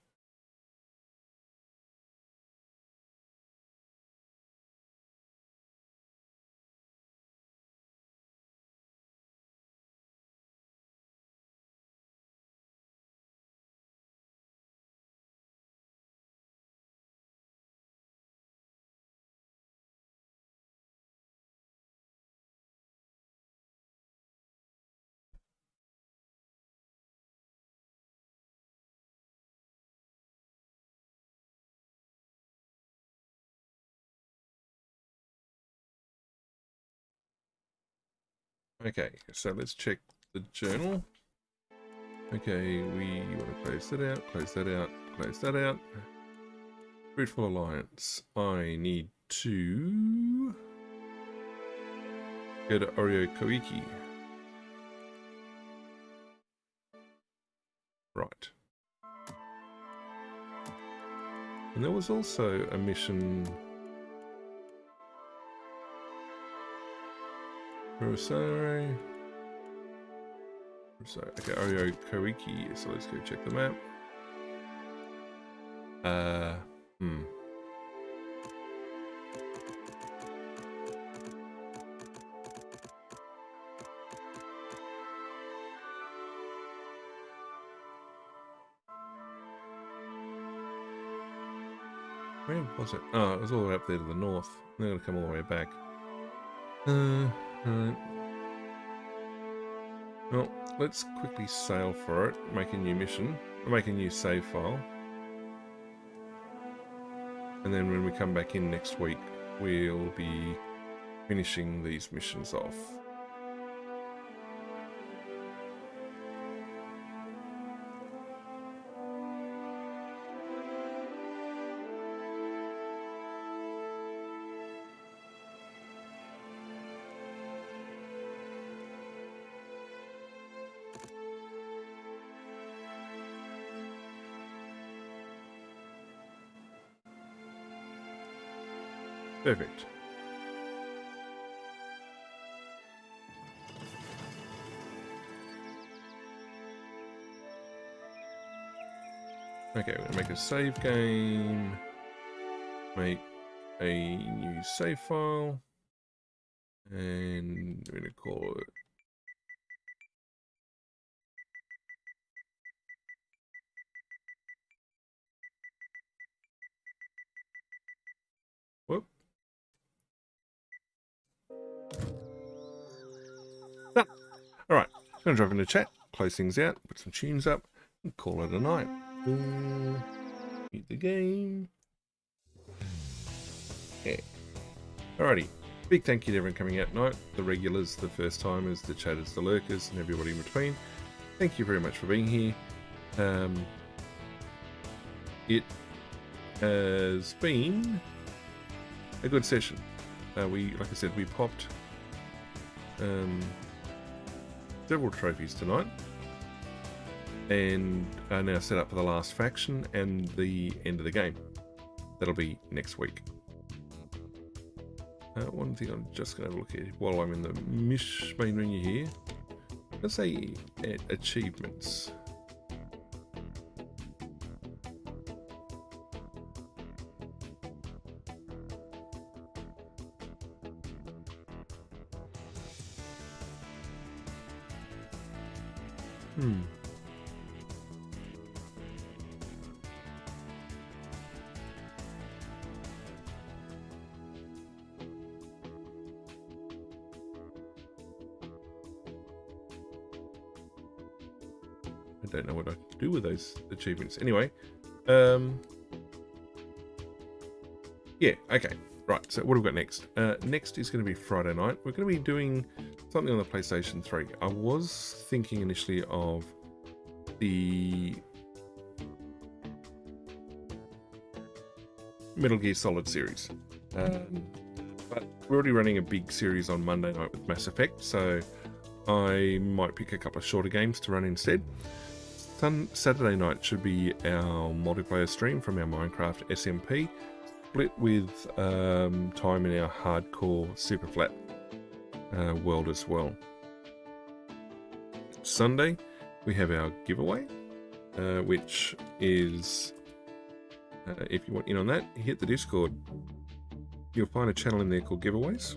Okay, so let's check the journal. Okay, we want to close that out, close that out, close that out. Fruitful Alliance. I need to go to Oreo Koiki. Right. And there was also a mission Rosario. Okay, Oreo Koiki. So let's go check the map. Where was it? Oh, it was all the way up there to the north. They're going to come all the way back. Alright. Well, let's quickly sail for it. Make a new mission. Make a new save file. And then when we come back in next week, we'll be finishing these missions off. Perfect. Okay, we're gonna make a save game. Make a new save file. And we're gonna call it whoop. Alright, I'm going to drop into chat, close things out, put some tunes up, and call it a night. Mute the game. Yeah. Alrighty, big thank you to everyone coming out tonight, the regulars, the first timers, the chatters, the lurkers, and everybody in between. Thank you very much for being here. It has been a good session. Like I said, we popped several trophies tonight, and are now set up for the last faction and the end of the game. That'll be next week. One thing I'm just going to look at while I'm in the main menu here. Let's say achievements. I don't know what I can do with those achievements. Anyway, yeah, okay. Right, so what have we got next? Next is going to be Friday night. We're going to be doing something on the PlayStation 3. I was thinking initially of the Metal Gear Solid series. But we're already running a big series on Monday night with Mass Effect, so I might pick a couple of shorter games to run instead. Saturday night should be our multiplayer stream from our Minecraft SMP, split with time in our hardcore super flat world as well. Sunday, we have our giveaway, which is, if you want in on that, hit the Discord. You'll find a channel in there called Giveaways.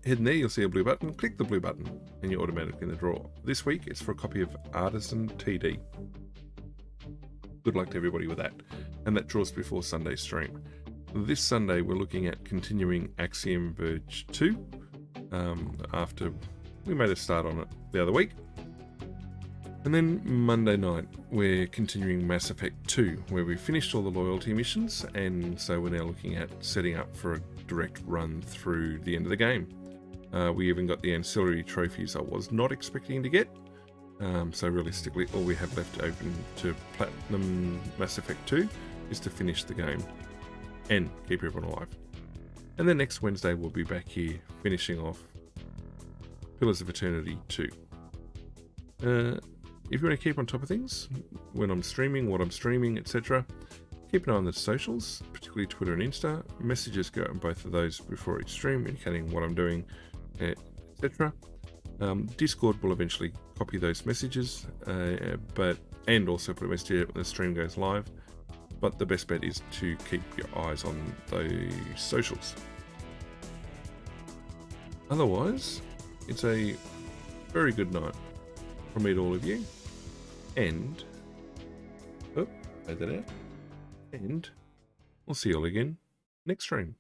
Head in there, you'll see a blue button. Click the blue button, and you're automatically in the draw. This week, it's for a copy of Artisan TD. Good luck to everybody with that. And that draws before Sunday's stream. This Sunday, we're looking at continuing Axiom Verge 2, after we made a start on it the other week. And then Monday night, we're continuing Mass Effect 2, where we finished all the loyalty missions, and so we're now looking at setting up for a direct run through the end of the game. We even got the ancillary trophies I was not expecting to get, so realistically all we have left open to Platinum Mass Effect 2 is to finish the game and keep everyone alive. And then next Wednesday we'll be back here finishing off Pillars of Eternity 2. If you want to keep on top of things, when I'm streaming, what I'm streaming, etc., keep an eye on the socials, particularly Twitter and Insta. Messages go out on both of those before each stream, indicating what I'm doing, etc. Discord will eventually copy those messages, and also put a message out when the stream goes live. But the best bet is to keep your eyes on those socials. Otherwise, it's a very good night from me to all of you. And, fade that out. And we'll see you all again next stream.